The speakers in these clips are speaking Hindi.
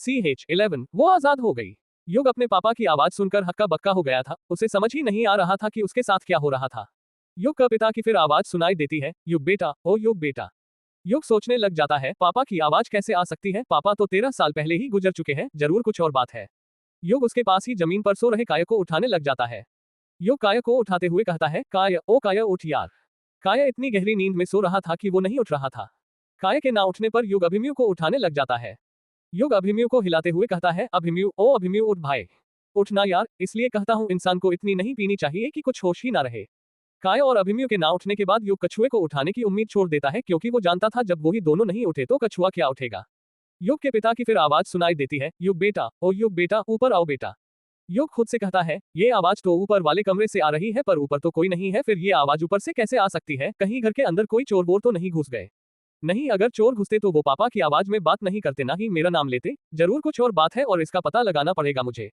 CH11 वो आजाद हो गई। युग अपने पापा की आवाज सुनकर हक्का बक्का हो गया था, उसे समझ ही नहीं आ रहा था कि उसके साथ क्या हो रहा था। युग का पिता की फिर आवाज सुनाई देती है, युग बेटा, ओ युग बेटा। युग सोचने लग जाता है, पापा की आवाज कैसे आ सकती है, पापा तो 13 साल पहले ही गुजर चुके हैं, जरूर कुछ और बात है। युग उसके पास ही जमीन पर सो रहे काया को उठाने लग जाता है। युग काया को उठाते हुए कहता है, काया, ओ काया उठ यार। काया इतनी गहरी नींद में सो रहा था कि वो नहीं उठ रहा था। काया के ना उठने पर युग अभिमन्यु को उठाने लग जाता है। युग अभिमन्यु को हिलाते हुए कहता है, अभिमन्यु, ओ अभिमन्यु उठ भाई। उठना यार, इसलिए कहता हूँ इंसान को इतनी नहीं पीनी चाहिए कि कुछ होश ही ना रहे। काया और अभिमन्यु के ना उठने के बाद युग कछुए को उठाने की उम्मीद छोड़ देता है, क्योंकि वो जानता था जब वो ही दोनों नहीं उठे तो कछुआ क्या उठेगा। युग के पिता की फिर आवाज सुनाई देती है, युग बेटा, ओ युग बेटा, ऊपर आओ बेटा। युग खुद से कहता है, ये आवाज तो ऊपर वाले कमरे से आ रही है, पर ऊपर तो कोई नहीं है, फिर ये आवाज ऊपर से कैसे आ सकती है, कहीं घर के अंदर कोई चोर वोर तो नहीं घुस गए। नहीं, अगर चोर घुसते तो वो पापा की आवाज में बात नहीं करते, ना ही मेरा नाम लेते, जरूर कुछ और बात है और इसका पता लगाना पड़ेगा मुझे।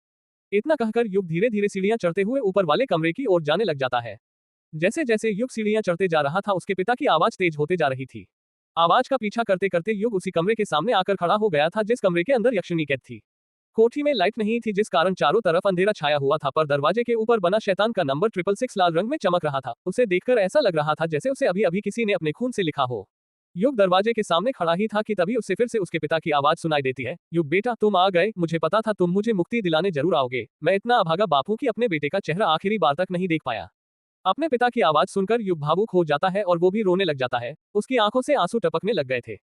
इतना कहकर युग धीरे धीरे सीढ़ियां चढ़ते हुए ऊपर वाले कमरे की ओर जाने लग जाता है। जैसे जैसे युग सीढ़ियां चढ़ते जा रहा था, उसके पिता की आवाज तेज होते जा रही थी। आवाज का पीछा करते करते युग उसी कमरे के सामने आकर खड़ा हो गया था जिस कमरे के अंदर यक्षिणी कैद थी। कोठी में लाइट नहीं थी, जिस कारण चारों तरफ अंधेरा छाया हुआ था, पर दरवाजे के ऊपर बना शैतान का नंबर 666 लाल रंग में चमक रहा था। उसे देखकर ऐसा लग रहा था जैसे उसे अभी अभी किसी ने अपने खून से लिखा हो। युग दरवाजे के सामने खड़ा ही था कि तभी उससे फिर से उसके पिता की आवाज सुनाई देती है, युग बेटा, तुम आ गए, मुझे पता था तुम मुझे मुक्ति दिलाने जरूर आओगे। मैं इतना अभागा बाप हूं कि अपने बेटे का चेहरा आखिरी बार तक नहीं देख पाया। अपने पिता की आवाज सुनकर युग भावुक हो जाता है और वो भी रोने लग जाता है। उसकी आंखों से आंसू टपकने लग गए थे।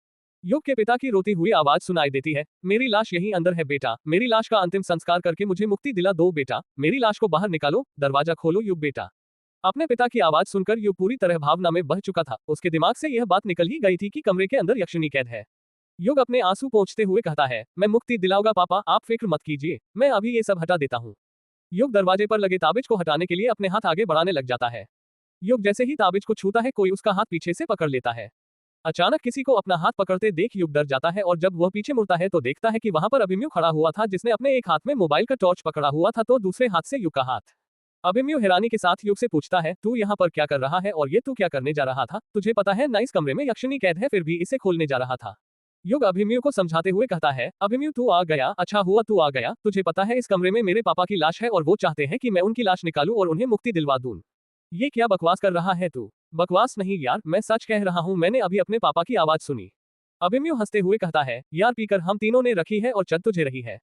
युग के पिता की रोती हुई आवाज सुनाई देती है, मेरी लाश यहीं अंदर है बेटा, मेरी लाश का अंतिम संस्कार करके मुझे मुक्ति दिला दो बेटा, मेरी लाश को बाहर निकालो, दरवाजा खोलो युग बेटा। अपने पिता की आवाज सुनकर युग पूरी तरह भावना में बह चुका था। उसके दिमाग से यह बात निकल ही गई थी कि कमरे के अंदर यक्षिणी कैद है। युग अपने आंसू पोंछते हुए कहता है, मैं मुक्ति दिलाऊंगा पापा, आप फिक्र मत कीजिए, मैं अभी ये सब हटा देता हूँ। युग दरवाजे पर लगे ताबिज को हटाने के लिए अपने हाथ आगे बढ़ाने लग जाता है। युग जैसे ही ताबिज को छूता है, कोई उसका हाथ पीछे से पकड़ लेता है। अचानक किसी को अपना हाथ पकड़ते देख युग डर जाता है और जब वह पीछे मुड़ता है तो देखता है कि वहां पर अभिमन्यु खड़ा हुआ था, जिसने अपने एक हाथ में मोबाइल का टॉर्च पकड़ा हुआ था तो दूसरे हाथ से युग का हाथ। अभिमन्यु हैरानी के साथ युग से पूछता है, तू यहाँ पर क्या कर रहा है और ये तू क्या करने जा रहा था, तुझे पता है ना इस कमरे में यक्षिणी कैद है, फिर भी इसे खोलने जा रहा था। युग अभिमन्यु को समझाते हुए कहता है, अभिमन्यु तू आ गया, अच्छा हुआ तू आ गया, तुझे पता है इस कमरे में मेरे पापा की लाश है और वो चाहते हैं कि मैं उनकी लाश निकालूं और उन्हें मुक्ति दिलवा दूं। ये क्या बकवास कर रहा है तू? बकवास नहीं यार, मैं सच कह रहा हूँ, मैंने अभी अपने पापा की आवाज सुनी। अभिमन्यु हंसते हुए कहता है, यार पीकर हम तीनों ने रखी है और चढ़ तुझे रही है।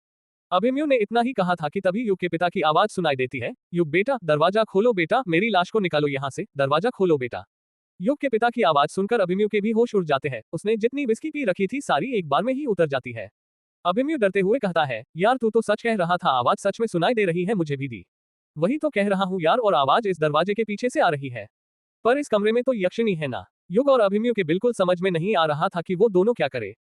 अभिमन्यु ने इतना ही कहा था कि तभी युग के पिता की आवाज सुनाई देती है, युग बेटा, दरवाजा खोलो बेटा, मेरी लाश को निकालो यहाँ से, दरवाजा खोलो बेटा। युग के पिता की आवाज सुनकर अभिमन्यु के भी होश उड़ जाते हैं। उसने जितनी विस्की पी रखी थी सारी एक बार में ही उतर जाती है। अभिमन्यु डरते हुए कहता है, यार तू तो सच कह रहा था, आवाज सच में सुनाई दे रही है मुझे भी दी। वही तो कह रहा हूँ यार, और आवाज इस दरवाजे के पीछे से आ रही है। पर इस कमरे में तो यक्षिणी है ना। युग और अभिमन्यु के बिल्कुल समझ में नहीं आ रहा था कि वो दोनों क्या करे।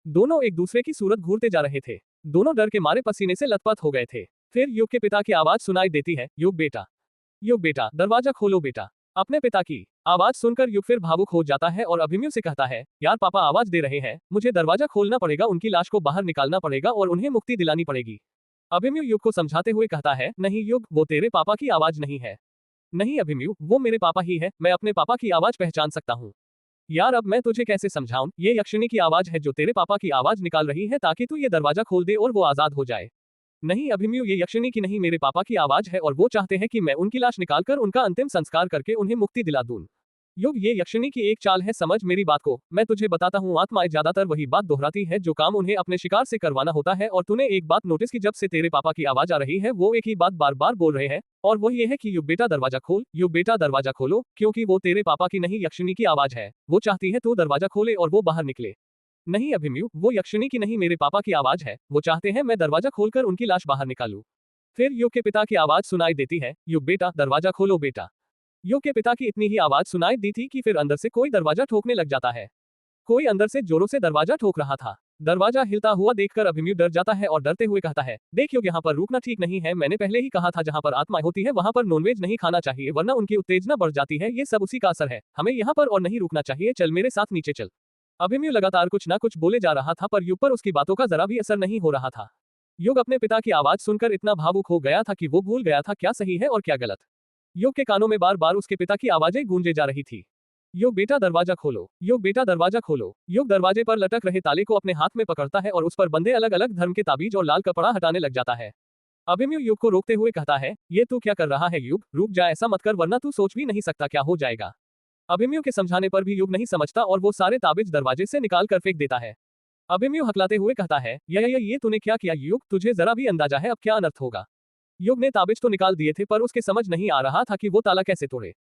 दोनों एक दूसरे की सूरत घूरते जा रहे थे। दोनों डर के मारे पसीने से लथपथ हो गए थे। फिर युग के पिता की आवाज सुनाई देती है, युग बेटा, दरवाजा खोलो बेटा। अपने पिता की आवाज सुनकर युग फिर भावुक हो जाता है और अभिमन्यु से कहता है, यार पापा आवाज दे रहे हैं, मुझे दरवाजा खोलना पड़ेगा, उनकी लाश को बाहर निकालना पड़ेगा और उन्हें मुक्ति दिलानी पड़ेगी। अभिमन्यु युग को समझाते हुए कहता है, नहीं युग, वो तेरे पापा की आवाज नहीं है। नहीं अभिमन्यु, वो मेरे पापा ही है, मैं अपने पापा की आवाज पहचान सकता हूँ। यार अब मैं तुझे कैसे समझाऊं, ये यक्षिणी की आवाज है जो तेरे पापा की आवाज निकाल रही है ताकि तू ये दरवाजा खोल दे और वो आजाद हो जाए। नहीं अभिमन्यु, ये यक्षिणी की नहीं, मेरे पापा की आवाज है और वो चाहते हैं कि मैं उनकी लाश निकालकर उनका अंतिम संस्कार करके उन्हें मुक्ति दिला दूं। युग, ये यक्षिणी की एक चाल है, समझ मेरी बात को, मैं तुझे बताता हूँ, आत्माएं ज्यादातर वही बात दोहराती है जो काम उन्हें अपने शिकार से करवाना होता है, और तूने एक बात नोटिस की, जब से तेरे पापा की आवाज आ रही है वो एक ही बात बार बार बोल रहे हैं, और वो ये है कि युग बेटा दरवाजा खोल, युग बेटा दरवाजा खोलो, क्योंकि वो तेरे पापा की नहीं यक्षिणी की आवाज है। वो चाहती है तू दरवाजा खोले और वो बाहर निकले। नहीं अभिमन्यु, वो यक्षिणी की नहीं, मेरे पापा की आवाज है, वो चाहते हैं मैं दरवाजा खोलकर उनकी लाश बाहर निकालूं। फिर युग के पिता की आवाज सुनाई देती है, युग बेटा, दरवाजा खोलो बेटा। युग के पिता की इतनी ही आवाज सुनाई दी थी कि फिर अंदर से कोई दरवाजा ठोकने लग जाता है। कोई अंदर से जोरों से दरवाजा ठोक रहा था। दरवाजा हिलता हुआ देखकर अभिमन्यु डर जाता है और डरते हुए कहता है, देख युग, यहाँ पर रुकना ठीक नहीं है, मैंने पहले ही कहा था जहाँ पर आत्माएं होती है वहाँ पर नॉनवेज नहीं खाना चाहिए, वरना उनकी उत्तेजना बढ़ जाती है, ये सब उसी का असर है, हमें यहाँ पर और नहीं रुकना चाहिए, चल मेरे साथ नीचे चल। अभिमन्यु लगातार कुछ ना कुछ बोले जा रहा था, पर युग पर उसकी बातों का जरा भी असर नहीं हो रहा था। युग अपने पिता की आवाज सुनकर इतना भावुक हो गया था कि वो भूल गया था क्या सही है और क्या गलत। युग के कानों में बार बार उसके पिता की आवाजें गूंजे जा रही थी। युग बेटा दरवाजा खोलो, युग बेटा दरवाजा खोलो। युग दरवाजे पर लटक रहे ताले को अपने हाथ में पकड़ता है और उस पर बंधे अलग अलग धर्म के ताबीज और लाल कपड़ा हटाने लग जाता है। अभिमन्यु युग को रोकते हुए कहता है, ये तू क्या कर रहा है युग, रुक जा, ऐसा मत कर वरना तू सोच भी नहीं सकता क्या हो जाएगा। अभिमन्यु के समझाने पर भी युग नहीं समझता और वो सारे ताबीज दरवाजे से निकाल कर फेंक देता है। अभिमन्यु हकलाते हुए कहता है, ये तूने क्या किया युग, तुझे जरा भी अंदाजा है अब क्या अनर्थ होगा। युग ने ताबीज तो निकाल दिए थे पर उसके समझ नहीं आ रहा था कि वो ताला कैसे तोड़े।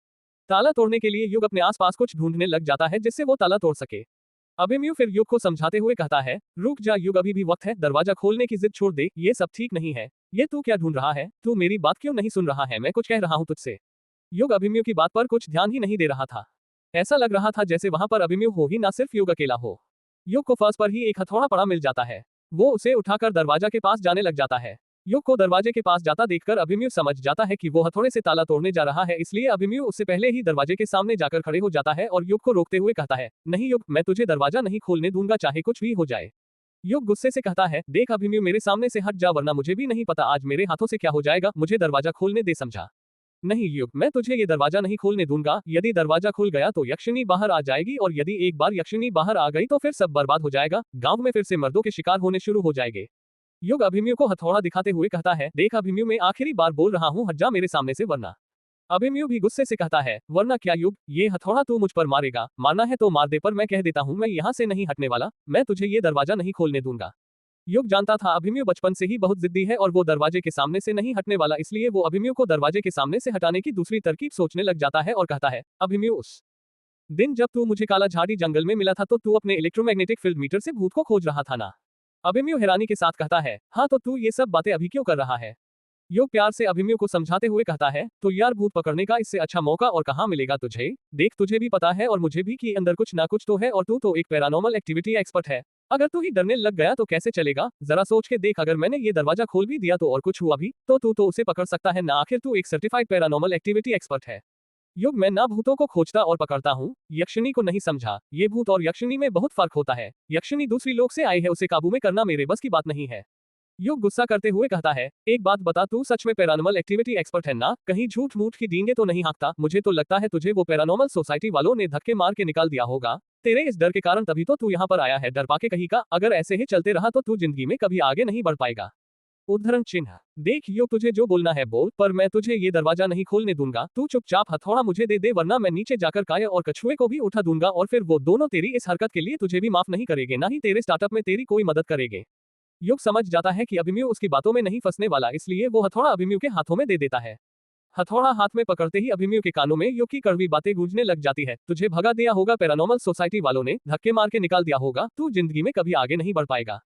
ताला तोड़ने के लिए युग अपने आसपास कुछ ढूंढने लग जाता है जिससे वो ताला तोड़ सके। अभिमन्यु फिर युग को समझाते हुए कहता है, रुक जा युग, अभी भी वक्त है, दरवाजा खोलने की जिद छोड़ दे, ये सब ठीक नहीं है। ये तू क्या ढूंढ रहा है, तू मेरी बात क्यों नहीं सुन रहा है, मैं कुछ कह रहा हूं तुझसे। युग अभिमन्यु की बात पर कुछ ध्यान ही नहीं दे रहा था। ऐसा लग रहा था जैसे वहां पर अभिमन्यु हो ही ना सिर्फ युग अकेला हो। युग को फर्श पर ही एक हथौड़ा पड़ा मिल जाता है। वो उसे उठाकर दरवाजा के पास जाने लग जाता है। युग को दरवाजे के पास जाता देखकर अभिमन्यु समझ जाता है कि वो हथौड़े से ताला तोड़ने जा रहा है, इसलिए अभिमन्यु उससे पहले ही दरवाजे के सामने जाकर खड़े हो जाता है और युग को रोकते हुए कहता है, नहीं युग, मैं तुझे दरवाजा नहीं खोलने दूंगा चाहे कुछ भी हो जाए। युग गुस्से से कहता है, देख अभिमन्यु, मेरे सामने से हट जा वरना मुझे भी नहीं पता आज मेरे हाथों से क्या हो जाएगा, मुझे दरवाजा खोलने दे, समझा। नहीं युग, मैं तुझे ये दरवाजा नहीं खोलने दूंगा, यदि दरवाजा खुल गया तो यक्षिणी बाहर आ जाएगी और यदि एक बार यक्षिणी बाहर आ गई तो फिर सब बर्बाद हो जाएगा, गांव में फिर से मर्दों के शिकार होने शुरू हो जाएंगे। युग अभिमन्यु को हथौड़ा दिखाते हुए कहता है, देख अभिमन्यु, मैं आखिरी बार बोल रहा हूँ, हट जा मेरे सामने से वरना। अभिमन्यु भी गुस्से से कहता है, वरना क्या युग, ये हथौड़ा तू मुझ पर मारेगा, मारना है तो मार दे, पर मैं कह देता हूँ मैं यहाँ से नहीं हटने वाला, मैं तुझे ये दरवाजा नहीं खोलने दूंगा। युग जानता था अभिमन्यु बचपन से ही बहुत जिद्दी है और वो दरवाजे के सामने से नहीं हटने वाला, इसलिए वो अभिमन्यु को दरवाजे के सामने से हटाने की दूसरी तरकीब सोचने लग जाता है और कहता है, अभिमन्यु, उस दिन जब तू मुझे काला झाड़ी जंगल में मिला था तो तू अपने इलेक्ट्रोमैग्नेटिक फील्ड मीटर से भूत को खोज रहा था ना। अभिमन्यु हैरानी के साथ कहता है, हाँ, तो तू ये सब बातें अभी क्यों कर रहा है। युग प्यार से अभिमन्यु को समझाते हुए कहता है, तो यार भूत पकड़ने का इससे अच्छा मौका और कहाँ मिलेगा तुझे। देख, तुझे भी पता है और मुझे भी कि अंदर कुछ ना कुछ तो है और तू तो एक पैरानॉर्मल एक्टिविटी एक्सपर्ट है। अगर तू ही डरने लग गया तो कैसे चलेगा, जरा सोच के देख, अगर मैंने ये दरवाजा खोल भी दिया तो और कुछ हुआ भी तो तू तो उसे पकड़ सकता है ना, आखिर तू एक सर्टिफाइड पैरानॉर्मल एक्टिविटी एक्सपर्ट है। युग, मैं ना भूतों को खोजता और पकड़ता हूँ, यक्षिणी को नहीं समझा। ये भूत और यक्षिणी में बहुत फर्क होता है। यक्षिणी दूसरी लोक से आई है, उसे काबू में करना मेरे बस की बात नहीं है। युग गुस्सा करते हुए कहता है, एक बात बता, तू सच में पैरानॉर्मल एक्टिविटी एक्सपर्ट है ना, कहीं झूठ मूठ की डींगे तो नहीं हाँकता। मुझे तो लगता है तुझे वो पैरानॉर्मल सोसाइटी वालों ने धक्के मार के निकाल दिया होगा। तेरे इस डर के कारण तभी तो तू यहाँ पर आया है, डर पाके कहीं का। अगर ऐसे ही चलते रहा तो तू जिंदगी में कभी आगे नहीं बढ़ पाएगा। उद्धरण चिन्ह। देख युग, तुझे जो बोलना है बोल, पर मैं तुझे ये दरवाजा नहीं खोलने दूंगा। तू चुपचाप हथौड़ा मुझे दे दे वरना मैं नीचे जाकर काय और कछुए को भी उठा दूंगा और फिर वो दोनों तेरी इस हरकत के लिए तुझे भी माफ नहीं करेंगे, ना ही तेरे स्टार्टअप में तेरी कोई मदद करेंगे। युग समझ जाता है कि अभिमन्यु उसकी बातों में नहीं फंसने वाला, इसलिए वो हथौड़ा अभिमन्यु के हाथों में दे देता है। हथौड़ा हाथ में पकड़ते ही अभिमन्यु के कानों में युग की कड़वी बातें गूंजने लग जाती है। तुझे भगा दिया होगा पैरानॉर्मल सोसाइटी वालों ने, धक्के मार के निकाल दिया होगा, तू जिंदगी में कभी आगे नहीं बढ़ पाएगा।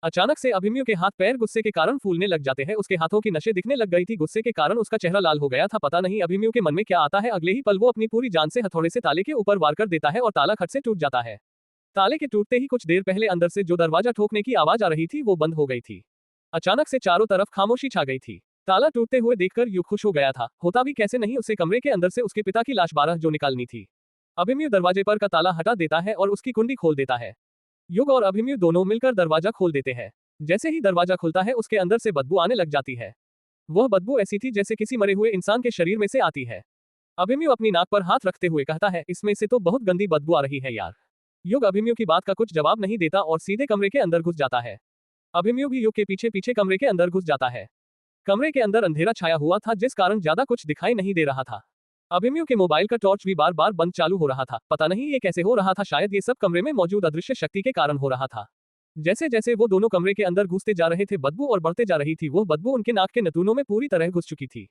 अचानक से अभिमन्यु के हाथ पैर गुस्से के कारण फूलने लग जाते हैं, उसके हाथों की नसें दिखने लग गई थी, गुस्से के कारण उसका चेहरा लाल हो गया था। पता नहीं अभिमन्यु के मन में क्या आता है, अगले ही पल वो अपनी पूरी जान से हथौड़े से ताले के ऊपर वार कर देता है और ताला खट से टूट जाता है। ताले के टूटते ही कुछ देर पहले अंदर से जो दरवाजा ठोकने की आवाज आ रही थी वो बंद हो गई थी। अचानक से चारों तरफ खामोशी छा गई थी। ताला टूटते हुए देखकर युग खुश हो गया था, होता भी कैसे नहीं, उसे कमरे के अंदर से उसके पिता की लाश 12 जो निकालनी थी। अभिमन्यु दरवाजे पर का ताला हटा देता है और उसकी कुंडी खोल देता है। युग और अभिमन्यु दोनों मिलकर दरवाजा खोल देते हैं। जैसे ही दरवाजा खुलता है उसके अंदर से बदबू आने लग जाती है। वह बदबू ऐसी थी जैसे किसी मरे हुए इंसान के शरीर में से आती है। अभिमन्यु अपनी नाक पर हाथ रखते हुए कहता है, इसमें से तो बहुत गंदी बदबू आ रही है यार। युग अभिमन्यु की बात का कुछ जवाब नहीं देता और सीधे कमरे के अंदर घुस जाता है। अभिमन्यु भी युग के पीछे पीछे कमरे के अंदर घुस जाता है। कमरे के अंदर अंधेरा छाया हुआ था जिस कारण ज्यादा कुछ दिखाई नहीं दे रहा था। अभिमन्यु के मोबाइल का टॉर्च भी बार बार बंद चालू हो रहा था। पता नहीं ये कैसे हो रहा था, शायद ये सब कमरे में मौजूद अदृश्य शक्ति के कारण हो रहा था। जैसे जैसे वो दोनों कमरे के अंदर घुसते जा रहे थे बदबू और बढ़ते जा रही थी। वो बदबू उनके नाक के नथुनों में पूरी तरह घुस चुकी थी।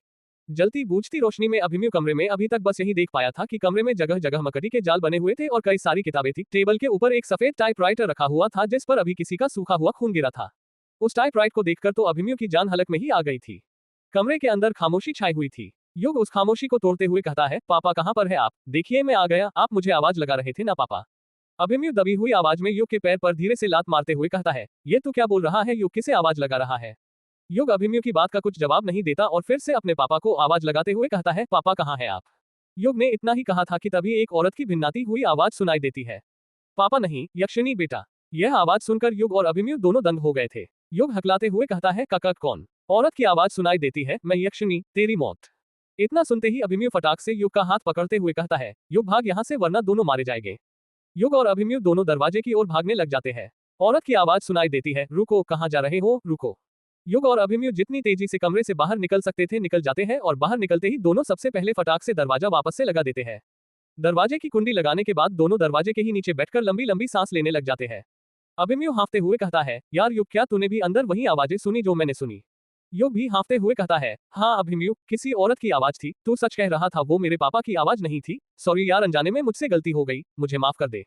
जलती बूझती रोशनी में अभिमन्यु कमरे में अभी तक बस यही देख पाया था कि कमरे में जगह जगह मकड़ी के जाल बने हुए थे और कई सारी किताबें थी। टेबल के ऊपर एक सफेद टाइपराइटर रखा हुआ था जिस पर अभी किसी का सूखा हुआ खून गिरा था। उस टाइपराइटर को देखकर तो अभिमन्यु की जान हलक में ही आ गई थी। कमरे के अंदर खामोशी छाई हुई थी। युग उस खामोशी को तोड़ते हुए कहता है, पापा कहाँ पर है आप? देखिए मैं आ गया, आप मुझे आवाज लगा रहे थे ना पापा। अभिमन्यु दबी हुई आवाज में युग के पैर पर धीरे से लात मारते हुए कहता है, ये तू क्या बोल रहा है? युग किसे आवाज लगा रहा है? युग अभिमन्यु की बात का कुछ जवाब नहीं देता और फिर से अपने पापा को आवाज लगाते हुए कहता है, पापा कहाँ है आप? युग ने इतना ही कहा था कि तभी एक औरत की भिन्नाती हुई आवाज सुनाई देती है, पापा नहीं, यक्षिणी बेटा। यह आवाज सुनकर युग और अभिमन्यु दोनों दंग हो गए थे। युग हकलाते हुए कहता है, काका कौन? औरत की आवाज सुनाई देती है, मैं यक्षिणी, तेरी मौत। इतना सुनते ही अभिमन्यु फटाक से युग का हाथ पकड़ते हुए कहता है, युग भाग यहाँ से वरना दोनों मारे जाएंगे। युग और अभिमन्यु दोनों दरवाजे की ओर भागने लग जाते हैं। औरत की आवाज सुनाई देती है, रुको, कहाँ जा रहे हो, रुको। युग और अभिमन्यु जितनी तेजी से कमरे से बाहर निकल सकते थे निकल जाते हैं और बाहर निकलते ही दोनों सबसे पहले फटाक से दरवाजा वापस से लगा देते हैं। दरवाजे की कुंडी लगाने के बाद दोनों दरवाजे के ही नीचे बैठकर लंबी लंबी सांस लेने लग जाते हैं। अभिमन्यु हाँफते हुए कहता है, यार युग, क्या तूने भी अंदर वही आवाजें सुनी जो मैंने सुनी? युग भी हाँफते हुए कहता है, हाँ अभिमन्यु, किसी औरत की आवाज थी, तू सच कह रहा था, वो मेरे पापा की आवाज नहीं थी। सॉरी यार, अनजाने में मुझसे गलती हो गई, मुझे माफ कर दे।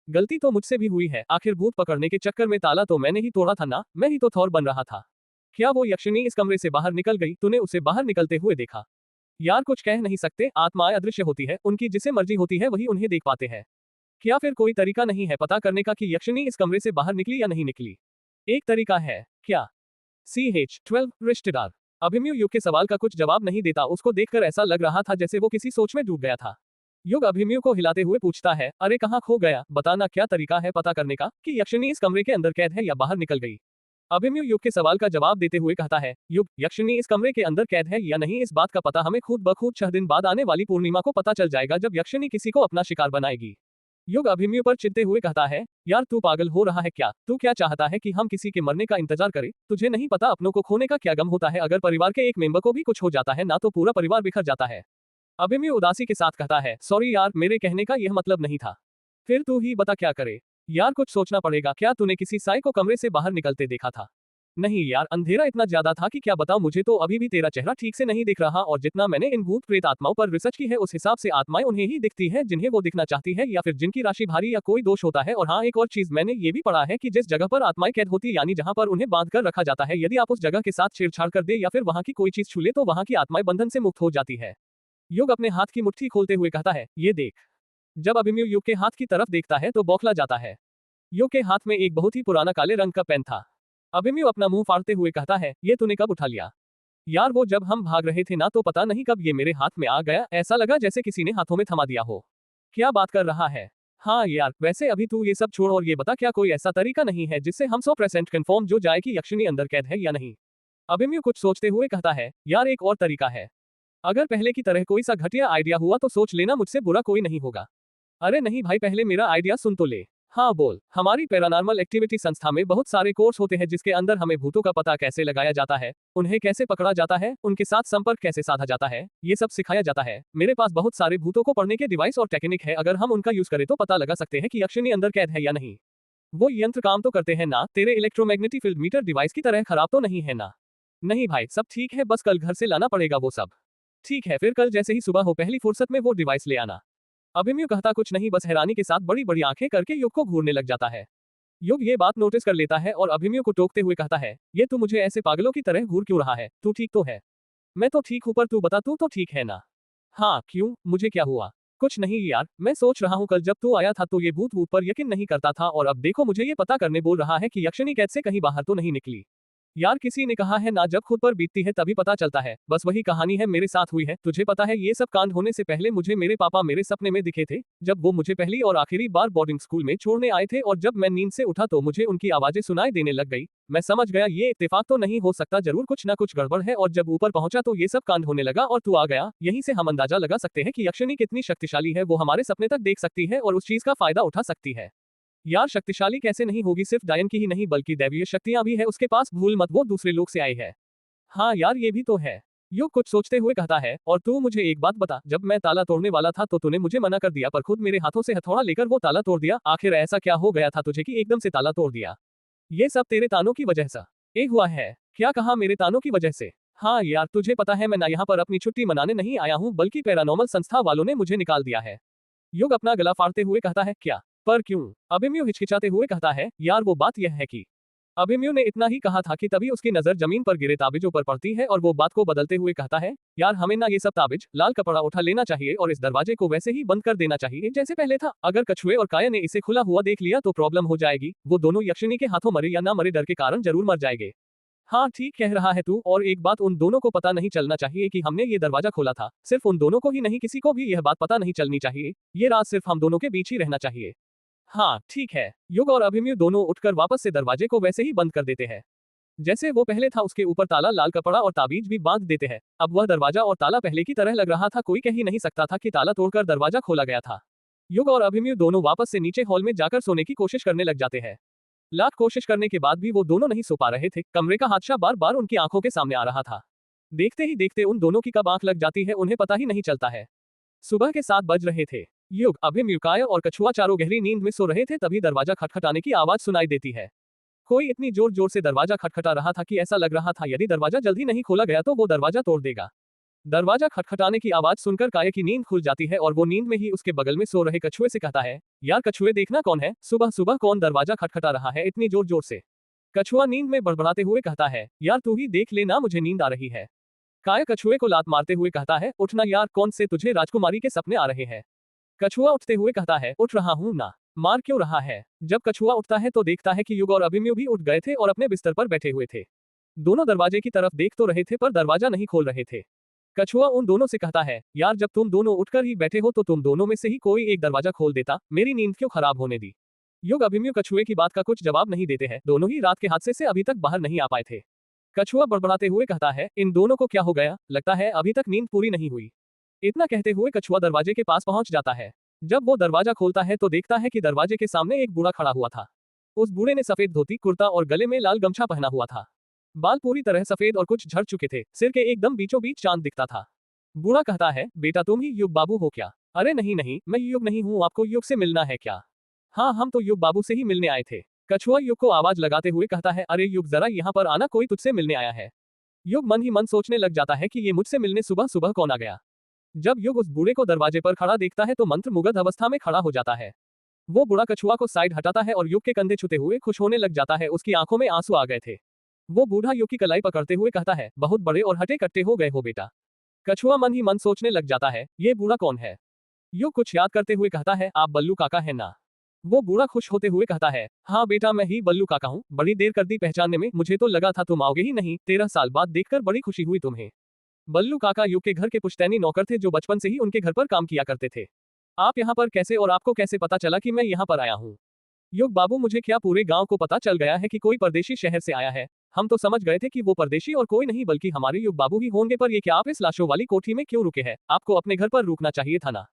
गलती तो मुझसे भी हुई है, आखिर भूत पकड़ने के चक्कर में ताला तो मैंने ही तोड़ा था ना, मैं ही तो थौर बन रहा था। क्या वो यक्षिणी इस कमरे से बाहर निकल गई? तूने उसे बाहर निकलते हुए देखा? यार कुछ कह नहीं सकते, आत्माएं अदृश्य होती है, उनकी जिसे मर्जी होती है वही उन्हें देख पाते हैं। क्या फिर कोई तरीका नहीं है पता करने का कि यक्षिणी इस कमरे से बाहर निकली या नहीं निकली? एक तरीका है। क्या? CH-12 रिश्तेदार। अभिमन्यु युग के सवाल का कुछ जवाब नहीं देता, उसको देखकर ऐसा लग रहा था जैसे वो किसी सोच में डूब गया था। युग अभिमन्यु को हिलाते हुए पूछता है, अरे कहाँ खो गया, बताना, क्या तरीका है पता करने का कि यक्षिणी इस कमरे के अंदर कैद है या बाहर निकल गई? अभिमन्यु युग के सवाल का जवाब देते हुए कहता है, युग, यक्षिणी इस कमरे के अंदर कैद है या नहीं इस बात का पता हमें खुद ब खुद 6 दिन बाद आने वाली पूर्णिमा को पता चल जाएगा, जब यक्षिणी किसी को अपना शिकार बनाएगी। युग अभिमन्यु पर चिढ़ते हुए कहता है, यार तू पागल हो रहा है क्या? तू क्या चाहता है कि हम किसी के मरने का इंतजार करें? तुझे नहीं पता अपनों को खोने का क्या गम होता है? अगर परिवार के एक मेंबर को भी कुछ हो जाता है ना तो पूरा परिवार बिखर जाता है। अभिमन्यु उदासी के साथ कहता है, सॉरी यार, मेरे कहने का यह मतलब नहीं था। फिर तू ही बता क्या करे? यार कुछ सोचना पड़ेगा, क्या तूने किसी साई को कमरे से बाहर निकलते देखा था? नहीं यार, अंधेरा इतना ज्यादा था कि क्या बताऊं, मुझे तो अभी भी तेरा चेहरा ठीक से नहीं दिख रहा, और जितना मैंने इन भूत प्रेत आत्माओं पर रिसर्च की है उस हिसाब से आत्माएं उन्हें ही दिखती है जिन्हें वो दिखना चाहती है, या फिर जिनकी राशि भारी या कोई दोष होता है। और हाँ, एक और चीज मैंने ये भी पढ़ा है कि जिस जगह पर आत्माएं कैद होती है, यानी जहां पर उन्हें बांध कर रखा जाता है, यदि आप उस जगह के साथ छेड़छाड़ कर दे या फिर वहां की कोई चीज छू ले तो वहां की आत्माएं बंधन से मुक्त हो जाती है। युग अपने हाथ की मुट्ठी खोलते हुए कहता है, ये देख। जब अभिमन्यु युग के हाथ की तरफ देखता है तो बौखला जाता है। युग के हाथ में एक बहुत ही पुराना काले रंग का पेन था। अभिमन्यु अपना मुंह फाड़ते हुए कहता है, ये तूने कब उठा लिया? यार वो जब हम भाग रहे थे ना तो पता नहीं कब ये मेरे हाथ में आ गया, ऐसा लगा जैसे किसी ने हाथों में थमा दिया हो। क्या बात कर रहा है? हाँ यार, वैसे अभी तू ये सब छोड़ और ये बता, क्या कोई ऐसा तरीका नहीं है जिससे हम 100% कंफर्म जो जाए कि यक्षिणी अंदर कैद है या नहीं? अभिमन्यु कुछ सोचते हुए कहता है, यार एक और तरीका है। अगर पहले की तरह कोई सा घटिया आइडिया हुआ तो सोच लेना, मुझसे बुरा कोई नहीं होगा। अरे नहीं भाई, पहले मेरा आइडिया सुन तो ले। हाँ बोल। हमारी पैरानॉर्मल एक्टिविटी संस्था में बहुत सारे कोर्स होते हैं जिसके अंदर हमें भूतों का पता कैसे लगाया जाता है, उन्हें कैसे पकड़ा जाता है, उनके साथ संपर्क कैसे साधा जाता है, ये सब सिखाया जाता है। मेरे पास बहुत सारे भूतों को पढ़ने के डिवाइस और टेक्निक है, अगर हम उनका यूज करें तो पता लगा सकते हैं कि यक्षिणी अंदर कैद है या नहीं। वो यंत्र काम तो करते हैं ना? तेरे इलेक्ट्रोमैग्नेटिक फील्ड मीटर डिवाइस की तरह खराब तो नहीं है ना? नहीं भाई, सब ठीक है, बस कल घर से लाना पड़ेगा वो सब। ठीक है, फिर कल जैसे ही सुबह हो पहली फुर्सत में वो डिवाइस ले आना। अभिमन्यु कहता कुछ नहीं, बस हैरानी के साथ बड़ी बड़ी आंखें करके युग को घूरने लग जाता है। युग ये बात नोटिस कर लेता है और अभिमन्यु को टोकते हुए कहता है, ये तू मुझे ऐसे पागलों की तरह घूर क्यों रहा है? तू ठीक तो है? मैं तो ठीक हूं, पर तू बता, तू तो ठीक है ना? हाँ, क्यों, मुझे क्या हुआ? कुछ नहीं यार, मैं सोच रहा हूँ कल जब तू आया था तो ये भूत पर यकीन नहीं करता था, और अब देखो मुझे ये पता करने बोल रहा है कि यक्षिणी कैद से कहीं बाहर तो नहीं निकली। यार किसी ने कहा है ना, जब खुद पर बीतती है तभी पता चलता है, बस वही कहानी है मेरे साथ हुई है। तुझे पता है ये सब कांड होने से पहले मुझे मेरे पापा मेरे सपने में दिखे थे, जब वो मुझे पहली और आखिरी बार बोर्डिंग स्कूल में छोड़ने आए थे, और जब मैं नींद से उठा तो मुझे उनकी आवाजें सुनाई देने लग गई। मैं समझ गया ये इत्तेफाक तो नहीं हो सकता, जरूर कुछ ना कुछ गड़बड़ है, और जब ऊपर पहुंचा तो ये सब कांड होने लगा और तू आ गया। यहीं से हम अंदाजा लगा सकते हैं कि यक्षिणी कितनी शक्तिशाली है, वो हमारे सपने तक देख सकती है और उस चीज का फायदा उठा सकती है। यार शक्तिशाली कैसे नहीं होगी, सिर्फ डायन की ही नहीं बल्कि दैवीय शक्तियां भी है उसके पास, भूल मत वो दूसरे लोग से आई है। हाँ यार ये भी तो है। युग कुछ सोचते हुए कहता है, और तू मुझे एक बात बता, जब मैं ताला तोड़ने वाला था तो तूने मुझे मना कर दिया, पर खुद मेरे हाथों से हथौड़ा लेकर वो ताला तोड़ दिया। आखिर ऐसा क्या हो गया था तुझे कि एकदम से ताला तोड़ दिया? ये सब तेरे तानों की वजह से हुआ है। क्या कहा, मेरे तानों की वजह से? हाँ यार, तुझे पता है मैं ना यहाँ पर अपनी छुट्टी मनाने नहीं आया हूँ, बल्कि पैरानॉर्मल संस्था वालों ने मुझे निकाल दिया है। युग अपना गला फाड़ते हुए कहता है, क्या? पर क्यों? अभिमन्यु हिचकिचाते हुए कहता है, यार वो बात यह है कि अभिमन्यु ने इतना ही कहा था कि तभी उसकी नजर जमीन पर गिरे ताबिजों पर पड़ती है, और वो बात को बदलते हुए कहता है, यार हमें ना ये सब ताबिज, लाल कपड़ा उठा लेना चाहिए और इस दरवाजे को वैसे ही बंद कर देना चाहिए जैसे पहले था। अगर कछुए और काया ने इसे खुला हुआ देख लिया तो प्रॉब्लम हो जाएगी, वो दोनों यक्षिणी के हाथों मरे या ना मरे डर के कारण जरूर मर जाएंगे। हाँ ठीक कह रहा है तू, और एक बात, उन दोनों को पता नहीं चलना चाहिए कि हमने ये दरवाजा खोला था। सिर्फ उन दोनों को ही नहीं, किसी को भी यह बात पता नहीं चलनी चाहिए। ये राज सिर्फ हम दोनों के बीच ही रहना चाहिए। हाँ ठीक है। युग और अभिमन्यु दोनों उठकर वापस से दरवाजे को वैसे ही बंद कर देते हैं। जैसे वो पहले था उसके ऊपर ताला, लाल कपड़ा और ताबीज भी बांध देते हैं। अब वह दरवाजा और ताला पहले की तरह लग रहा था, कोई कह ही नहीं सकता था कि ताला तोड़कर दरवाजा खोला गया था। युग और अभिमन्यु दोनों वापस से नीचे हॉल में जाकर सोने की कोशिश करने लग जाते हैं। लाख कोशिश करने के बाद भी वो दोनों नहीं सो पा रहे थे। कमरे का हादसा बार बार उनकी आंखों के सामने आ रहा था। देखते ही देखते उन दोनों की कब आंख लग जाती है उन्हें पता ही नहीं चलता है। सुबह के 7 बज रहे थे। युग, अभिमन्यु, काया और कछुआ चारों गहरी नींद में सो रहे थे, तभी दरवाजा खटखटाने की आवाज सुनाई देती है। कोई इतनी जोर जोर से दरवाजा खटखटा रहा था कि ऐसा लग रहा था यदि दरवाजा जल्दी नहीं खोला गया तो वो दरवाजा तोड़ देगा। दरवाजा खटखटाने की आवाज सुनकर काया की नींद खुल जाती है और वो नींद में ही उसके बगल में सो रहे कछुए से कहता है, यार कछुए, देखना कौन है, सुबह सुबह कौन दरवाजा खटखटा रहा है इतनी जोर जोर से। कछुआ नींद में बड़बड़ाते हुए कहता है, यार तू ही देख लेना, मुझे नींद आ रही है। काया कछुए को लात मारते हुए कहता है, उठना यार, कौन से तुझे राजकुमारी के सपने आ रहे हैं। कछुआ उठते हुए कहता है, उठ रहा हूं ना, मार क्यों रहा है। जब कछुआ उठता है तो देखता है कि युग और अभिमन्यु भी उठ गए थे और अपने बिस्तर पर बैठे हुए थे। दोनों दरवाजे की तरफ देख तो रहे थे पर दरवाजा नहीं खोल रहे थे। कछुआ उन दोनों से कहता है, यार जब तुम दोनों उठकर ही बैठे हो तो तुम दोनों में से ही कोई एक दरवाजा खोल देता, मेरी नींद क्यों खराब होने दी। युग अभिमन्यु कछुए की बात का कुछ जवाब नहीं देते हैं, दोनों ही रात के हादसे से अभी तक बाहर नहीं आ पाए थे। कछुआ बड़बड़ाते हुए कहता है, इन दोनों को क्या हो गया, लगता है अभी तक नींद पूरी नहीं हुई। इतना कहते हुए कछुआ दरवाजे के पास पहुंच जाता है। जब वो दरवाजा खोलता है तो देखता है कि दरवाजे के सामने एक बूढ़ा खड़ा हुआ था। उस बूढ़े ने सफेद धोती, कुर्ता और गले में लाल गमछा पहना हुआ था। बाल पूरी तरह सफेद और कुछ झड़ चुके थे, सिर के एकदम बीचों बीच चांद दिखता था। बूढ़ा कहता है, बेटा तुम ही युग बाबू हो क्या। अरे नहीं नहीं, मैं युग नहीं हूँ, आपको युग से मिलना है क्या। हाँ, हम तो युग बाबू से ही मिलने आए थे। कछुआ युग को आवाज लगाते हुए कहता है, अरे युग, जरा यहाँ पर आना, कोई तुझसे मिलने आया है। युग मन ही मन सोचने लग जाता है कि ये मुझसे मिलने सुबह सुबह कौन आ गया। जब युग उस बूढ़े को दरवाजे पर खड़ा देखता है तो मंत्रमुग्ध अवस्था में खड़ा हो जाता है। वो बूढ़ा कछुआ को साइड हटाता है और युग के कंधे छूते हुए खुश होने लग जाता है, उसकी आंखों में आंसू आ गए थे। वो बूढ़ा युग की कलाई पकड़ते हुए कहता है, बहुत बड़े और हटे कट्टे हो गए हो बेटा। कछुआ मन ही मन सोचने लग जाता है, ये बूढ़ा कौन है। युग कुछ याद करते हुए कहता है, आप बल्लू काका है ना। वो बूढ़ा खुश होते हुए कहता है, हाँ बेटा, मैं ही बल्लू काका हूँ, बड़ी देर कर दी पहचानने में, मुझे तो लगा था तुम आओगे ही नहीं, 13 साल बाद देखकर बड़ी खुशी हुई तुम्हें। बल्लू काका युग के घर के पुश्तैनी नौकर थे जो बचपन से ही उनके घर पर काम किया करते थे। आप यहाँ पर कैसे और आपको कैसे पता चला कि मैं यहाँ पर आया हूँ। युग बाबू, मुझे क्या पूरे गांव को पता चल गया है कि कोई परदेशी शहर से आया है। हम तो समझ गए थे कि वो परदेशी और कोई नहीं बल्कि हमारे युग बाबू ही होंगे, पर ये क्या आप इस लाशों वाली कोठी में क्यों रुके हैं, आपको अपने घर पर रुकना चाहिए था ना।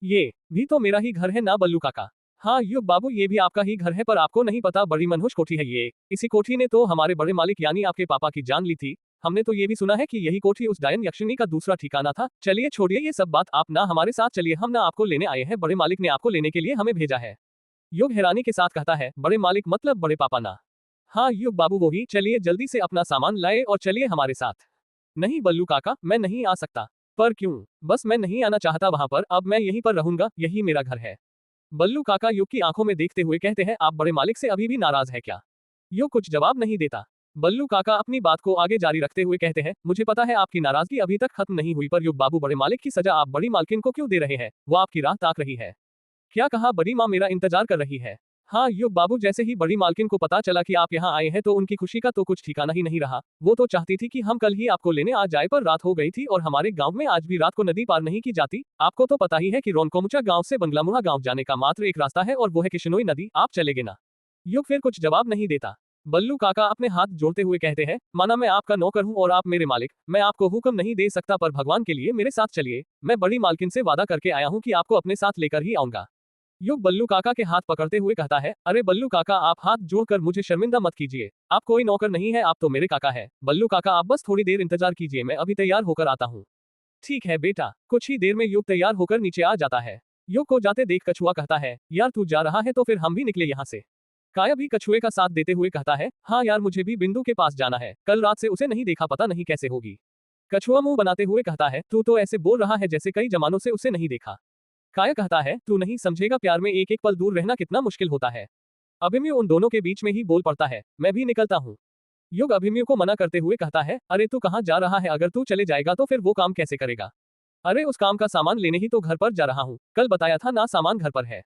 ये भी तो मेरा ही घर है ना बल्लू काका। हाँ युग बाबू, ये भी आपका ही घर है, पर आपको नहीं पता बड़ी मनहूस कोठी है ये। इसी कोठी ने तो हमारे बड़े मालिक यानी आपके पापा की जान ली थी। हमने तो ये भी सुना है कि यही कोठी उस डायन यक्षिणी का दूसरा ठिकाना था। चलिए छोड़िए ये सब बात, आप ना हमारे साथ चलिए, हम ना आपको लेने आए हैं, बड़े मालिक ने आपको लेने के लिए हमें भेजा है। युग हैरानी के साथ कहता है, बड़े मालिक मतलब बड़े पापा ना। हाँ युग बाबू वो ही, चलिए जल्दी से अपना सामान लाए और चलिए हमारे साथ। नहीं बल्लू काका, मैं नहीं आ सकता। पर क्यों। बस मैं नहीं आना चाहता वहां पर, अब मैं यहीं पर रहूंगा, यही मेरा घर है। बल्लू काका युग की आंखों में देखते हुए कहते हैं, आप बड़े मालिक से अभी भी नाराज है क्या। युग कुछ जवाब नहीं देता। बल्लू काका अपनी बात को आगे जारी रखते हुए कहते हैं, मुझे पता है आपकी नाराजगी अभी तक खत्म नहीं हुई, पर युग बाबू, बड़े मालिक की सजा आप बड़ी मालकिन को क्यों दे रहे हैं, वो आपकी राह ताक रही है। क्या कहा, बड़ी माँ मेरा इंतजार कर रही है। हाँ युग बाबू, जैसे ही बड़ी मालकिन को पता चला कि आप यहाँ आए हैं तो उनकी खुशी का तो कुछ ठिकाना ही नहीं रहा। वो तो चाहती थी कि हम कल ही आपको लेने आ जाए, पर रात हो गई थी और हमारे गांव में आज भी रात को नदी पार नहीं की जाती। आपको तो पता ही है कि रोनकोमुचा गांव से बंगलामुहा गांव जाने का मात्र एक रास्ता है और वो है किशनोई नदी, आप चलेंगे ना। युग फिर कुछ जवाब नहीं देता। बल्लू काका अपने हाथ जोड़ते हुए कहते हैं, माना मैं आपका नौकर हूँ और आप मेरे मालिक, मैं आपको हुक्म नहीं दे सकता, पर भगवान के लिए मेरे साथ चलिए। मैं बड़ी मालकिन से वादा करके आया हूँ कि आपको अपने साथ लेकर ही आऊंगा। युग बल्लू काका के हाथ पकड़ते हुए कहता है, अरे बल्लू काका, आप हाथ जोड़कर मुझे शर्मिंदा मत कीजिए, आप कोई नौकर नहीं है, आप तो मेरे काका है। बल्लू काका, आप बस थोड़ी देर इंतजार कीजिए, मैं अभी तैयार होकर आता हूँ। ठीक है बेटा। कुछ ही देर में युग तैयार होकर नीचे आ जाता है। युग को जाते देख कछुआ कहता है, यार तू जा रहा है तो फिर हम भी निकले यहाँ से। काया भी कछुए का साथ देते हुए कहता है, हाँ यार, मुझे भी बिंदु के पास जाना है, कल रात से उसे नहीं देखा, पता नहीं कैसे होगी। कछुआ मुंह बनाते हुए कहता है, तू तो ऐसे बोल रहा है जैसे कई जमानों से उसे नहीं देखा। काया कहता है, तू नहीं समझेगा, प्यार में एक एक पल दूर रहना कितना मुश्किल होता है। अभिमन्यु उन दोनों के बीच में ही बोल पड़ता है, मैं भी निकलता हूँ। युग अभिमन्यु को मना करते हुए कहता है, अरे तू कहाँ जा रहा है, अगर तू चले जाएगा तो फिर वो काम कैसे करेगा। अरे उस काम का सामान लेने ही तो घर पर जा रहा हूँ, कल बताया था ना सामान घर पर है।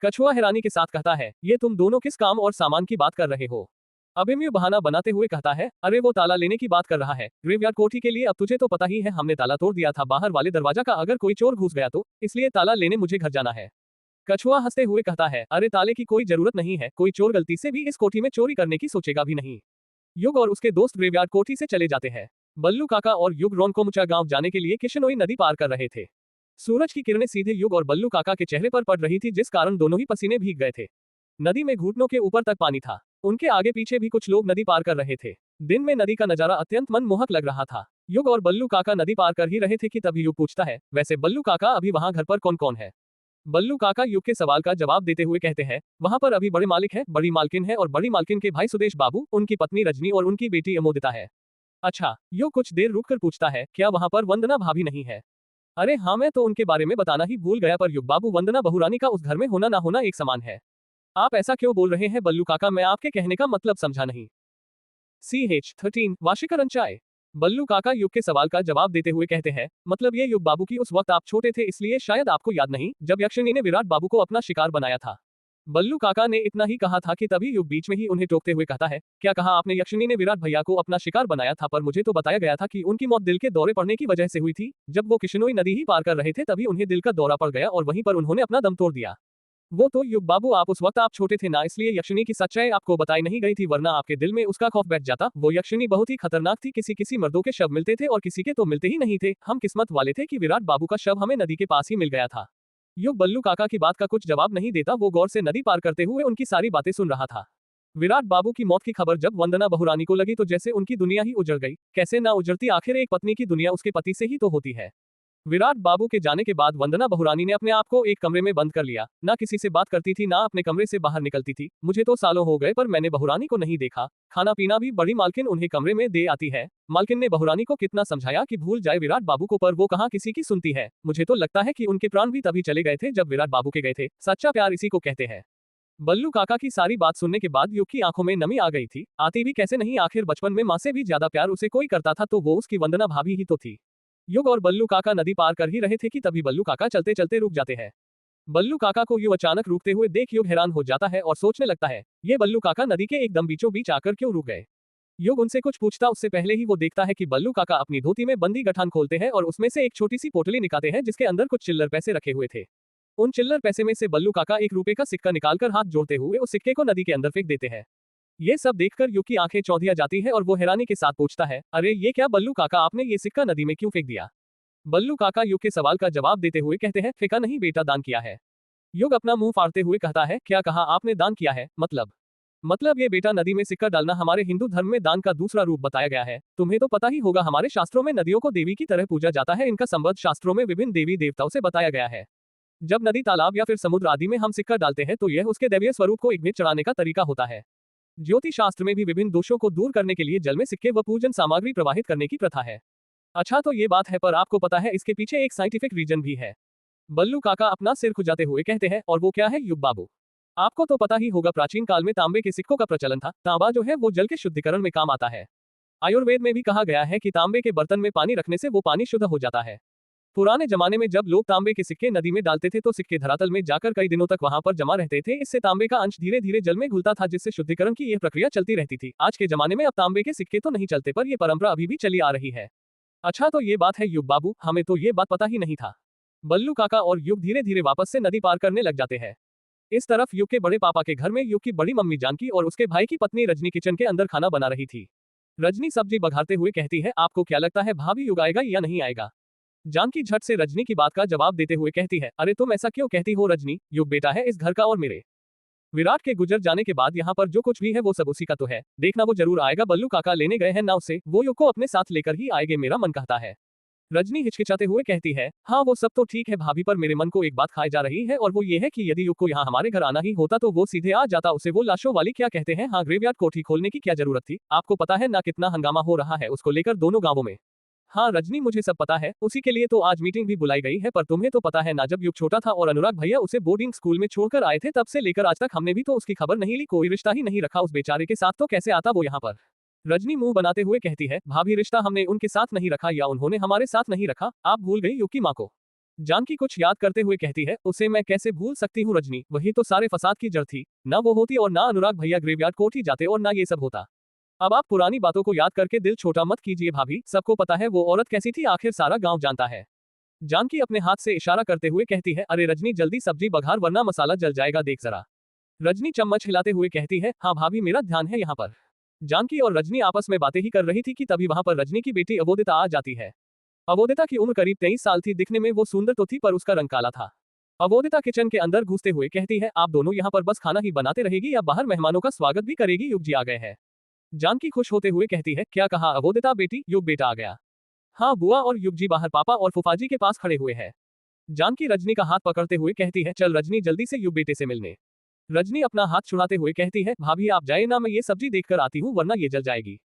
कछुआ हैरानी के साथ कहता है, ये तुम दोनों किस काम और सामान की बात कर रहे हो। अभिमन्यु बहाना बनाते हुए कहता है, अरे वो ताला लेने की बात कर रहा है, ग्रेवयार्ड कोठी के लिए। अब तुझे तो पता ही है हमने ताला तोड़ दिया था बाहर वाले दरवाजा का, अगर कोई चोर घुस गया तो, इसलिए ताला लेने मुझे घर जाना है। कछुआ हंसते हुए कहता है, अरे ताले की कोई जरूरत नहीं है, कोई चोर गलती से भी इस कोठी में चोरी करने की सोचेगा भी नहीं। युग और उसके दोस्त ग्रेवयार्ड कोठी से चले जाते हैं। बल्लू काका और युग रोनकोमुचा गांव जाने के लिए किशनोई नदी पार कर रहे थे। सूरज की किरणें सीधे युग और बल्लू काका के चेहरे पर पड़ रही थी, जिस कारण दोनों ही पसीने भीग गए थे। नदी में घुटनों के ऊपर तक पानी था। उनके आगे पीछे भी कुछ लोग नदी पार कर रहे थे। दिन में नदी का नजारा अत्यंत मनमोहक लग रहा था। युग और बल्लू काका नदी पार कर ही रहे थे कि तभी युग पूछता है, वैसे बल्लू काका अभी वहां घर पर कौन कौन है? बल्लू काका युग के सवाल का जवाब देते हुए कहते हैं, वहां पर अभी बड़े मालिक है, बड़ी मालकिन है और बड़ी मालकिन के भाई सुदेश बाबू, उनकी पत्नी रजनी और उनकी बेटी अमोदिता है। अच्छा, युग कुछ देर रुककर पूछता है, क्या वहां पर वंदना भाभी नहीं है? अरे हाँ, मैं तो उनके बारे में बताना ही भूल गया, पर युग बाबू, वंदना बहुरानी का उस घर में होना ना होना एक समान है। आप ऐसा क्यों बोल रहे हैं बल्लू काका, मैं आपके कहने का मतलब समझा नहीं। CH13 वार्षिकरण चाय। बल्लू काका युग के सवाल का जवाब देते हुए कहते हैं, मतलब ये युग बाबू की उस वक्त आप छोटे थे, इसलिए शायद आपको याद नहीं, जब यक्षिणी ने विराट बाबू को अपना शिकार बनाया था। बल्लू काका ने इतना ही कहा था कि तभी युग बीच में ही उन्हें टोकते हुए कहता है, क्या कहा आपने? यक्षिणी ने विराट भैया को अपना शिकार बनाया था, पर मुझे तो बताया गया था कि उनकी मौत दिल के दौरे पड़ने की वजह से हुई थी। जब वो किशनोई नदी ही पार कर रहे थे तभी उन्हें दिल का दौरा पड़ गया और वहीं पर उन्होंने अपना दम तोड़ दिया। वो तो युग बाबू, आप उस वक्त आप छोटे थे ना, इसलिए यक्षिणी की सच्चाई आपको बताई नहीं गई थी, वरना आपके दिल में उसका खौफ बैठ जाता। वो यक्षिणी बहुत ही खतरनाक थी, किसी किसी मर्दों के शव मिलते थे और किसी के तो मिलते ही नहीं थे। हम किस्मत वाले थे कि विराट बाबू का शव हमें नदी के पास ही मिल गया था। युग बल्लू काका की बात का कुछ जवाब नहीं देता, वो गौर से नदी पार करते हुए उनकी सारी बातें सुन रहा था। विराट बाबू की मौत की खबर जब वंदना बहुरानी को लगी तो जैसे उनकी दुनिया ही उजड़ गई। कैसे ना उजड़ती, आखिर एक पत्नी की दुनिया उसके पति से ही तो होती है। विराट बाबू के जाने के बाद वंदना बहुरानी ने अपने आप को एक कमरे में बंद कर लिया। ना किसी से बात करती थी, ना अपने कमरे से बाहर निकलती थी। मुझे तो सालों हो गए पर मैंने बहुरानी को नहीं देखा। खाना पीना भी बड़ी मालकिन उन्हें कमरे में दे आती है। मालकिन ने बहुरानी को कितना समझाया कि भूल जाए विराट बाबू को, पर वो कहाँ किसी की सुनती है। मुझे तो लगता है कि उनके प्राण भी तभी चले गए थे जब विराट बाबू के गए थे। सच्चा प्यार इसी को कहते हैं। बल्लू काका की सारी बात सुनने के बाद युग की आंखों में नमी आ गई थी। आती भी कैसे नहीं, आखिर बचपन में माँ से भी ज्यादा प्यार उसे कोई करता था तो वो उसकी वंदना भाभी ही तो थी। युग और बल्लू काका नदी पार कर ही रहे थे कि तभी बल्लू काका चलते चलते रुक जाते हैं। बल्लू काका को यूं अचानक रुकते हुए देख युग हैरान हो जाता है और सोचने लगता है, ये बल्लू काका नदी के एकदम बीचों बीच आकर क्यों रुक गए? युग उनसे कुछ पूछता उससे पहले ही वो देखता है कि बल्लू काका अपनी धोती में बंदी गठान खोलते हैं और उसमें से एक छोटी सी पोटली निकालते हैं जिसके अंदर कुछ चिल्लर पैसे रखे हुए थे। उन चिल्लर पैसे में से बल्लू काका एक रुपए का सिक्का निकालकर हाथ जोड़ते हुए उस सिक्के को नदी के अंदर फेंक देते हैं। ये सब देखकर युग की आंखें चौंधिया जाती है और वो हैरानी के साथ पूछता है, अरे ये क्या बल्लू काका, आपने ये सिक्का नदी में क्यों फेंक दिया? बल्लू काका युग के सवाल का जवाब देते हुए कहते हैं, फेंका नहीं बेटा, दान किया है। युग अपना मुंह फाड़ते हुए कहता है, क्या कहा आपने? दान किया है? मतलब ये बेटा, नदी में सिक्का डालना हमारे हिंदू धर्म में दान का दूसरा रूप बताया गया है। तुम्हें तो पता ही होगा, हमारे शास्त्रों में नदियों को देवी की तरह पूजा जाता है। इनका संबंध शास्त्रों में विभिन्न देवी देवताओं से बताया गया है। जब नदी, तालाब या फिर समुद्र आदि में हम सिक्का डालते हैं तो यह उसके दैवीय स्वरूप को एक में चढ़ाने का तरीका होता है। ज्योतिष शास्त्र में भी विभिन्न दोषों को दूर करने के लिए जल में सिक्के व पूजन सामग्री प्रवाहित करने की प्रथा है। अच्छा, तो ये बात है, पर आपको पता है इसके पीछे एक साइंटिफिक रीजन भी है। बल्लू काका अपना सिर खुजाते हुए कहते हैं, और वो क्या है युग बाबू? आपको तो पता ही होगा, प्राचीन काल में तांबे के सिक्कों का प्रचलन था। तांबा जो है वो जल के शुद्धिकरण में काम आता है। आयुर्वेद में भी कहा गया है कि तांबे के बर्तन में पानी रखने से वो पानी शुद्ध हो जाता है। पुराने जमाने में जब लोग तांबे के सिक्के नदी में डालते थे तो सिक्के धरातल में जाकर कई दिनों तक वहां पर जमा रहते थे। इससे तांबे का अंश धीरे धीरे जल में घुलता था, जिससे शुद्धिकरण की यह प्रक्रिया चलती रहती थी। आज के जमाने में अब तांबे के सिक्के तो नहीं चलते, पर यह परंपरा अभी भी चली आ रही है। अच्छा, तो ये बात है युग बाबू, हमें तो ये बात पता ही नहीं था। बल्लू काका और युग धीरे धीरे वापस से नदी पार करने लग जाते हैं। इस तरफ युग के बड़े पापा के घर में युग की बड़ी मम्मी जानकी और उसके भाई की पत्नी रजनी किचन के अंदर खाना बना रही थी। रजनी सब्जी बघारते हुए कहती है, आपको क्या लगता है भाभी, युग आएगा या नहीं आएगा? जानकी झट से रजनी की बात का जवाब देते हुए कहती है, अरे तुम ऐसा क्यों कहती हो रजनी, युग बेटा है इस घर का और मेरे। विराट के गुजर जाने के बाद यहाँ पर जो कुछ भी है वो सब उसी का तो है। देखना वो जरूर आएगा, बल्लू काका लेने गए हैं ना उसे, वो युग को अपने साथ लेकर ही आएंगे, मेरा मन कहता है। रजनी हिचकिचाते हुए कहती है, हाँ वो सब तो ठीक है भाभी, पर मेरे मन को एक बात खाई जा रही है और वो ये है कि यदि युग को यहाँ हमारे घर आना ही होता तो वो सीधे आ जाता। उसे वो लाशों वाली क्या कहते हैं, हाँ ग्रेवयार्ड कोठी खोलने की क्या जरूरत थी? आपको पता है ना कितना हंगामा हो रहा है उसको लेकर दोनों गांवों में। हाँ रजनी, मुझे सब पता है, उसी के लिए तो आज मीटिंग भी बुलाई गई है। पर तुम्हें तो पता है ना, जब युग छोटा था और अनुराग भैया उसे बोर्डिंग स्कूल में छोड़कर आए थे तब से लेकर आज तक हमने भी तो उसकी खबर नहीं ली, कोई रिश्ता ही नहीं रखा उस बेचारे के साथ, तो कैसे आता वो यहाँ पर? रजनी मुंह बनाते हुए कहती है, भाभी रिश्ता हमने उनके साथ नहीं रखा या उन्होंने हमारे साथ नहीं रखा, आप भूल गई युग की माँ को। जानकी कुछ याद करते हुए कहती है, उसे मैं कैसे भूल सकती हूँ रजनी, वही तो सारे फसाद की जड़ थी। ना वो होती और ना अनुराग भैया ग्रेवयार्ड कोठी जाते और ना ये सब होता। अब आप पुरानी बातों को याद करके दिल छोटा मत कीजिए भाभी, सबको पता है वो औरत कैसी थी, आखिर सारा गांव जानता है। जानकी अपने हाथ से इशारा करते हुए कहती है, अरे रजनी जल्दी सब्जी बघार वरना मसाला जल जाएगा, देख जरा। रजनी चम्मच हिलाते हुए कहती है, हाँ भाभी मेरा ध्यान है यहाँ पर। जानकी और रजनी आपस में बातें ही कर रही थी कि तभी वहां पर रजनी की बेटी अवोदिता आ जाती है। अवोदिता की उम्र करीब 23 साल थी। दिखने में वो सुंदर तो थी पर उसका रंग काला था। अवोदिता किचन के अंदर घुसते हुए कहती है, आप दोनों यहाँ पर बस खाना ही बनाते रहेगी या बाहर मेहमानों का स्वागत भी करेगी? युग जी आ गए हैं। जानकी खुश होते हुए कहती है, क्या कहा अवोदिता बेटी? युग बेटा आ गया। हाँ बुआ। और युग जी बाहर पापा और फूफाजी के पास खड़े हुए हैं। जानकी रजनी का हाथ पकड़ते हुए कहती है, चल रजनी जल्दी से युग बेटे से मिलने। रजनी अपना हाथ छुड़ाते हुए कहती है, भाभी आप जाए ना, मैं ये सब्जी देखकर आती हूँ वरना ये जल जाएगी।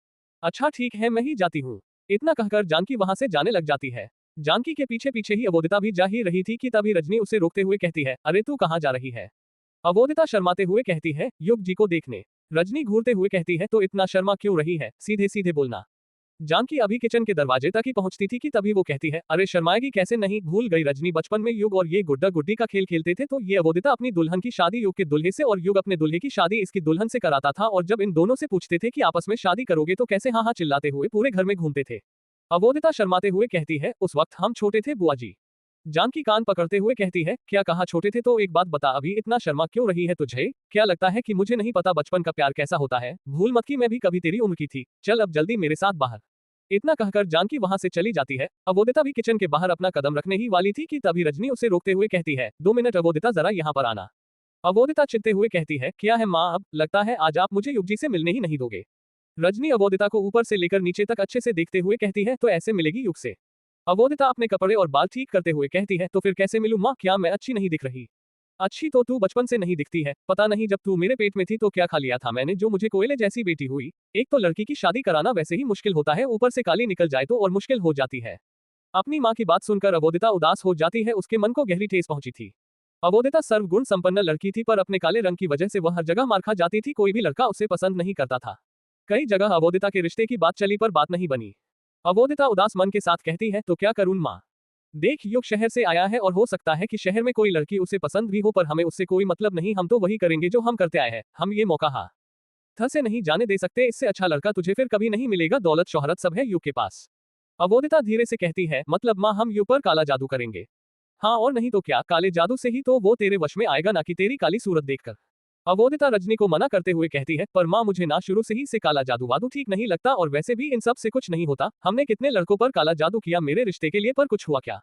अच्छा ठीक है, मैं ही जाती हूँ। इतना कहकर जानकी वहां से जाने लग जाती है। जानकी के पीछे पीछे ही अवोदिता भी जा ही रही थी कि तभी रजनी उसे रोकते हुए कहती है, अरे तू कहाँ जा रही है? अवोदिता शर्माते हुए कहती है, युग जी को देखने। रजनी घूरते हुए कहती है, तो इतना शर्मा क्यों रही है? सीधे सीधे बोलना। जानकी अभी किचन के दरवाजे तक ही पहुंचती थी कि तभी वो कहती है, अरे शर्माएगी कैसे नहीं? भूल गई रजनी, बचपन में युग और ये गुड्डा गुड्डी का खेल खेलते थे तो ये अवोदिता अपनी दुल्हन की शादी युग के दुल्हे से और युग अपने दुल्हे की शादी इसकी दुल्हन से कराता था, और जब इन दोनों से पूछते थे कि आपस में शादी करोगे तो कैसे हाँ हाँ चिल्लाते हुए पूरे घर में घूमते थे। अवोदिता शर्माते हुए कहती है, उस वक्त हम छोटे थे बुआ जी। जानकी कान पकड़ते हुए कहती है, क्या कहा छोटे थे? तो एक बात बता, अभी इतना शर्मा क्यों रही है तुझे? क्या लगता है कि मुझे नहीं पता बचपन का प्यार कैसा होता है? भूल मत कि मैं भी कभी तेरी उम्र की थी। चल अब जल्दी मेरे साथ बाहर। इतना कहकर जानकी वहां से चली जाती है। अवोदिता भी किचन के बाहर अपना कदम रखने ही वाली थी कि तभी रजनी उसे रोकते हुए कहती है, 2 मिनट अवोदिता, जरा यहाँ पर आना। अवोदिता चिढ़ते हुए कहती है, क्या है माँ? अब लगता है आज आप मुझे युग जी से मिलने ही नहीं दोगे। रजनी अवोदिता को ऊपर से लेकर नीचे तक अच्छे से देखते हुए कहती है, तो ऐसे मिलेगी युग से? अवोदिता अपने कपड़े और बाल ठीक करते हुए कहती है, तो फिर कैसे मिलूं माँ? क्या मैं अच्छी नहीं दिख रही? अच्छी तो तू बचपन से नहीं दिखती है। पता नहीं जब तू मेरे पेट में थी तो क्या खा लिया था मैंने जो मुझे कोयले जैसी बेटी हुई। एक तो लड़की की शादी कराना वैसे ही मुश्किल होता है, ऊपर से काली निकल जाए तो और मुश्किल हो जाती है। अपनी माँ की बात सुनकर अवोदिता उदास हो जाती है। उसके मन को गहरी ठेस पहुंची थी। अवोदिता सर्वगुण संपन्न लड़की थी पर अपने काले रंग की वजह से वह हर जगह मार खा जाती थी। कोई भी लड़का उसे पसंद नहीं करता था। कई जगह अवोदिता के रिश्ते की बात चली पर बात नहीं बनी। अवोदिता उदास मन के साथ कहती है, तो क्या करूं माँ? देख युग शहर से आया है और हो सकता है कि शहर में कोई लड़की उसे पसंद भी हो, पर हमें उससे कोई मतलब नहीं। हम तो वही करेंगे जो हम करते आए हैं। हम ये मौका हाथ से नहीं जाने दे सकते। इससे अच्छा लड़का तुझे फिर कभी नहीं मिलेगा। दौलत शोहरत सब है युग के पास। अवोदिता धीरे से कहती है, मतलब माँ हम युग पर काला जादू करेंगे? हाँ और नहीं तो क्या, काले जादू से ही तो वो तेरे वश में आएगा, ना कि तेरी काली सूरत देखकर। अवोदिता रजनी को मना करते हुए कहती है, पर माँ मुझे ना शुरू से ही से काला जादू वादू ठीक नहीं लगता, और वैसे भी इन सब से कुछ नहीं होता। हमने कितने लड़कों पर काला जादू किया मेरे रिश्ते के लिए, पर कुछ हुआ क्या?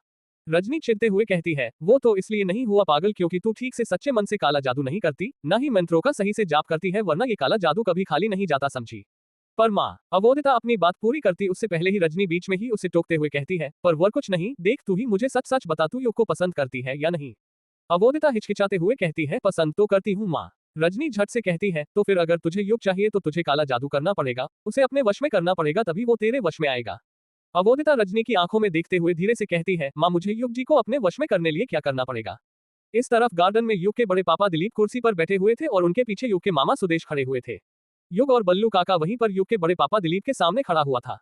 रजनी चिढ़ते हुए कहती है, वो तो इसलिए नहीं हुआ पागल क्योंकि तू ठीक से सच्चे मन से काला जादू नहीं करती, ना ही मंत्रों का सही से जाप करती है, वरना ये काला जादू कभी खाली नहीं जाता, समझी? पर माँ, अवोदिता अपनी बात पूरी करती उससे पहले ही रजनी बीच में ही उसे टोकते हुए कहती है, पर वो कुछ नहीं, देख तू ही मुझे सच सच बता, तू युग को पसंद करती है या नहीं? अवोदिता हिचकिचाते हुए कहती है, पसंद तो करती हूँ माँ। रजनी झट से कहती है, तो फिर अगर तुझे युग चाहिए तो तुझे काला जादू करना पड़ेगा, उसे अपने वश में करना पड़ेगा, तभी वो तेरे वश में आएगा। अवोदिता रजनी की आंखों में देखते हुए धीरे से कहती है, माँ मुझे युग जी को अपने वश में करने लिए क्या करना पड़ेगा? इस तरफ गार्डन में युग के बड़े पापा दिलीप कुर्सी पर बैठे हुए थे और उनके पीछे युग के मामा सुदेश खड़े हुए थे। युग और बल्लू काका वहीं पर युग के बड़े पापा दिलीप के सामने खड़ा हुआ था।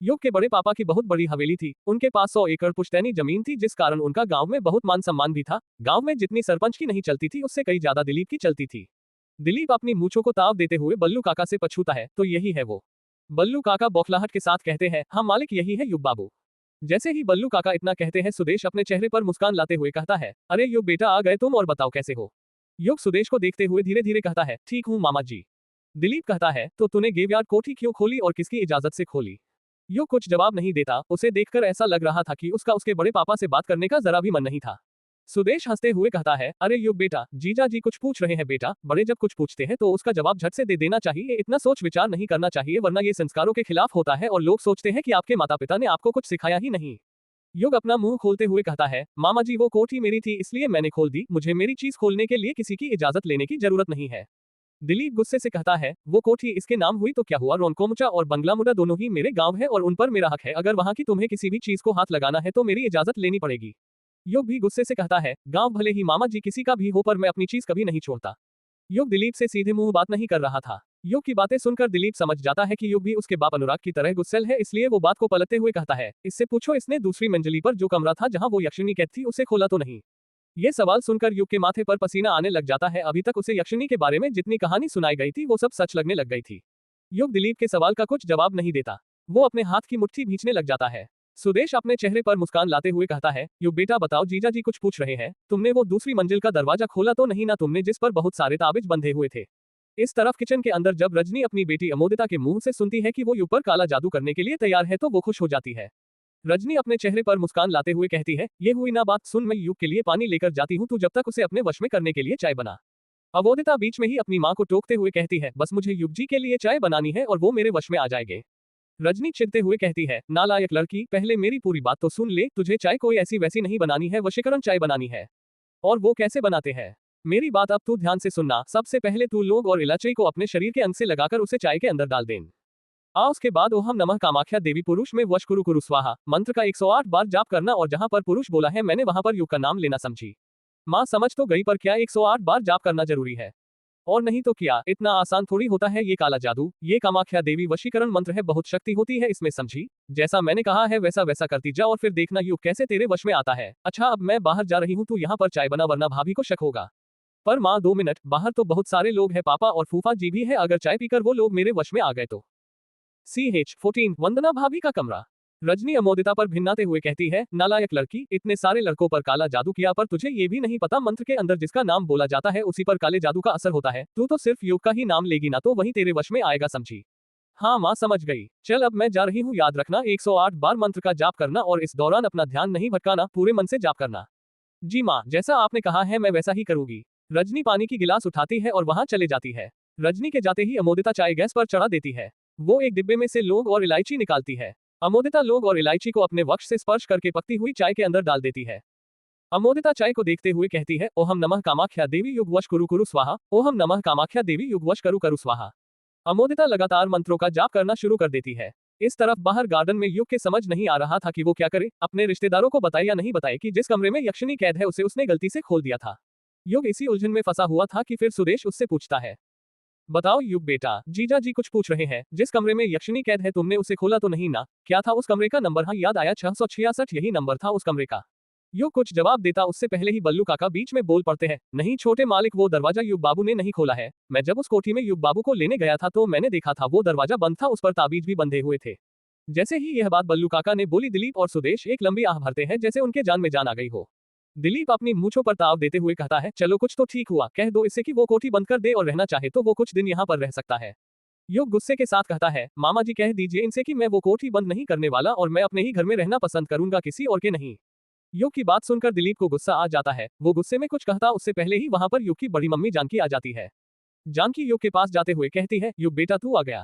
युग के बड़े पापा की बहुत बड़ी हवेली थी। उनके पास 100 एकड़ पुश्तैनी जमीन थी, जिस कारण उनका गांव में बहुत मान सम्मान भी था। गांव में जितनी सरपंच की नहीं चलती थी उससे कई ज्यादा दिलीप की चलती थी। दिलीप अपनी मूंछों को ताव देते हुए बल्लू काका से पछूता है, तो यही है वो। बल्लू काका बौखलाहट के साथ कहते हैं, हाँ मालिक यही है युग बाबू। जैसे ही बल्लू काका इतना कहते हैं, सुदेश अपने चेहरे पर मुस्कान लाते हुए कहता है, अरे युग बेटा आ गए तुम, और बताओ कैसे हो? युग सुदेश को देखते हुए धीरे धीरे कहता है, ठीक हूँ मामा जी। दिलीप कहता है, तो तूने ग्रेवयार्ड कोठी क्यों खोली और किसकी इजाजत से खोली? युग कुछ जवाब नहीं देता। उसे देखकर ऐसा लग रहा था कि उसका उसके बड़े पापा से बात करने का जरा भी मन नहीं था। सुदेश हंसते हुए कहता है, अरे युग बेटा, जीजा जी कुछ पूछ रहे हैं बेटा, बड़े जब कुछ पूछते हैं तो उसका जवाब झट से दे देना चाहिए, इतना सोच विचार नहीं करना चाहिए, वरना ये संस्कारों के खिलाफ होता है और लोग सोचते हैं कि आपके माता पिता ने आपको कुछ सिखाया ही नहीं। युग अपना मुंह खोलते हुए कहता है, मामा जी वो कोठी मेरी थी इसलिए मैंने खोल दी, मुझे मेरी चीज खोलने के लिए किसी की इजाजत लेने की जरूरत नहीं है। दिलीप गुस्से से कहता है, वो कोठी इसके नाम हुई तो क्या हुआ, रोनकोमुचा और बंगलामुडा दोनों ही मेरे गांव है और उन पर मेरा हक है, अगर वहां की तुम्हें किसी भी चीज को हाथ लगाना है तो मेरी इजाजत लेनी पड़ेगी। युग भी गुस्से से कहता है, गांव भले ही मामा जी किसी का भी हो, पर मैं अपनी चीज कभी नहीं छोड़ता। युग दिलीप से सीधे मुंह बात नहीं कर रहा था। युग की बातें सुनकर दिलीप समझ जाता है कि युग भी उसके बाप अनुराग की तरह गुस्सेल है, इसलिए वो बात को पलटते हुए कहता है, इससे पूछो इसने दूसरी मंजिली पर जो कमरा था जहां वो यक्षिणी कैद थी उसे खोला तो नहीं? ये सवाल सुनकर युग के माथे पर पसीना आने लग जाता है। अभी तक उसे यक्षिणी के बारे में जितनी कहानी सुनाई गई थी वो सब सच लगने लग गई थी। युग दिलीप के सवाल का कुछ जवाब नहीं देता। वो अपने हाथ की मुट्ठी भींचने लग जाता है। सुदेश अपने चेहरे पर मुस्कान लाते हुए कहता है, युग बेटा बताओ, जीजा जी कुछ पूछ रहे हैं, तुमने वो दूसरी मंजिल का दरवाजा खोला तो नहीं ना? तुमने जिस पर बहुत सारे ताबिज बंधे हुए थे इस तरफ किचन के अंदर जब रजनी अपनी बेटी अमोदिता के मुंह से सुनती है कि वो युग पर काला जादू करने के लिए तैयार है तो वो खुश हो जाती है। रजनी अपने चेहरे पर मुस्कान लाते हुए कहती है, ये हुई ना बात, सुन मैं युग के लिए पानी लेकर जाती हूँ, तू जब तक उसे अपने वश में करने के लिए चाय बना। अवोदिता बीच में ही अपनी माँ को टोकते हुए कहती है, बस मुझे युग जी के लिए चाय बनानी है और वो मेरे वश में आ जाएंगे। रजनी चिढ़ते हुए कहती है, नालायक लड़की, पहले मेरी पूरी बात तो सुन ले, तुझे चाय कोई ऐसी वैसी नहीं बनानी है, वशीकरण चाय बनानी है। और वो कैसे बनाते हैं? मेरी बात अब तू ध्यान से सुनना। सबसे पहले तू लौंग और इलायची को अपने शरीर के अंग से लगाकर उसे चाय के अंदर डाल दें। उसके बाद ओहम नमः कामाख्या देवी पुरुष में वश कुरु कुरु स्वाहा मंत्र का 108 बार जाप करना और जहां पर पुरुष बोला है मैंने वहां पर युग का नाम लेना, समझी? माँ समझ तो गई, पर क्या 108 बार जाप करना जरूरी है? और नहीं तो क्या? इतना आसान थोड़ी होता है ये काला जादू। ये कामाख्या देवी वशीकरण मंत्र है, बहुत शक्ति होती है इसमें, समझी? जैसा मैंने कहा है वैसा वैसा करती जा और फिर देखना युग कैसे तेरे वश में आता है। अच्छा अब मैं बाहर जा रही हूँ, तू यहाँ पर चाय बना वरना भाभी को शक होगा। पर माँ 2 मिनट, बाहर तो बहुत सारे लोग हैं, पापा और फूफा जी भी है, अगर चाय पीकर वो लोग मेरे वश में आ गए तो। CH14 वंदना भाभी का कमरा। रजनी अमोदिता पर भिन्नाते हुए कहती है, नालायक लड़की, इतने सारे लड़कों पर काला जादू किया पर तुझे ये भी नहीं पता मंत्र के अंदर जिसका नाम बोला जाता है उसी पर काले जादू का असर होता है। तू तो सिर्फ युग का ही नाम लेगी ना तो वही तेरे वश में आएगा, समझी? हाँ माँ समझ गई। चल अब मैं जा रही हूँ, याद रखना 108 बार मंत्र का जाप करना और इस दौरान अपना ध्यान नहीं भटकाना, पूरे मन से जाप करना। जी माँ, जैसा आपने कहा है मैं वैसा ही करूंगी। रजनी पानी की गिलास उठाती है और वहां चले जाती है। रजनी के जाते ही अमोदिता चाय गैस पर चढ़ा देती है। वो एक डिब्बे में से लौंग और इलायची निकालती है। अमोदिता लौंग और इलायची को अपने वक्ष से स्पर्श करके पकती हुई चाय के अंदर डाल देती है। अमोदिता चाय को देखते हुए कहती है, ओहम नमः कामाख्या देवी युग वश कुरु कुरु स्वाहा, ओहम नमः कामाख्या देवी युग वश करु करु स्वाहा। अमोदिता लगातार मंत्रों का जाप करना शुरू कर देती है। इस तरफ बाहर गार्डन में युग के समझ नहीं आ रहा था कि वो क्या करे, अपने रिश्तेदारों को बताए या नहीं बताए कि जिस कमरे में यक्षिणी कैद है उसे उसने गलती से खोल दिया था। युग इसी उलझन में फंसा हुआ था कि फिर सुदेश उससे पूछता है, बताओ युग बेटा, जीजा जी कुछ पूछ रहे हैं, जिस कमरे में यक्षिणी कैद है तुमने उसे खोला तो नहीं ना? क्या था उस कमरे का नंबर? हाँ याद आया, 666 यही नंबर था उस कमरे का। युग कुछ जवाब देता उससे पहले ही बल्लू काका बीच में बोल पड़ते हैं, नहीं छोटे मालिक, वो दरवाजा युग बाबू ने नहीं खोला है। मैं जब उस कोठी में युग बाबू को लेने गया था तो मैंने देखा था वो दरवाजा बंद था, उस पर ताबीज भी बंधे हुए थे। जैसे ही यह बात बल्लू काका ने बोली, दिलीप और सुदेश एक लंबी आह भरते हैं जैसे उनके जान में जान आ गई हो। दिलीप अपनी मूंछों पर ताव देते हुए कहता है, चलो कुछ तो ठीक हुआ, कह दो इसे कि वो कोठी बंद कर दे और रहना चाहे तो वो कुछ दिन यहाँ पर रह सकता है। युग गुस्से के साथ कहता है, मामा जी कह दीजिए इनसे कि मैं वो कोठी बंद नहीं करने वाला और मैं अपने ही घर में रहना पसंद करूंगा, किसी और के नहीं। युग की बात सुनकर दिलीप को गुस्सा आ जाता है। वो गुस्से में कुछ कहता उससे पहले ही वहां पर युग की बड़ी मम्मी जानकी आ जाती है। जानकी युग के पास जाते हुए कहती है, युग बेटा तू आ गया।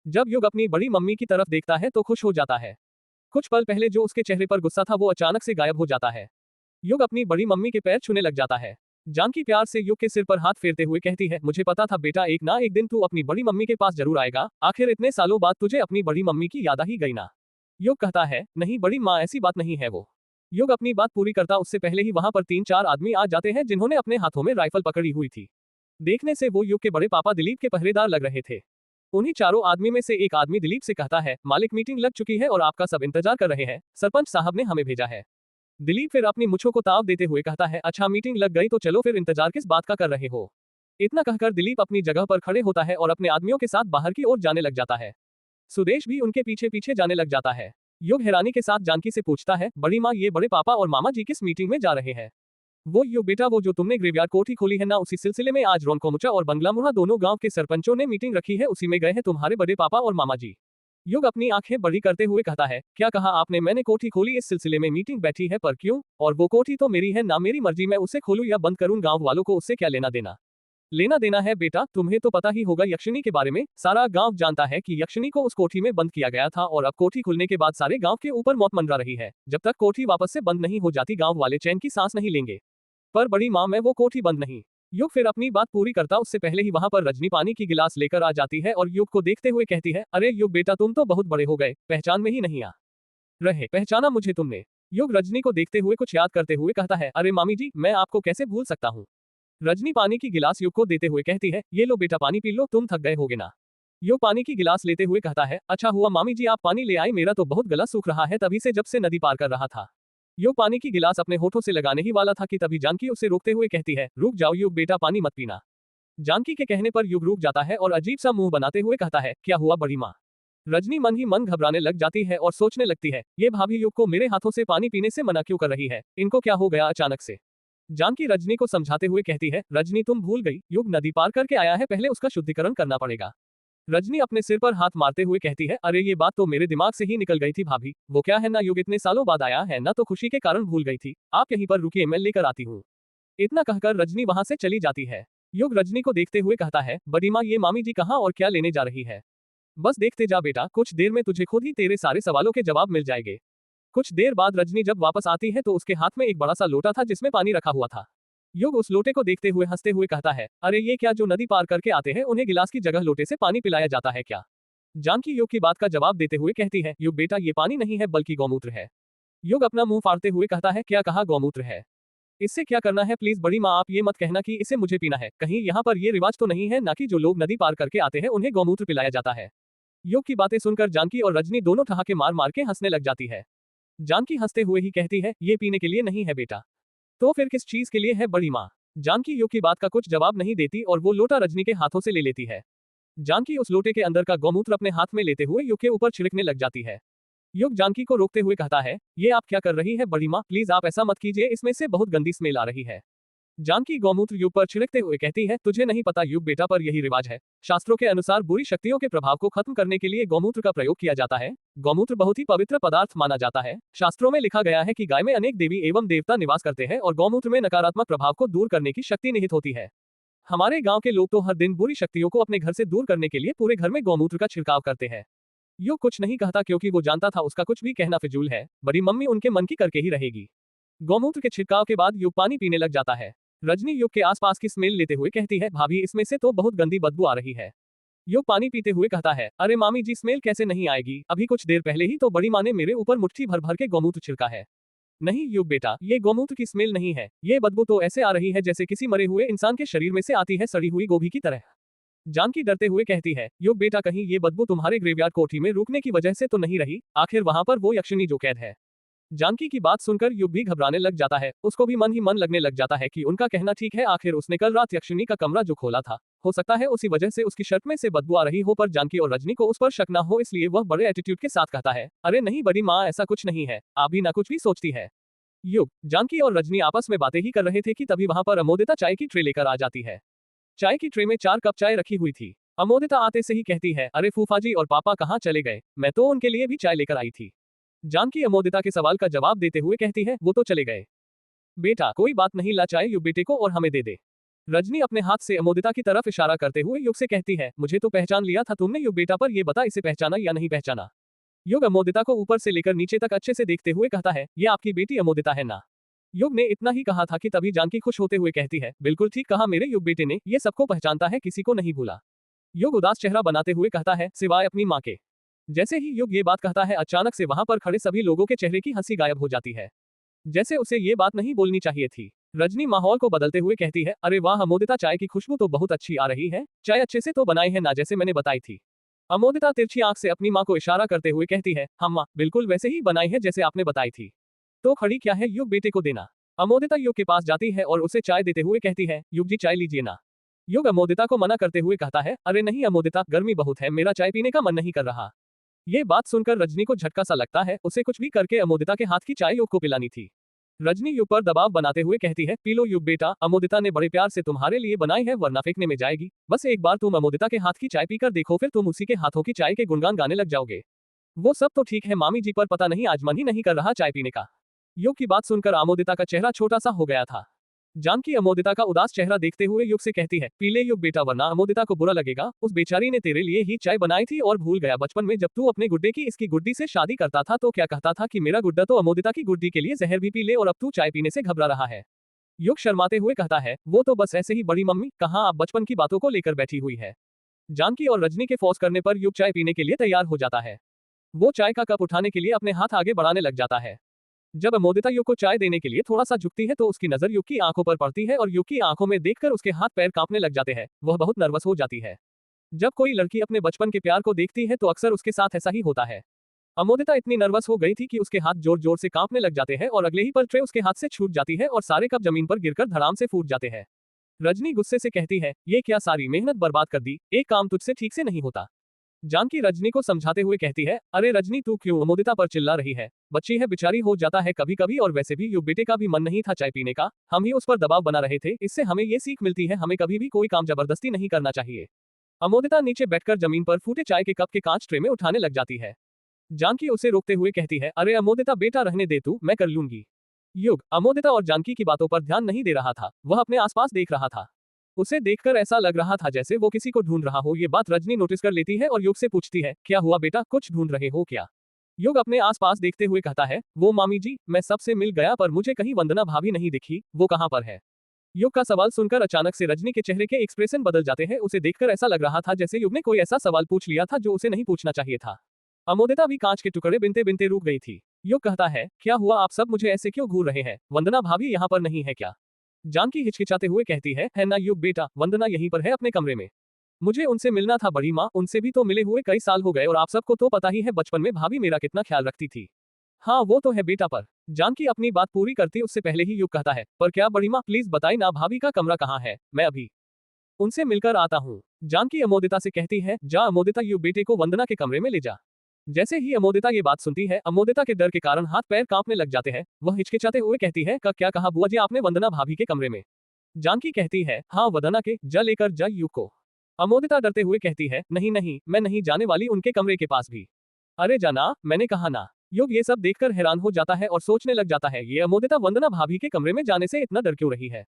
जब युग अपनी बड़ी मम्मी की तरफ देखता है तो खुश हो जाता है। कुछ पल पहले जो उसके चेहरे पर गुस्सा था वो अचानक से गायब हो जाता है। युग अपनी बड़ी मम्मी के पैर छूने लग जाता है। जानकी प्यार से युग के सिर पर हाथ फेरते हुए कहती है, मुझे पता था बेटा एक ना एक दिन तू अपनी बड़ी मम्मी के पास जरूर आएगा, आखिर इतने सालों बाद तुझे अपनी बड़ी मम्मी की याद आ ही गई ना? युग कहता है, नहीं बड़ी माँ ऐसी बात नहीं है वो। युग अपनी बात पूरी करता उससे पहले ही वहां पर 3-4 आदमी आ जाते हैं जिन्होंने अपने हाथों में राइफल पकड़ी हुई थी। देखने से वो युग के बड़े पापा दिलीप के पहरेदार लग रहे थे। उन्हीं चारों आदमी में से एक आदमी दिलीप से कहता है, मालिक मीटिंग लग चुकी है और आपका सब इंतजार कर रहे हैं, सरपंच साहब ने हमें भेजा है। दिलीप फिर अपनी मुछों को ताव देते हुए कहता है, अच्छा मीटिंग लग गई तो चलो फिर इंतजार किस बात का कर रहे हो? इतना कहकर दिलीप अपनी जगह पर खड़े होता है और अपने आदमियों के साथ बाहर की ओर जाने लग जाता है। सुदेश भी उनके पीछे पीछे जाने लग जाता है। युग हैरानी के साथ जानकी से पूछता है, बड़ी माँ ये बड़े पापा और मामा जी किस मीटिंग में जा रहे हैं? वो युग बेटा वो जो तुमने ग्रेवयार्ड कोठी खोली है ना, उसी सिलसिले में आज रोनकोमुचा और बंगलामुहा दोनों गांव के सरपंचों ने मीटिंग रखी है, उसी में गए हैं तुम्हारे बड़े पापा और मामा जी। युग अपनी आंखें बड़ी करते हुए कहता है, क्या कहा आपने? मैंने कोठी खोली इस सिलसिले में मीटिंग बैठी है, पर क्यों? और वो कोठी तो मेरी है ना, मेरी मर्जी मैं उसे खोलूं या बंद करूं, गांव वालों को उससे क्या लेना देना? लेना देना है बेटा, तुम्हें तो पता ही होगा यक्षिणी के बारे में, सारा गांव जानता है कि यक्षिणी को उस कोठी में बंद किया गया था और अब कोठी खुलने के बाद सारे गांव के ऊपर मौत मंडरा रही है। जब तक कोठी वापस से बंद नहीं हो जाती गांव वाले चैन की सांस नहीं लेंगे। पर बड़ी माँ मैं वो कोठी बंद नहीं। युग फिर अपनी बात पूरी करता उससे पहले ही वहां पर रजनी पानी की गिलास लेकर आ जाती है और युग को देखते हुए कहती है, अरे युग बेटा तुम तो बहुत बड़े हो गए, पहचान में ही नहीं आ रहे, पहचाना मुझे तुमने? युग रजनी को देखते हुए कुछ याद करते हुए कहता है, अरे मामी जी मैं आपको कैसे भूल सकता हूँ? रजनी पानी की गिलास युग को देते हुए कहती है, ये लो बेटा पानी पी लो, तुम थक गए होगे ना? युग पानी की गिलास लेते हुए कहता है, अच्छा हुआ मामी जी आप पानी ले आई, मेरा तो बहुत गला सूख रहा है तभी से जब से नदी पार कर रहा था। युग पानी की गिलास अपने होठों से लगाने ही वाला था कि तभी जानकी उसे रोकते हुए कहती है, रुक जाओ युग बेटा पानी मत पीना। जानकी के कहने पर युग रुक जाता है और अजीब सा मुंह बनाते हुए कहता है, क्या हुआ बड़ी माँ? रजनी मन ही मन घबराने लग जाती है और सोचने लगती है, ये भाभी युग को मेरे हाथों से पानी पीने से मना क्यों कर रही है, इनको क्या हो गया अचानक से? जानकी रजनी को समझाते हुए कहती है, रजनी तुम भूल गई, युग नदी पार करके आया है, पहले उसका शुद्धिकरण करना पड़ेगा। रजनी अपने सिर पर हाथ मारते हुए कहती है, अरे ये बात तो मेरे दिमाग से ही निकल गई थी भाभी, वो क्या है ना, युग इतने सालों बाद आया है ना, तो खुशी के कारण भूल गई थी, आप यहीं पर रुकिए, मैं लेकर आती हूँ। इतना कहकर रजनी वहां से चली जाती है। युग रजनी को देखते हुए कहता है, बड़ी माँ ये मामी जी कहाँ और क्या लेने जा रही है? बस देखते जा बेटा, कुछ देर में तुझे खुद ही तेरे सारे सवालों के जवाब मिल जाएंगे। कुछ देर बाद रजनी जब वापस आती है तो उसके हाथ में एक बड़ा सा लोटा था जिसमें पानी रखा हुआ था। युग उस लोटे को देखते हुए हंसते हुए कहता है, अरे ये क्या, जो नदी पार करके आते हैं उन्हें गिलास की जगह लोटे से पानी पिलाया जाता है क्या? जानकी युग की बात का जवाब देते हुए कहती है, युग बेटा ये पानी नहीं है बल्कि गौमूत्र है। युग अपना मुंह फाड़ते हुए कहता है, क्या कहा, गौमूत्र है? इससे क्या करना है? प्लीज बड़ी माँ आप ये मत कहना कि इसे मुझे पीना है, कहीं यहाँ पर ये रिवाज तो नहीं है ना कि जो लोग नदी पार करके आते हैं उन्हें गौमूत्र पिलाया जाता है। युग की बातें सुनकर जानकी और रजनी दोनों ठहाके मार मार के हंसने लग जाती है। जानकी हंसते हुए ही कहती है, ये पीने के लिए नहीं है बेटा। तो फिर किस चीज के लिए है बड़ी माँ? जानकी युग की बात का कुछ जवाब नहीं देती और वो लोटा रजनी के हाथों से ले लेती है। जानकी उस लोटे के अंदर का गौमूत्र अपने हाथ में लेते हुए युग के ऊपर छिड़कने लग जाती है। युग जानकी को रोकते हुए कहता है, ये आप क्या कर रही है बड़ी माँ, प्लीज आप ऐसा मत कीजिए, इसमें से बहुत गंदी स्मेल आ रही है। जानकी गौमूत्र युग पर छिड़कते हुए कहती है, तुझे नहीं पता युग बेटा, पर यही रिवाज है। शास्त्रों के अनुसार बुरी शक्तियों के प्रभाव को खत्म करने के लिए गौमूत्र का प्रयोग किया जाता है। गौमूत्र बहुत ही पवित्र पदार्थ माना जाता है। शास्त्रों में लिखा गया है कि गाय में अनेक देवी एवं देवता निवास करते हैं और गौमूत्र में नकारात्मक प्रभाव को दूर करने की शक्ति निहित होती है। हमारे गांव के लोग तो हर दिन बुरी शक्तियों को अपने घर से दूर करने के लिए पूरे घर में गौमूत्र का छिड़काव करते हैं। युग कुछ नहीं कहता क्योंकि वो जानता था उसका कुछ भी कहना फिजूल है, बड़ी मम्मी उनके मन की करके ही रहेगी। गौमूत्र के छिड़काव के बाद युग पानी पीने लग जाता है। रजनी युग के आसपास की स्मेल लेते हुए कहती है, भाभी इसमें से तो बहुत गंदी बदबू आ रही है। युग पानी पीते हुए कहता है, अरे मामी जी स्मेल कैसे नहीं आएगी, अभी कुछ देर पहले ही तो बड़ी माँ ने मेरे ऊपर मुट्ठी भर भर के गौमूत्र छिड़का है। नहीं युग बेटा, ये गौमूत्र की स्मेल नहीं है, ये बदबू तो ऐसे आ रही है जैसे किसी मरे हुए इंसान के शरीर में से आती है, सड़ी हुई गोभी की तरह। जानकी डरते हुए कहती है, युग बेटा कहीं ये बदबू तुम्हारे ग्रेवयार्ड कोठी में रुकने की वजह से तो नहीं रही, आखिर वहां पर वो यक्षिणी जो कैद है। जानकी की बात सुनकर युग भी घबराने लग जाता है, उसको भी मन ही मन लगने लग जाता है कि उनका कहना ठीक है, आखिर उसने कल रात यक्षिणी का कमरा जो खोला था, हो सकता है उसी वजह से उसकी शर्ट में से बदबू आ रही हो, पर जानकी और रजनी को उस पर शक ना हो इसलिए वह बड़े एटीट्यूड के साथ कहता है, अरे नहीं बड़ी माँ ऐसा कुछ नहीं है, आप भी ना कुछ भी सोचती है। युग जानकी और रजनी आपस में बातें ही कर रहे थे कि तभी वहां पर अमोदिता चाय की ट्रे लेकर आ जाती है। चाय की ट्रे में 4 कप चाय रखी हुई थी। अमोदिता आते से ही कहती है, अरे फूफा जी और पापा कहाँ चले गए, मैं तो उनके लिए भी चाय लेकर आई थी। जानकी अमोदिता के सवाल का जवाब देते हुए कहती है, वो तो चले गए। बेटा कोई बात नहीं, ला चाय युग बेटे को और हमें दे दे। रजनी अपने हाथ से अमोदिता की तरफ इशारा करते हुए युग से कहती है, मुझे तो पहचान लिया था तुमने युग बेटा, पर ये बता इसे पहचाना या नहीं पहचाना। युग अमोदिता को ऊपर से लेकर नीचे तक अच्छे से देखते हुए कहता है, ये आपकी बेटी अमोदिता है ना? युग ने इतना ही कहा था कि तभी जानकी खुश होते हुए कहती है, बिल्कुल ठीक कहा मेरे युग बेटे ने, ये सबको पहचानता है, किसी को नहीं भूला। युग उदास चेहरा बनाते हुए कहता है, सिवाय अपनी माँ के। जैसे ही युग ये बात कहता है अचानक से वहां पर खड़े सभी लोगों के चेहरे की हंसी गायब हो जाती है, जैसे उसे ये बात नहीं बोलनी चाहिए थी। रजनी माहौल को बदलते हुए कहती है, अरे वाह अमोदिता, चाय की खुशबू तो बहुत अच्छी आ रही है, चाय अच्छे से तो बनाई है ना जैसे मैंने बताई थी। अमोदिता तिरछी आंख से अपनी माँ को इशारा करते हुए कहती है, हाँ माँ बिल्कुल वैसे ही बनाई है जैसे आपने बताई थी। तो खड़ी क्या है, युग बेटे को देना। अमोदिता युग के पास जाती है और उसे चाय देते हुए कहती है, युग जी चाय लीजिए ना। युग अमोदिता को मना करते हुए कहता है, अरे नहीं अमोदिता, गर्मी बहुत है, मेरा चाय पीने का मन नहीं कर रहा। ये बात सुनकर रजनी को झटका सा लगता है, उसे कुछ भी करके अमोदिता के हाथ की चाय युग को पिलानी थी। रजनी युग पर दबाव बनाते हुए कहती है, पी लो युग बेटा, अमोदिता ने बड़े प्यार से तुम्हारे लिए बनाई है, वरना फेंकने में जाएगी। बस एक बार तुम अमोदिता के हाथ की चाय पीकर देखो, फिर तुम उसी के हाथों की चाय के गुणगान गाने लग जाओगे। वो सब तो ठीक है मामी जी, पर पता नहीं आज मन ही नहीं कर रहा चाय पीने का। युग की बात सुनकर अमोदिता का चेहरा छोटा सा हो गया था। जानकी अमोदिता का उदास चेहरा देखते हुए युग से कहती है, पी ले युग बेटा, वरना अमोदिता को बुरा लगेगा, उस बेचारी ने तेरे लिए ही चाय बनाई थी और भूल गया बचपन में जब तू अपने गुड्डे की इसकी गुड्डी से शादी करता था तो क्या कहता था कि मेरा गुड्डा तो अमोदिता की गुड्डी के लिए जहर भी पी ले और अब तू चाय पीने से घबरा रहा है। युग शर्माते हुए कहता है, वो तो बस ऐसे ही बड़ी मम्मी, कहाँ आप बचपन की बातों को लेकर बैठी हुई है। जानकी और रजनी के फोर्स करने पर युग चाय पीने के लिए तैयार हो जाता है। वो चाय का कप उठाने के लिए अपने हाथ आगे बढ़ाने लग जाता है। जब अमोदिता युग को चाय देने के लिए थोड़ा सा झुकती है तो उसकी नजर युग की आंखों पर पड़ती है और युग की आंखों में देखकर उसके हाथ पैर कांपने लग जाते हैं, वह बहुत नर्वस हो जाती है। जब कोई लड़की अपने बचपन के प्यार को देखती है तो अक्सर उसके साथ ऐसा ही होता है। अमोदिता इतनी नर्वस हो गई थी कि उसके हाथ जोर जोर से कांपने लग जाते हैं और अगले ही पल ट्रे उसके हाथ से छूट जाती है और सारे कप जमीन पर गिरकर धड़ाम से फूट जाते हैं। रजनी गुस्से से कहती है, ये क्या सारी मेहनत बर्बाद कर दी, एक काम तुझसे ठीक से नहीं होता। जानकी रजनी को समझाते हुए कहती है, अरे रजनी तू क्यों अमोदिता पर चिल्ला रही है, बच्ची है बेचारी, हो जाता है कभी कभी, और वैसे भी युग बेटे का भी मन नहीं था चाय पीने का, हम ही उस पर दबाव बना रहे थे, इससे हमें ये सीख मिलती है हमें कभी भी कोई काम जबरदस्ती नहीं करना चाहिए। अमोदिता नीचे बैठकर जमीन पर फूटे चाय के कप के कांच ट्रे में उठाने लग जाती है। जानकी उसे रोकते हुए कहती है, अरे अमोदिता बेटा रहने दे तू, मैं कर लूंगी। युग अमोदिता और जानकी की बातों पर ध्यान नहीं दे रहा था, वह अपने आसपास देख रहा था। उसे देखकर ऐसा लग रहा था जैसे वो किसी को ढूंढ रहा हो। ये बात रजनी नोटिस कर लेती है और युग से पूछती है, क्या हुआ बेटा, कुछ ढूंढ रहे हो क्या? युग अपने आसपास देखते हुए कहता है, वो मामी जी, मैं सबसे मिल गया पर मुझे कहीं वंदना भाभी नहीं दिखी, वो कहाँ पर है? युग का सवाल सुनकर अचानक से रजनी के चेहरे के एक्सप्रेशन बदल जाते हैं। उसे देखकर ऐसा लग रहा था जैसे युग ने कोई ऐसा सवाल पूछ लिया था जो उसे नहीं पूछना चाहिए था। अमोदिता भी कांच के टुकड़े बिनते बिनते रुक गई थी। युग कहता है, क्या हुआ, आप सब मुझे ऐसे क्यों घूर रहे हैं, वंदना भाभी यहाँ पर नहीं है क्या? जानकी हिचकिचाते हुए कहती है ना युग बेटा, वंदना यहीं पर है अपने कमरे में। मुझे उनसे मिलना था बड़ी माँ, उनसे भी तो मिले हुए कई साल हो गए, और आप सबको तो पता ही है बचपन में भाभी मेरा कितना ख्याल रखती थी। हाँ वो तो है बेटा, पर जानकी अपनी बात पूरी करती उससे पहले ही युग कहता है, पर क्या बड़ी माँ प्लीज बताई ना भाभी का कमरा कहाँ है, मैं अभी उनसे मिलकर आता हूँ। जानकी अमोदिता से कहती है, जा अमोदिता, युग बेटे को वंदना के कमरे में ले जा। जैसे ही अमोदिता ये बात सुनती है, अमोदिता के डर के कारण हाथ पैर कांपने लग जाते हैं। वह हिचकिचाते हुए कहती है, क्या कहा बुआ जी आपने, वंदना भाभी के कमरे में? जानकी कहती है, हाँ वंदना के, जा लेकर जा युग को। अमोदिता डरते हुए कहती है, नहीं नहीं, मैं नहीं जाने वाली उनके कमरे के पास भी। अरे जाना, मैंने कहा ना। युग ये सब देखकर हैरान हो जाता है और सोचने लग जाता है, ये अमोदिता वंदना भाभी के कमरे में जाने से इतना डर क्यों रही है?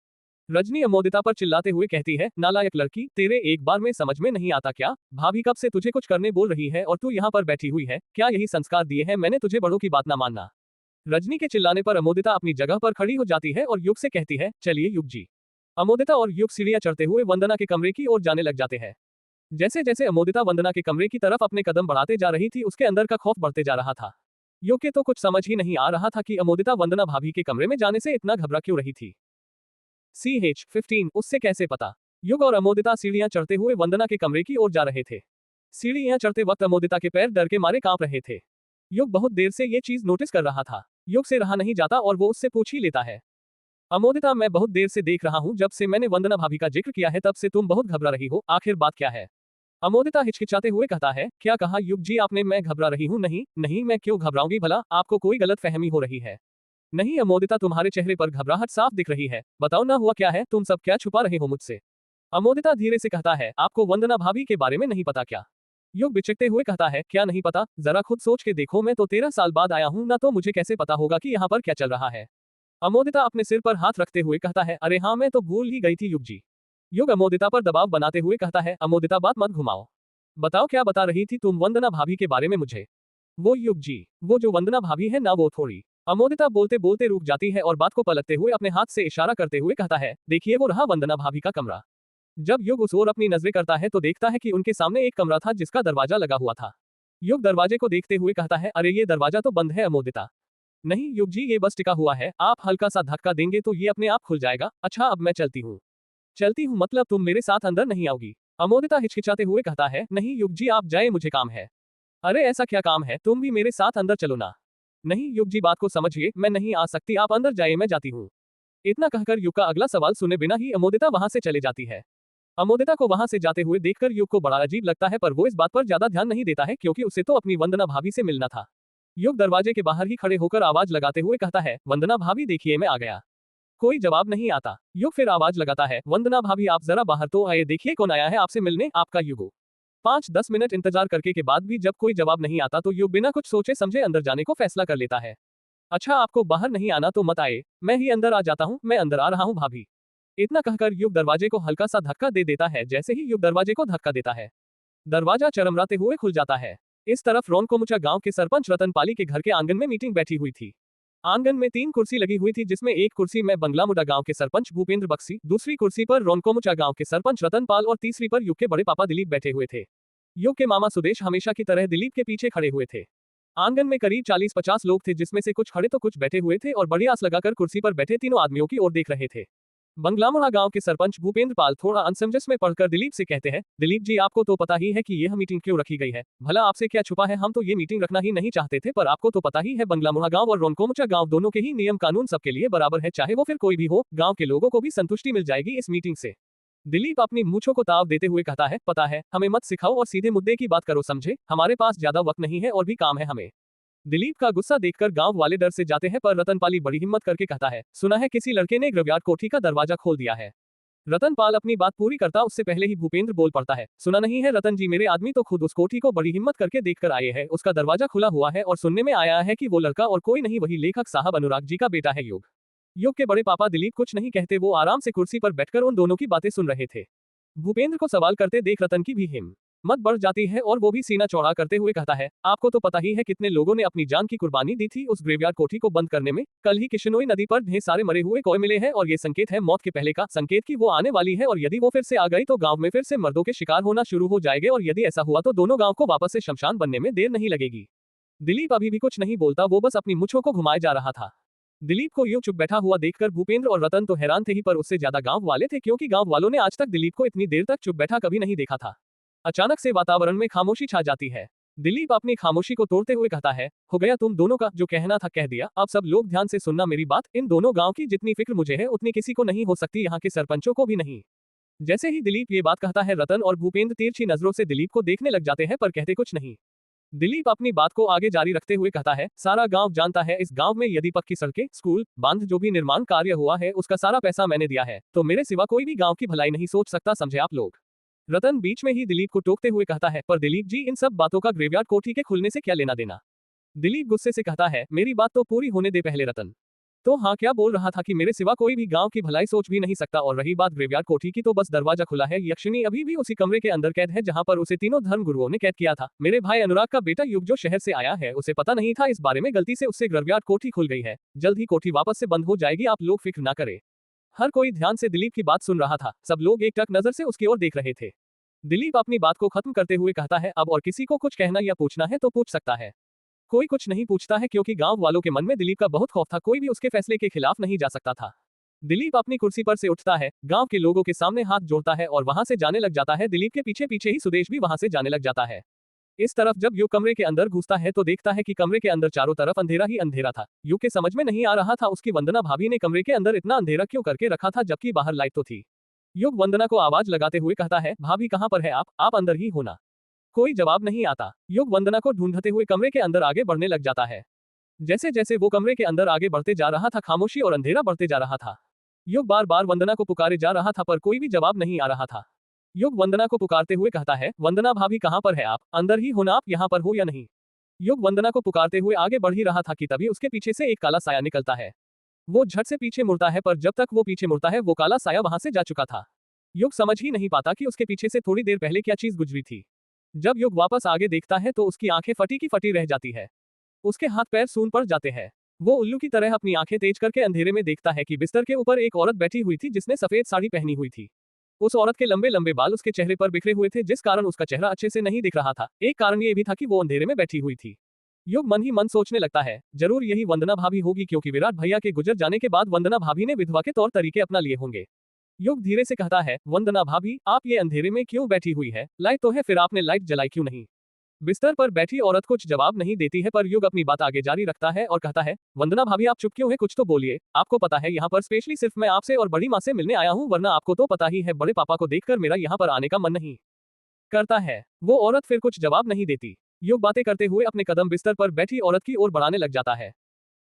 रजनी अमोदिता पर चिल्लाते हुए कहती है, नालायक लड़की, तेरे एक बार में समझ में नहीं आता क्या? भाभी कब से तुझे कुछ करने बोल रही है और तू यहाँ पर बैठी हुई है, क्या यही संस्कार दिए हैं मैंने तुझे बड़ों की बात ना मानना? रजनी के चिल्लाने पर अमोदिता अपनी जगह पर खड़ी हो जाती है और युग से कहती है, चलिए युग जी। अमोदिता और युग सीढ़ियां चढ़ते हुए वंदना के कमरे की ओर जाने लग जाते हैं। जैसे जैसे अमोदिता वंदना के कमरे की तरफ अपने कदम बढ़ाते जा रही थी, उसके अंदर का खौफ बढ़ते जा रहा था। युग के तो कुछ समझ ही नहीं आ रहा था कि अमोदिता वंदना भाभी के कमरे में जाने से इतना घबरा क्यों रही थी। CH-15 उससे कैसे पता? युग और अमोदिता सीढ़ियां चढ़ते हुए वंदना के कमरे की ओर जा रहे थे। सीढ़ियां चढ़ते वक्त अमोदिता के पैर डर के मारे कांप रहे थे। युग बहुत देर से ये चीज नोटिस कर रहा था। युग से रहा नहीं जाता और वो उससे पूछ ही लेता है, अमोदिता मैं बहुत देर से देख रहा हूँ, जब से मैंने वंदना भाभी का जिक्र किया है तब से तुम बहुत घबरा रही हो, आखिर बात क्या है? अमोदिता हिचकिचाते हुए कहता है, क्या कहा युग जी आपने, मैं घबरा रही हूँ? नहीं नहीं, मैं क्यों घबराऊंगी भला, आपको कोई गलत फहमी हो रही है। नहीं अमोदिता, तुम्हारे चेहरे पर घबराहट साफ दिख रही है, बताओ ना हुआ क्या है, तुम सब क्या छुपा रहे हो मुझसे? अमोदिता धीरे से कहता है, आपको वंदना भाभी के बारे में नहीं पता क्या? युग बिचकते हुए कहता है, क्या नहीं पता, जरा खुद सोच के देखो, मैं तो 13 साल बाद आया हूँ ना, तो मुझे कैसे पता होगा कि यहाँ पर क्या चल रहा है? अमोदिता अपने सिर पर हाथ रखते हुए कहता है, अरे हाँ मैं तो भूल ही गई थी युग जी। युग अमोदिता पर दबाव बनाते हुए कहता है, अमोदिता बात मत घुमाओ, बताओ क्या बता रही थी तुम वंदना भाभी के बारे में मुझे? वो युग जी, वो जो वंदना भाभी है ना, वो थोड़ी। अमोदिता बोलते बोलते रुक जाती है और बात को पलटते हुए अपने हाथ से इशारा करते हुए कहता है, देखिए वो रहा वंदना भाभी का कमरा। जब युग उस ओर अपनी नजरें करता है तो देखता है कि उनके सामने एक कमरा था जिसका दरवाजा लगा हुआ था। युग दरवाजे को देखते हुए कहता है, अरे ये दरवाजा तो बंद है अमोदिता। नहीं युग जी, ये बस टिका हुआ है, आप हल्का सा धक्का देंगे तो ये अपने आप खुल जाएगा। अच्छा अब मैं चलती हूँ। चलती हूँ मतलब तुम मेरे साथ अंदर नहीं आओगी? अमोदिता हिचकिचाते हुए कहता है, नहीं युग जी आप जाए, मुझे काम है। अरे ऐसा क्या काम है, तुम भी मेरे साथ अंदर चलो ना। नहीं युग जी बात को समझिए, मैं नहीं आ सकती, आप अंदर जाइए, मैं जाती हूँ। इतना कहकर युग का अगला सवाल सुने बिना ही अमोदिता वहां से चले जाती है। अमोदिता को वहां से जाते हुए देखकर युग को बड़ा अजीब लगता है, पर वो इस बात पर ज्यादा ध्यान नहीं देता है क्योंकि उसे तो अपनी वंदना भाभी से मिलना था। युग दरवाजे के बाहर ही खड़े होकर आवाज लगाते हुए कहता है, वंदना भाभी देखिए मैं आ गया। कोई जवाब नहीं आता। युग फिर आवाज लगाता है, वंदना भाभी आप जरा बाहर तो आए, देखिए कौन आया है आपसे मिलने, आपका युगो। 5-10 मिनट इंतजार करके के बाद भी जब कोई जवाब नहीं आता तो युग बिना कुछ सोचे समझे अंदर जाने को फैसला कर लेता है। अच्छा आपको बाहर नहीं आना तो मत आए, मैं ही अंदर आ जाता हूँ, मैं अंदर आ रहा हूँ भाभी। इतना कहकर युग दरवाजे को हल्का सा धक्का दे देता है। जैसे ही युग दरवाजे को धक्का देता है, दरवाजा चरमराते हुए खुल जाता है। इस तरफ रोनकोमुचा गांव के सरपंच रतनपाली के घर के आंगन में मीटिंग बैठी हुई थी। आंगन में 3 कुर्सी लगी हुई थी, जिसमें एक कुर्सी में बंगलामुडा गांव के सरपंच भूपेंद्र बक्सी, दूसरी कुर्सी पर रोनकोमुचा गांव के सरपंच रतनपाल और तीसरी पर युग के बड़े पापा दिलीप बैठे हुए थे। युग के मामा सुदेश हमेशा की तरह दिलीप के पीछे खड़े हुए थे। आंगन में करीब 40-50 लोग थे, जिसमें से कुछ खड़े तो कुछ बैठे हुए थे और बड़ी आस लगाकर कुर्सी पर बैठे तीनों आदमियों की ओर देख रहे थे। बंगलामुड़ा गांव के सरपंच भूपेंद्र पाल थोड़ा अनसमंजस में पढ़कर दिलीप से कहते हैं, दिलीप जी आपको तो पता ही है कि यह मीटिंग क्यों रखी गई है, भला आपसे क्या छुपा है, हम तो ये मीटिंग रखना ही नहीं चाहते थे, पर आपको तो पता ही है बंगलामुड़ा गांव और रोनकोमुचा गांव दोनों के ही नियम कानून सबके लिए बराबर है, चाहे वो फिर कोई भी हो, गांव के लोगों को भी संतुष्टि मिल जाएगी इस मीटिंग से। दिलीप अपनी मूंछों को ताव देते हुए कहता है, पता है, हमें मत सिखाओ और सीधे मुद्दे की बात करो, समझे? हमारे पास ज्यादा वक्त नहीं है और भी काम है हमें। दिलीप का गुस्सा देखकर गांव वाले डर से जाते हैं, पर रतनपाली बड़ी हिम्मत करके कहता है, सुना है किसी लड़के ने ग्रेवयार्ड कोठी का दरवाजा खोल दिया है। रतनपाल अपनी बात पूरी करता उससे पहले ही भूपेंद्र बोल पड़ता है, सुना नहीं है रतन जी, मेरे आदमी तो खुद उस कोठी को बड़ी हिम्मत करके देखकर आए हैं, उसका दरवाजा खुला हुआ है और सुनने में आया है कि वो लड़का और कोई नहीं, वही लेखक साहब अनुराग जी का बेटा है युग। युग के बड़े पापा दिलीप कुछ नहीं कहते, वो आराम से कुर्सी पर बैठकर उन दोनों की बातें सुन रहे थे। भूपेंद्र को सवाल करते देख रतन की भी हिम्मत बढ़ जाती है और वो भी सीना चौड़ा करते हुए कहता है, आपको तो पता ही है कितने लोगों ने अपनी जान की कुर्बानी दी थी उस ग्रेवयार्ड कोठी को बंद करने में। कल ही किशनोई नदी पर ढेर सारे मरे हुए कोय मिले हैं और ये संकेत है मौत के पहले का, संकेत की वो आने वाली है, और यदि वो फिर से आ गई तो गांव में फिर से मर्दों के शिकार होना शुरू हो जाएंगे, और यदि ऐसा हुआ तो दोनों गांव को वापस से शमशान बनने में देर नहीं लगेगी। दिलीप अभी भी कुछ नहीं बोलता, वो बस अपनी मूंछों को घुमाए जा रहा था। दिलीप को यूं चुप बैठा हुआ देखकर भूपेंद्र और रतन तो हैरान थे ही, पर उससे ज्यादा गांव वाले थे, क्योंकि गांव वालों ने आज तक दिलीप को इतनी देर तक चुप बैठा कभी नहीं देखा था। अचानक से वातावरण में खामोशी छा जाती है। दिलीप अपनी खामोशी को तोड़ते हुए कहता है, हो गया तुम दोनों का, जो कहना था कह दिया, अब सब लोग ध्यान से सुनना मेरी बात, इन दोनों गांव की जितनी फिक्र मुझे है उतनी किसी को नहीं हो सकती, यहाँ के सरपंचों को भी नहीं। जैसे ही दिलीप ये बात कहता है, रतन और भूपेंद्र तिरछी नजरों से दिलीप को देखने लग जाते हैं, पर कहते कुछ नहीं। दिलीप अपनी बात को आगे जारी रखते हुए कहता है, सारा गांव जानता है, इस गांव में यदि पक्की सड़कें, स्कूल, बांध, जो भी निर्माण कार्य हुआ है उसका सारा पैसा मैंने दिया है, तो मेरे सिवा कोई भी गांव की भलाई नहीं सोच सकता, समझे आप लोग? रतन बीच में ही दिलीप को टोकते हुए कहता है, पर दिलीप जी, इन सब बातों का ग्रेवयार्ड कोठी के खुलने से क्या लेना देना? दिलीप गुस्से से कहता है, मेरी बात तो पूरी होने दे पहले रतन। तो हाँ, क्या बोल रहा था कि मेरे सिवा कोई भी गांव की भलाई सोच भी नहीं सकता, और रही बात ग्रेवयार्ड कोठी की, तो बस दरवाजा खुला है, यक्षिणी अभी भी उसी कमरे के अंदर कैद है जहां पर उसे तीनों धर्म गुरुओं ने कैद किया था। मेरे भाई अनुराग का बेटा युग जो शहर से आया है, उसे पता नहीं था इस बारे में, गलती से उससे ग्रेवयार्ड कोठी खुल गई है, जल्द ही कोठी वापस से बंद हो जाएगी, आप लोग फिक्र ना करें। हर कोई ध्यान से दिलीप की बात सुन रहा था, सब लोग एक टक नजर से उसकी ओर देख रहे थे। दिलीप अपनी बात को खत्म करते हुए कहता है, अब और किसी को कुछ कहना या पूछना है तो पूछ सकता है। कोई कुछ नहीं पूछता है, क्योंकि गांव वालों के मन में दिलीप का बहुत खौफ था, कोई भी उसके फैसले के खिलाफ नहीं जा सकता था। दिलीप अपनी कुर्सी पर से उठता है, गांव के लोगों के सामने हाथ जोड़ता है और वहां से जाने लग जाता है। दिलीप के पीछे पीछे ही सुदेश भी वहां से जाने लग जाता है। इस तरफ जब युग कमरे के अंदर घुसता है तो देखता है कि कमरे के अंदर चारों तरफ अंधेरा ही अंधेरा था। युग के समझ में नहीं आ रहा था उसकी वंदना भाभी ने कमरे के अंदर इतना अंधेरा क्यों करके रखा था, जबकि बाहर लाइट तो थी। युग वंदना को आवाज लगाते हुए कहता है, भाभी कहां पर है आप अंदर ही होना। कोई जवाब नहीं आता। युग वंदना को ढूंढते हुए कमरे के अंदर आगे बढ़ने लग जाता है। जैसे जैसे वो कमरे के अंदर आगे बढ़ते जा रहा था, खामोशी और अंधेरा बढ़ते जा रहा था। युग बार बार वंदना को पुकारे जा रहा था, पर कोई भी जवाब नहीं आ रहा था। युग वंदना को पुकारते हुए कहता है, वंदना भाभी कहां पर है आप, अंदर ही हो ना, आप यहाँ पर हो या नहीं? युग वंदना को पुकारते हुए आगे बढ़ ही रहा था कि तभी उसके पीछे से एक काला साया निकलता है। वो झट से पीछे मुड़ता है, पर जब तक वो पीछे मुड़ता है वो काला साया वहां से जा चुका था। युग समझ ही नहीं पाता कि उसके पीछे से थोड़ी देर पहले क्या चीज गुजरी थी। जब युग वापस आगे देखता है तो उसकी आंखें फटी की फटी रह जाती है। उसके हाथ पैर सून पड़ जाते हैं। वो उल्लू की तरह अपनी आंखें तेज करके अंधेरे में देखता है कि बिस्तर के ऊपर एक औरत बैठी हुई थी जिसने सफेद साड़ी पहनी हुई थी। उस औरत के लंबे लंबे बाल उसके चेहरे पर बिखरे हुए थे, जिस कारण उसका चेहरा अच्छे से नहीं दिख रहा था। एक कारण ये भी था कि वो अंधेरे में बैठी हुई थी। युग मन ही मन सोचने लगता है, जरूर यही वंदना भाभी होगी, क्योंकि विराट भैया के गुजर जाने के बाद वंदना भाभी ने विधवा के तौर तरीके अपना लिए होंगे। युग धीरे से कहता है, वंदना भाभी आप ये अंधेरे में क्यों बैठी हुई है? लाइट तो है, फिर आपने लाइट जलाई क्यों नहीं? बिस्तर पर बैठी औरत कुछ जवाब नहीं देती है, पर युग अपनी बात आगे जारी रखता है और कहता है, वंदना भाभी आप चुप क्यों है, कुछ तो बोलिए। आपको पता है यहाँ पर स्पेशली सिर्फ मैं आपसे और बड़ी माँ से मिलने आया हूँ, वरना आपको तो पता ही है बड़े पापा को देखकर मेरा यहाँ पर आने का मन नहीं करता है। वो औरत फिर कुछ जवाब नहीं देती। युग बातें करते हुए अपने कदम बिस्तर पर बैठी औरत की ओर बढ़ाने लग जाता है।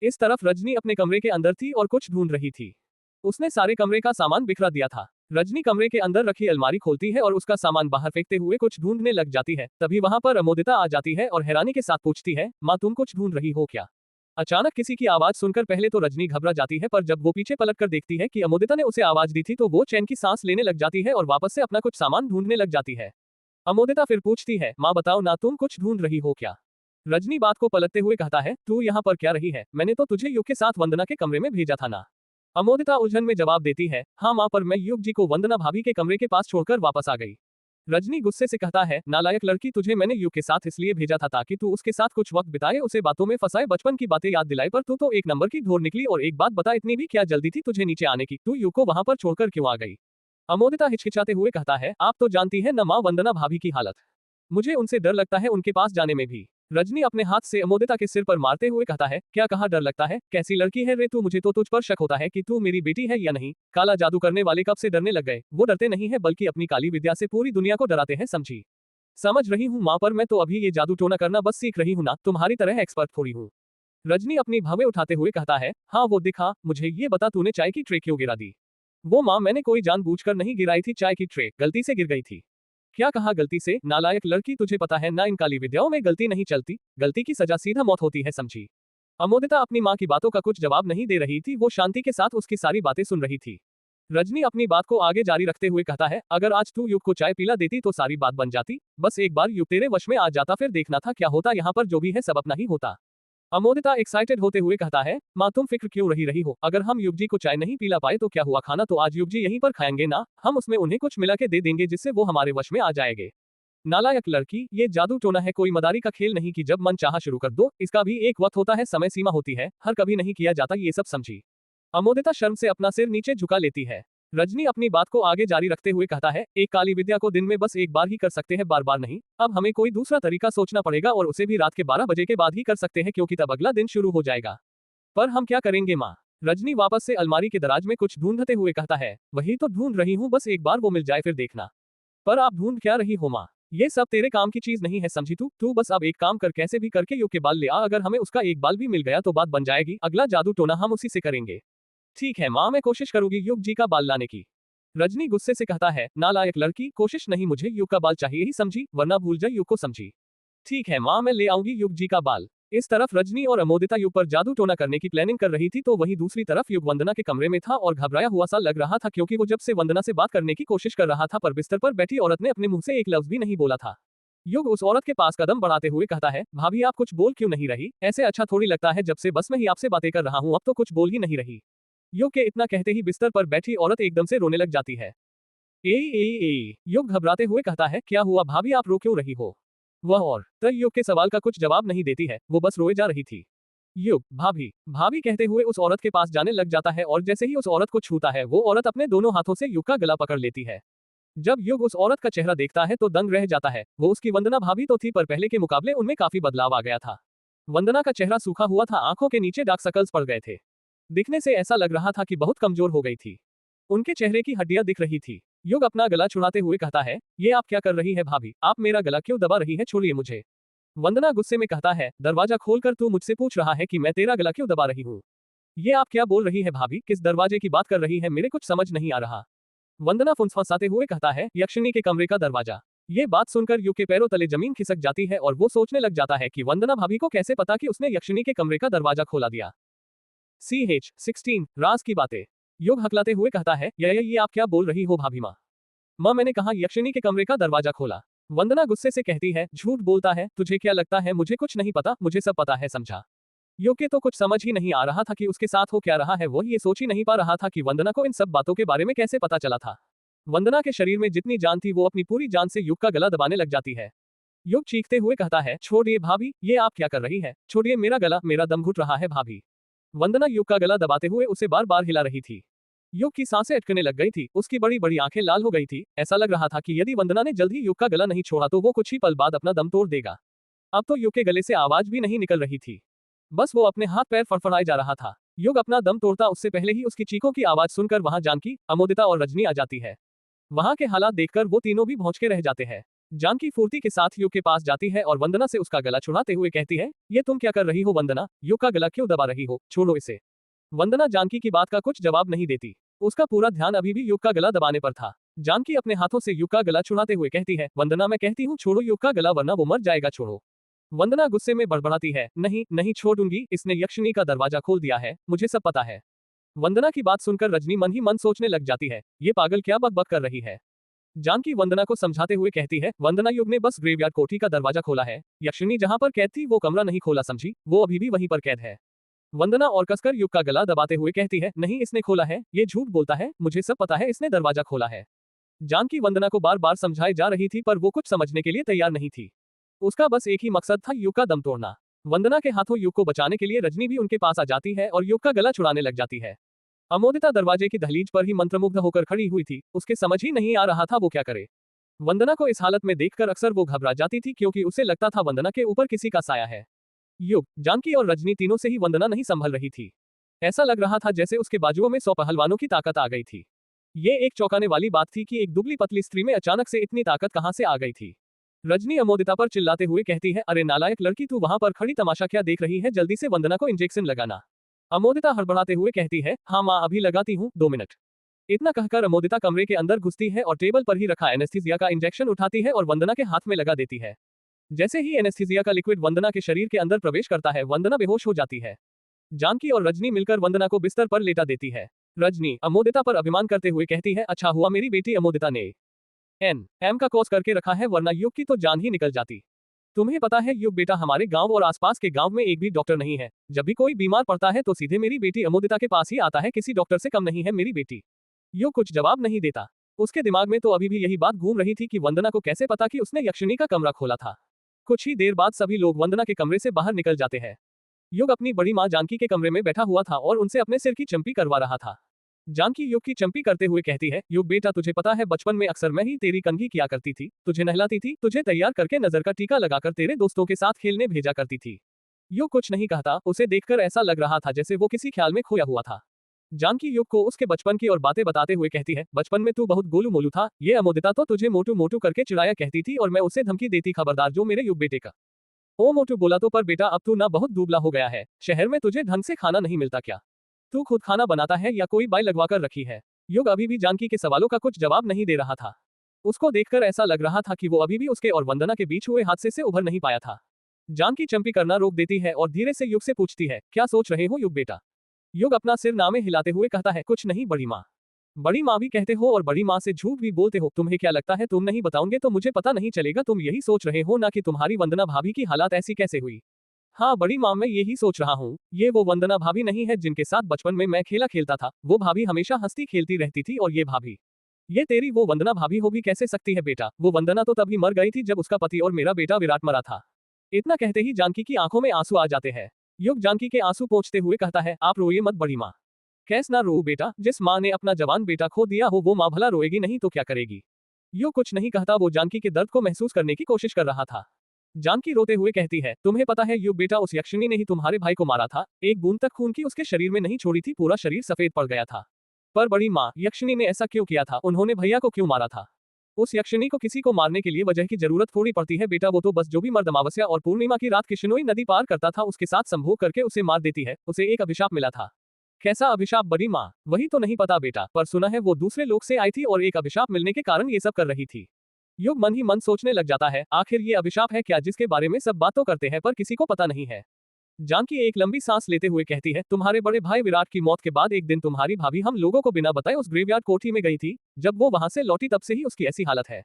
इस तरफ रजनी अपने कमरे के अंदर थी और कुछ ढूंढ रही थी। उसने सारे कमरे का सामान बिखरा दिया था। रजनी कमरे के अंदर रखी अलमारी खोलती है और उसका सामान बाहर फेंकते हुए कुछ ढूंढने लग जाती है। तभी वहां पर अमोदिता आ जाती है और हैरानी के साथ पूछती है, माँ तुम कुछ ढूंढ रही हो क्या? अचानक किसी की आवाज सुनकर पहले तो रजनी घबरा जाती है, पर जब वो पीछे पलट कर देखती है कि अमोदिता ने उसे आवाज दी थी तो वो चैन की सांस लेने लग जाती है और वापस से अपना कुछ सामान ढूंढने लग जाती है। अमोदिता फिर पूछती है, माँ बताओ ना, तुम कुछ ढूंढ रही हो क्या? रजनी बात को पलटते हुए कहता है, तू यहाँ पर क्या रही है? मैंने तो तुझे युग के साथ वंदना के कमरे में भेजा था ना। अमोदिता उलझन में जवाब देती है, हाँ माँ, पर मैं युग जी को वंदना भाभी के कमरे के पास छोड़कर वापस आ गई। रजनी गुस्से से कहता है, नालायक लड़की, तुझे मैंने युग के साथ इसलिए भेजा था ताकि तू उसके साथ कुछ वक्त बिताए, उसे बातों में फंसाए, बचपन की बातें याद दिलाए, पर तू तो एक नंबर की ढोर निकली। और एक बात बता, इतनी भी क्या जल्दी थी तुझे नीचे आने की? तू युग को वहां पर छोड़कर क्यों आ गई? अमोदिता हिचकिचाते हुए कहता है, आप तो जानती है न माँ वंदना भाभी की हालत। मुझे उनसे डर लगता है उनके पास जाने में भी। रजनी अपने हाथ से अमोदिता के सिर पर मारते हुए कहता है, क्या कहा डर लगता है, कैसी लड़की है रे तू, मुझे तो तुझ पर शक होता है कि तू मेरी बेटी है या नहीं। काला जादू करने वाले कब से डरने लग गए, वो डरते नहीं है बल्कि अपनी काली विद्या से पूरी दुनिया को डराते हैं, समझी। समझ रही हूँ माँ, पर मैं तो अभी ये जादू टोना करना बस सीख रही हूँ ना, तुम्हारी तरह एक्सपर्ट थोड़ी हूँ। रजनी अपनी भवें उठाते हुए कहता है, हाँ वो दिखा, मुझे ये बता तूने चाय की ट्रे क्यों गिरा दी। वो माँ, मैंने कोई जानबूझकर नहीं गिराई थी चाय की ट्रे, गलती से गिर गई थी। क्या कहा गलती से, नालायक लड़की, तुझे पता है ना इन काली विद्याओं में गलती नहीं चलती, गलती की सजा सीधा मौत होती है, समझी। अमोदिता अपनी माँ की बातों का कुछ जवाब नहीं दे रही थी, वो शांति के साथ उसकी सारी बातें सुन रही थी। रजनी अपनी बात को आगे जारी रखते हुए कहता है, अगर आज तू युग को चाय पिला देती तो सारी बात बन जाती, बस एक बार युग तेरे वश में आ जाता, फिर देखना था क्या होता, यहाँ पर जो भी है सब अपना ही होता। अमोदिता एक्साइटेड होते हुए कहता है, माँ तुम फिक्र क्यों रही हो, अगर हम युग जी को चाय नहीं पिला पाए तो क्या हुआ, खाना तो आज युग जी यहीं पर खाएंगे ना, हम उसमें उन्हें कुछ मिला के दे देंगे जिससे वो हमारे वश में आ जाएंगे। नालायक लड़की, ये जादू टोना है, कोई मदारी का खेल नहीं कि जब मन चाहा शुरू कर दो, इसका भी एक वक्त होता है, समय सीमा होती है, हर कभी नहीं किया जाता ये सब, समझी। अमोदिता शर्म से अपना सिर नीचे झुका लेती है। रजनी अपनी बात को आगे जारी रखते हुए कहता है, एक काली विद्या को दिन में बस एक बार ही कर सकते हैं, बार बार नहीं, अब हमें कोई दूसरा तरीका सोचना पड़ेगा और उसे भी रात के 12 बजे के बाद ही कर सकते हैं क्योंकि तब अगला दिन शुरू हो जाएगा। पर हम क्या करेंगे माँ। रजनी वापस से अलमारी के दराज में कुछ ढूंढते हुए कहता है, वही तो ढूंढ रही हूँ, बस एक बार वो मिल जाए फिर देखना। पर आप ढूंढ क्या रही हो माँ, ये सब तेरे काम की चीज नहीं है, समझी तू बस अब एक काम कर, कैसे भी करके युग के बाल ले आ, अगर हमें उसका एक बाल भी मिल गया तो बात बन जाएगी, अगला जादू टोना हम उसी से करेंगे। ठीक है माँ, मैं कोशिश करूंगी युग जी का बाल लाने की। रजनी गुस्से से कहता है, नालायक लड़की, कोशिश नहीं, मुझे युग का बाल चाहिए ही, समझी, वरना भूल जाए युग को, समझी। ठीक है माँ, मैं ले आऊंगी युग जी का बाल। इस तरफ रजनी और अमोदिता युग पर जादू टोना करने की प्लानिंग कर रही थी तो वहीं दूसरी तरफ युग वंदना के कमरे में था और घबराया हुआ सा लग रहा था क्योंकि वो जब से वंदना से बात करने की कोशिश कर रहा था पर बिस्तर पर बैठी औरत ने अपने मुंह से एक लफ्ज भी नहीं बोला था। युग उस औरत के पास कदम बढ़ाते हुए कहता है, भाभी आप कुछ बोल क्यों नहीं रही, ऐसे अच्छा थोड़ी लगता है, जब से बस मैं ही आपसे बातें कर रहा हूँ अब तो कुछ बोल ही नहीं रही। युग के इतना कहते ही बिस्तर पर बैठी औरत एकदम से रोने लग जाती है। युग घबराते हुए कहता है, क्या हुआ भाभी, आप रो क्यों रही हो। वह और युग के सवाल का कुछ जवाब नहीं देती है, वो बस रोए जा रही थी। युग भाभी भाभी कहते हुए उस औरत के पास जाने लग जाता है और जैसे ही उस औरत को छूता है वो औरत अपने दोनों हाथों से युग का गला पकड़ लेती है। जब युग उस औरत का चेहरा देखता है तो दंग रह जाता है, वो उसकी वंदना भाभी तो थी पर पहले के मुकाबले उनमें काफी बदलाव आ गया था। वंदना का चेहरा सूखा हुआ था, आंखों के नीचे डार्क सर्कल्स पड़ गए थे, दिखने से ऐसा लग रहा था कि बहुत कमजोर हो गई थी, उनके चेहरे की हड्डियां दिख रही थी। युग अपना गला छुड़ाते हुए कहता है, ये आप क्या कर रही है भाभी, आप मेरा गला क्यों दबा रही है, छोड़िए मुझे। वंदना गुस्से में कहता है, दरवाजा खोलकर तू मुझसे पूछ रहा है कि मैं तेरा गला क्यों दबा रही हूँ। ये आप क्या बोल रही है भाभी, किस दरवाजे की बात कर रही है, मेरे कुछ समझ नहीं आ रहा। वंदना फुंसफासाते हुए कहता है, यक्षिणी के कमरे का दरवाजा। ये बात सुनकर युग के पैरों तले जमीन खिसक जाती है और वो सोचने लग जाता है कि वंदना भाभी को कैसे पता कि उसने यक्षिणी के कमरे का दरवाजा खोला दिया। CH16 राज की बातें। युग हकलाते हुए कहता है, ये आप क्या बोल रही हो भाभी माँ, मैंने कहा यक्षिणी के कमरे का दरवाजा खोला। वंदना गुस्से से कहती है, झूठ बोलता है, तुझे क्या लगता है मुझे कुछ नहीं पता, मुझे सब पता है, समझा। युग के तो कुछ समझ ही नहीं आ रहा था कि उसके साथ हो क्या रहा है, वो ये सोच ही नहीं पा रहा था कि वंदना को इन सब बातों के बारे में कैसे पता चला था। वंदना के शरीर में जितनी जान थी वो अपनी पूरी जान से युग का गला दबाने लग जाती है। युग चीखते हुए कहता है, छोड़िए भाभी, ये आप क्या कर रही है, छोड़िए मेरा गला, मेरा दम घुट रहा है भाभी। वंदना युग का गला दबाते हुए उसे बार बार हिला रही थी। युग की सांसें अटकने लग गई थी, उसकी बड़ी बड़ी आंखें लाल हो गई थी, ऐसा लग रहा था कि यदि वंदना ने जल्द ही युग का गला नहीं छोड़ा तो वो कुछ ही पल बाद अपना दम तोड़ देगा। अब तो युग के गले से आवाज भी नहीं निकल रही थी, बस वो अपने हाथ पैर फड़फड़ाए जा रहा था। युग अपना दम तोड़ता उससे पहले ही उसकी चीखों की आवाज सुनकर वहां जानकी, अमोदिता और रजनी आ जाती है। वहां के हालात देखकर वो तीनों भी भौंचके रह जाते हैं। जानकी फुर्ती के साथ युग के पास जाती है और वंदना से उसका गला छुड़ाते हुए कहती है, ये तुम क्या कर रही हो वंदना, युग का गला क्यों दबा रही हो, छोड़ो इसे। वंदना जानकी की बात का कुछ जवाब नहीं देती, उसका पूरा ध्यान अभी भी युग का गला दबाने पर था। जानकी अपने हाथों से युग का गला छुड़ाते हुए कहती है, वंदना मैं कहती हूँ छोड़ो युग का गला वरना वो मर जाएगा, छोड़ो। वंदना गुस्से में बड़बड़ाती है, नहीं नहीं छोड़ूंगी, इसने यक्षिणी का दरवाजा खोल दिया है, मुझे सब पता है। वंदना की बात सुनकर रजनी मन ही मन सोचने लग जाती है, ये पागल क्या बकबक कर रही है। जानकी वंदना को समझाते हुए कहती है, वंदना युग ने बस ग्रेवयार्ड कोठी का दरवाजा खोला है, यक्षिणी जहां पर कैद थी वो कमरा नहीं खोला, समझी, वो अभी भी वहीं पर कैद है। वंदना और कसकर युग का गला दबाते हुए कहती है, नहीं इसने खोला है, ये झूठ बोलता है, मुझे सब पता है, इसने दरवाजा खोला है। जानकी वंदना को बार बार समझाए जा रही थी पर वो कुछ समझने के लिए तैयार नहीं थी। उसका बस एक ही मकसद था, युग का दम तोड़ना। वंदना के हाथों युग को बचाने के लिए रजनी भी उनके पास आ जाती है और युग का गला छुड़ाने लग जाती है। अमोदिता दरवाजे की दहलीज पर ही मंत्रमुग्ध होकर खड़ी हुई थी, उसके समझ ही नहीं आ रहा था वो क्या करे। वंदना को इस हालत में देखकर अक्सर वो घबरा जाती थी क्योंकि उसे लगता था वंदना के ऊपर किसी का साया है। युग, जानकी और रजनी तीनों से ही वंदना नहीं संभल रही थी। ऐसा लग रहा था जैसे उसके बाजुओं में 100 पहलवानों की ताकत आ गई थी। ये एक चौंकाने वाली बात थी कि एक दुबली पतली स्त्री में अचानक से इतनी ताकत कहां से आ गई थी। रजनी अमोदिता पर चिल्लाते हुए कहती है, अरे नालायक लड़की, तू वहां पर खड़ी तमाशा क्या देख रही है, जल्दी से वंदना को इंजेक्शन लगाना। अमोदिता हड़बड़ाते हुए कहती है, हाँ माँ, अभी लगाती हूँ, 2 मिनट। इतना कहकर अमोदिता कमरे के अंदर घुसती है और टेबल पर ही रखा एनेस्थीसिया का इंजेक्शन उठाती है और वंदना के हाथ में लगा देती है। जैसे ही एनेस्थीसिया का लिक्विड वंदना के शरीर के अंदर प्रवेश करता है, वंदना बेहोश हो जाती है। जानकी और रजनी मिलकर वंदना को बिस्तर पर लेटा देती है। रजनी अमोदिता पर अभिमान करते हुए कहती है, अच्छा हुआ मेरी बेटी अमोदिता ने एम का कोर्स करके रखा है, वरना युग की तो जान ही निकल जाती। तुम्हें पता है युग बेटा, हमारे गांव और आसपास के गांव में एक भी डॉक्टर नहीं है। जब भी कोई बीमार पड़ता है तो सीधे मेरी बेटी अमोदिता के पास ही आता है, किसी डॉक्टर से कम नहीं है मेरी बेटी। युग कुछ जवाब नहीं देता। उसके दिमाग में तो अभी भी यही बात घूम रही थी कि वंदना को कैसे पता कि उसने यक्षिणी का कमरा खोला था। कुछ ही देर बाद सभी लोग वंदना के कमरे से बाहर निकल जाते हैं। युग अपनी बड़ी माँ जानकी के कमरे में बैठा हुआ था और उनसे अपने सिर की चंपी करवा रहा था। जानकी युग की चंपी करते हुए कहती है, युग बेटा, तुझे पता है बचपन में अक्सर मैं ही तेरी कंघी किया करती थी, तुझे नहलाती थी, तुझे तैयार करके नजर का टीका लगाकर तेरे दोस्तों के साथ खेलने भेजा करती थी। युग कुछ नहीं कहता। उसे देखकर ऐसा लग रहा था जैसे वो किसी ख्याल में खोया हुआ था। जानकी युग को उसके बचपन की और बातें बताते हुए कहती है, बचपन में तू बहुत गोलू मोलू था, ये अमोदिता तो तुझे मोटू मोटू करके चिढ़ाया करती थी और मैं उसे धमकी देती, खबरदार जो मेरे युग बेटे का ओ मोटू बोला तो। पर बेटा अब तू ना बहुत दुबला हो गया है, शहर में तुझे ढंग से खाना नहीं मिलता क्या? तू खुद खाना बनाता है या कोई बाई लगवा कर रखी है? युग अभी भी जानकी के सवालों का कुछ जवाब नहीं दे रहा था। उसको देखकर ऐसा लग रहा था कि वो अभी भी उसके और वंदना के बीच हुए हादसे से उभर नहीं पाया था। जानकी चंपी करना रोक देती है और धीरे से युग से पूछती है, क्या सोच रहे हो युग बेटा? युग अपना सिर नामे हिलाते हुए कहता है, कुछ नहीं बड़ी माँ। बड़ी माँ भी कहते हो और बड़ी माँ से झूठ भी बोलते हो। तुम्हें क्या लगता है तुम नहीं बताओगे तो मुझे पता नहीं चलेगा? तुम यही सोच रहे हो ना कि तुम्हारी वंदना भाभी की हालत ऐसी कैसे हुई? हाँ बड़ी माँ, मैं यही सोच रहा हूँ। ये वो वंदना भाभी नहीं है जिनके साथ बचपन में मैं खेला खेलता था। वो भाभी हमेशा हंसती खेलती रहती थी और ये भाभी, ये तेरी वो वंदना भाभी हो भी कैसे सकती है बेटा? वो वंदना तो तभी मर गई थी जब उसका पति और मेरा बेटा विराट मरा था। इतना कहते ही जानकी की आंखों में आंसू आ जाते हैं। युग जानकी के आंसू पोंछते हुए कहता है, आप रोइए मत बड़ी माँ। कैस ना रो बेटा, जिस माँ ने अपना जवान बेटा खो दिया हो वो माँ भला रोएगी नहीं तो क्या करेगी? युग कुछ नहीं कहता, वो जानकी के दर्द को महसूस करने की कोशिश कर रहा था। जानकी रोते हुए कहती है, तुम्हें पता है युग बेटा, उस यक्षिणी ने ही तुम्हारे भाई को मारा था। एक बूंद तक खून की उसके शरीर में नहीं छोड़ी थी, पूरा शरीर सफेद पड़ गया था। पर बड़ी माँ, यक्षिणी ने ऐसा क्यों किया था? उन्होंने भैया को क्यों मारा था? उस यक्षिणी को किसी को मारने के लिए वजह की जरूरत थोड़ी पड़ती है बेटा। वो तो बस जो भी मर्द अमावस्या और पूर्णिमा की रात किशनोई नदी पार करता था उसके साथ संभोग करके उसे मार देती है। उसे एक अभिशाप मिला था। कैसा अभिशाप बड़ी माँ? वही तो नहीं पता बेटा, पर सुना है वो दूसरे लोक से आई थी और एक अभिशाप मिलने के कारण ये सब कर रही थी। युग मन ही मन सोचने लग जाता है, आखिर ये अभिशाप है क्या जिसके बारे में सब बात तो करते हैं पर किसी को पता नहीं है। जानकी एक लंबी सांस लेते हुए कहती है, तुम्हारे बड़े भाई विराट की मौत के बाद एक दिन तुम्हारी भाभी हम लोगों को बिना बताए उस ग्रेवयार्ड कोठी में गई थी। जब वो वहां से लौटी तब से ही उसकी ऐसी हालत है।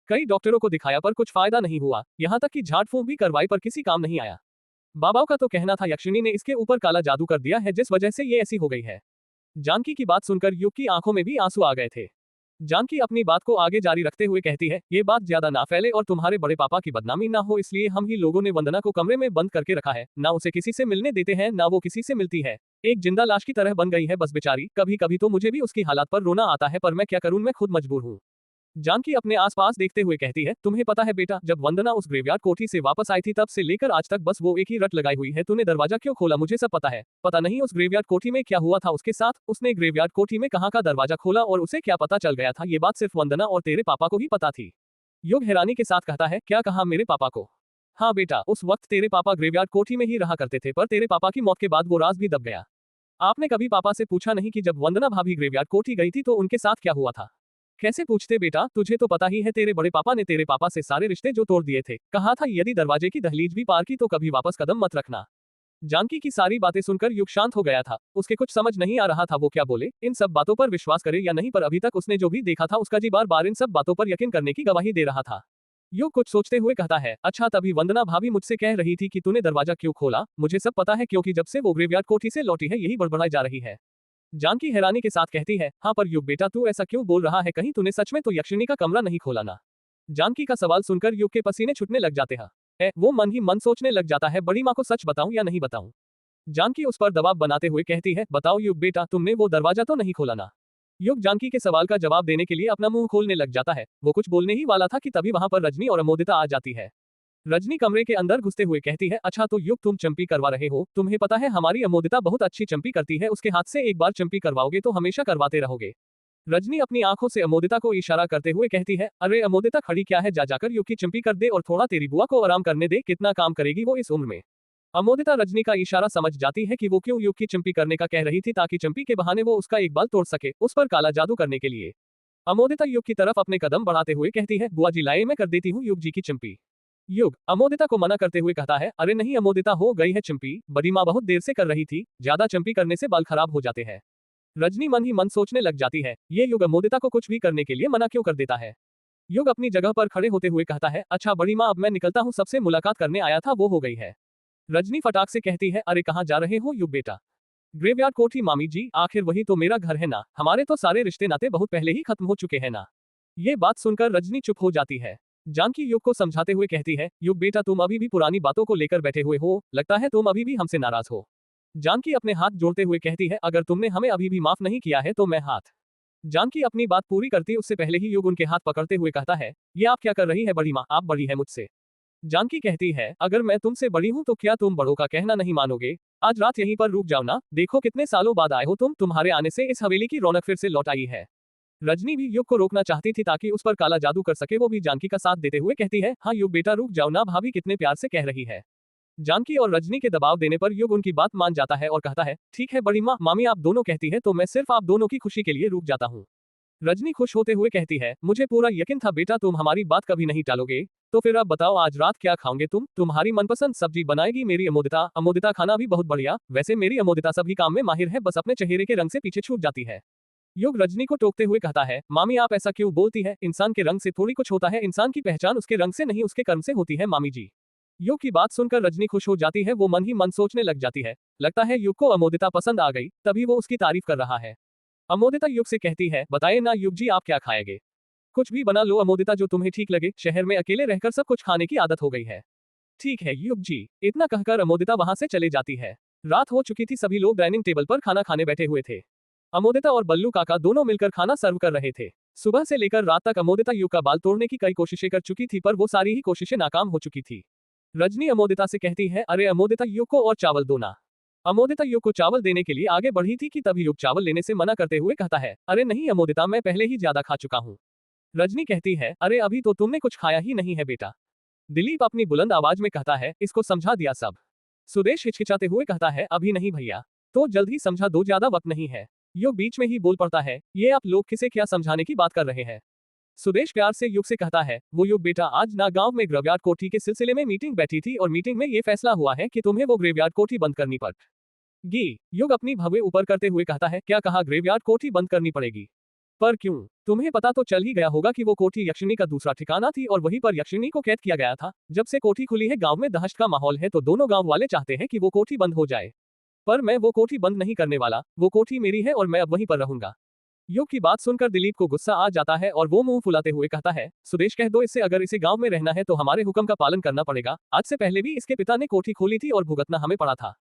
कई डॉक्टरों को दिखाया पर कुछ फायदा नहीं हुआ, यहाँ तक कि झाड़ फूंक भी करवाई पर किसी काम नहीं आया। बाबाओं का तो कहना था यक्षिणी ने इसके ऊपर काला जादू कर दिया है जिस वजह से ये ऐसी हो गई है। जानकी की बात सुनकर युग की आंखों में भी आंसू आ गए थे। जानकी अपनी बात को आगे जारी रखते हुए कहती है, ये बात ज्यादा ना फैले और तुम्हारे बड़े पापा की बदनामी ना हो, इसलिए हम ही लोगों ने वंदना को कमरे में बंद करके रखा है। ना उसे किसी से मिलने देते हैं ना वो किसी से मिलती है। एक जिंदा लाश की तरह बन गई है बस बेचारी। कभी कभी तो मुझे भी उसकी हालात पर रोना आता है, पर मैं क्या करूं, मैं खुद मजबूर हूँ। जानकी अपने आसपास देखते हुए कहती है, तुम्हें पता है बेटा, जब वंदना उस ग्रेवयार्ड कोठी से वापस आई थी तब से लेकर आज तक बस वो एक ही रट लगाई हुई है, तूने दरवाजा क्यों खोला? मुझे सब पता है। पता नहीं उस ग्रेवयार्ड कोठी में क्या हुआ था उसके साथ, उसने ग्रेवयार्ड कोठी में कहाँ का दरवाजा खोला और उसे क्या पता चल गया था? ये बात सिर्फ वंदना और तेरे पापा को ही पता थी। युग हैरानी के साथ कहता है, क्या कहा मेरे पापा को? हाँ बेटा, उस वक्त तेरे पापा ग्रेवयार्ड कोठी में ही रहा करते थे, पर तेरे पापा की मौत के बाद वो राज भी दब गया। आपने कभी पापा से पूछा नहीं कि जब वंदना भाभी ग्रेवयार्ड कोठी गई थी तो उनके साथ क्या हुआ था? कैसे पूछते बेटा, तुझे तो पता ही है तेरे बड़े पापा ने तेरे पापा से सारे रिश्ते जो तोड़ दिए थे। कहा था यदि दरवाजे की दहलीज भी पार की तो कभी वापस कदम मत रखना। जानकी की सारी बातें सुनकर युग शांत हो गया था। उसके कुछ समझ नहीं आ रहा था वो क्या बोले, इन सब बातों पर विश्वास करे या नहीं, पर अभी तक उसने जो भी देखा था उसका जी बार बार इन सब बातों पर यकीन करने की गवाही दे रहा था। युग कुछ सोचते हुए कहता है, अच्छा तभी वंदना भाभी मुझसे कह रही थी कि तूने दरवाजा क्यों खोला? मुझे सब पता है, क्योंकि जब से वो ग्रेवयार्ड कोठी से लौटी है यही बड़बड़ाई जा रही है। जानकी हैरानी के साथ कहती है, हाँ पर युग बेटा तू ऐसा क्यों बोल रहा है? कहीं तूने सच में तो यक्षिणी का कमरा नहीं खोला ना? जानकी का सवाल सुनकर युग के पसीने छूटने लग जाते हैं। वो मन ही मन सोचने लग जाता है, बड़ी माँ को सच बताऊं या नहीं बताऊं? जानकी उस पर दबाव बनाते हुए कहती है, बताओ युग बेटा, तुमने वो दरवाजा तो नहीं खोला ना? युग जानकी के सवाल का जवाब देने के लिए अपना मुंह खोलने लग जाता है। वो कुछ बोलने ही वाला था कि तभी वहां पर रजनी और अमोदिता आ जाती है। रजनी कमरे के अंदर घुसते हुए कहती है, अच्छा तो युग तुम चंपी करवा रहे हो, तुम्हें पता है हमारी अमोदिता बहुत अच्छी चंपी करती है, उसके हाथ से एक बार चंपी करवाओगे तो हमेशा करवाते रहोगे। रजनी अपनी आंखों से अमोदिता को इशारा करते हुए कहती है, अरे अमोदिता खड़ी क्या है, जा जाकर युग की चंपी कर दे और थोड़ा तेरी बुआ को आराम करने दे, कितना काम करेगी वो इस उम्र में। अमोदिता रजनी का इशारा समझ जाती है कि वो क्यों युग की चंपी करने का कह रही थी, ताकि चंपी के बहाने वो उसका एक बाल तोड़ सके, उस पर काला जादू करने के लिए। अमोदिता युग की तरफ अपने कदम बढ़ाते हुए कहती है, बुआ जी लाए, मैं कर देती हूँ युग जी की चंपी। युग अमोदिता को मना करते हुए कहता है, अरे नहीं अमोदिता, हो गई है चंपी, बड़ी माँ बहुत देर से कर रही थी, ज्यादा चंपी करने से बाल खराब हो जाते हैं। रजनी मन ही मन सोचने लग जाती है, ये युग अमोदिता को कुछ भी करने के लिए मना क्यों कर देता है। युग अपनी जगह पर खड़े होते हुए कहता है, अच्छा बड़ी माँ अब मैं निकलता हूँ, सबसे मुलाकात करने आया था वो हो गई है। रजनी फटाक से कहती है, अरे कहाँ जा रहे हो युग बेटा। ग्रेवयार्ड कोठी मामी जी, आखिर वही तो मेरा घर है ना, हमारे तो सारे रिश्ते नाते बहुत पहले ही खत्म हो चुके हैं ना। ये बात सुनकर रजनी चुप हो जाती है। जानकी युग को समझाते हुए कहती है, युग बेटा तुम अभी भी पुरानी बातों को लेकर बैठे हुए हो, लगता है तुम अभी भी हमसे नाराज हो। जानकी अपने हाथ जोड़ते हुए कहती है, अगर तुमने हमें अभी भी माफ नहीं किया है तो मैं हाथ। जानकी अपनी बात पूरी करती उससे पहले ही युग उनके हाथ पकड़ते हुए कहता है, ये आप क्या कर रही है बड़ी माँ, आप बड़ी है मुझसे। जानकी कहती है, अगर मैं तुमसे बड़ी हूँ तो क्या तुम बड़ों का कहना नहीं मानोगे। आज रात यहीं पर रुक जाओ ना, देखो कितने सालों बाद आए हो तुम, तुम्हारे आने से इस हवेली की रौनक फिर से लौट आई है। रजनी भी युग को रोकना चाहती थी ताकि उस पर काला जादू कर सके, वो भी जानकी का साथ देते हुए कहती है, हाँ युग बेटा रुक जाओ ना, भाभी कितने प्यार से कह रही है। जानकी और रजनी के दबाव देने पर युग उनकी बात मान जाता है और कहता है, ठीक है बड़ी माँ, मामी आप दोनों कहती है तो मैं सिर्फ आप दोनों की खुशी के लिए रुक जाता हूँ। रजनी खुश होते हुए कहती है, मुझे पूरा यकीन था बेटा तुम हमारी बात कभी नहीं टालोगे। तो फिर अब बताओ आज रात क्या खाओगे तुम, तुम्हारी मनपसंद सब्जी बनाएगी मेरी अमोदिता। अमोदिता खाना भी बहुत बढ़िया, वैसे मेरी अमोदिता सभी काम में माहिर है, बस अपने चेहरे के रंग से पीछे छूट जाती है। युग रजनी को टोकते हुए कहता है, मामी आप ऐसा क्यों बोलती है, इंसान के रंग से थोड़ी कुछ होता है, इंसान की पहचान उसके रंग से नहीं उसके कर्म से होती है मामी जी। युग की बात सुनकर रजनी खुश हो जाती है, वो मन ही मन सोचने लग जाती है, लगता है युग को अमोदिता पसंद आ गई, तभी वो उसकी तारीफ कर रहा है। अमोदिता युग से कहती है, बताइए ना युग जी आप क्या खाएंगे, कुछ भी बना लो अमोदिता जो तुम्हें ठीक लगे, शहर में अकेले रहकर सब कुछ खाने की आदत हो गई है। ठीक है युग जी, इतना कहकर अमोदिता वहां से चले जाती है। रात हो चुकी थी, सभी लोग डाइनिंग टेबल पर खाना खाने बैठे हुए थे। अमोदिता और बल्लू काका दोनों मिलकर खाना सर्व कर रहे थे। सुबह से लेकर रात तक अमोदिता युग का बाल तोड़ने की कई कोशिशें कर चुकी थी, पर वो सारी ही कोशिशें नाकाम हो चुकी थी। रजनी अमोदिता से कहती है, अरे अमोदिता युग को और चावल दो ना। अमोदिता युग को चावल देने के लिए आगे बढ़ी थी कि तभी युग चावल लेने से मना करते हुए कहता है, अरे नहीं अमोदिता मैं पहले ही ज्यादा खा चुका हूँ। रजनी कहती है, अरे अभी तो तुमने कुछ खाया ही नहीं है बेटा। दिलीप अपनी बुलंद आवाज में कहता है, इसको समझा दिया सब। सुदेश हिचकिचाते हुए कहता है, अभी नहीं भैया, तो जल्द ही समझा दो, ज्यादा वक्त नहीं है। युग बीच में ही बोल पड़ता है, ये आप लोग किसे क्या समझाने की बात कर रहे हैं। सुदेश प्यार से युग से कहता है, वो युग बेटा आज ना गांव में ग्रेवयार्ड कोठी के सिलसिले में मीटिंग बैठी थी और मीटिंग में ये फैसला हुआ है कि तुम्हें वो ग्रेवयार्ड कोठी बंद करनी पड़ेगी। युग अपनी भवें ऊपर करते हुए कहता है, क्या कहा, ग्रेवयार्ड कोठी बंद करनी पड़ेगी? पर क्यों? तुम्हें पता तो चल ही गया होगा कि वो कोठी यक्षिणी का दूसरा ठिकाना थी और वहीं पर यक्षिणी को कैद किया गया था। जब से कोठी खुली है गांव में दहशत का माहौल है, तो दोनों गांव वाले चाहते हैं कि वो कोठी बंद हो जाए। पर मैं वो कोठी बंद नहीं करने वाला, वो कोठी मेरी है और मैं अब वहीं पर रहूंगा। युग की बात सुनकर दिलीप को गुस्सा आ जाता है और वो मुंह फुलाते हुए कहता है, सुदेश कह दो इससे, अगर इसे गांव में रहना है तो हमारे हुक्म का पालन करना पड़ेगा। आज से पहले भी इसके पिता ने कोठी खोली थी और भुगतना हमें पड़ा था।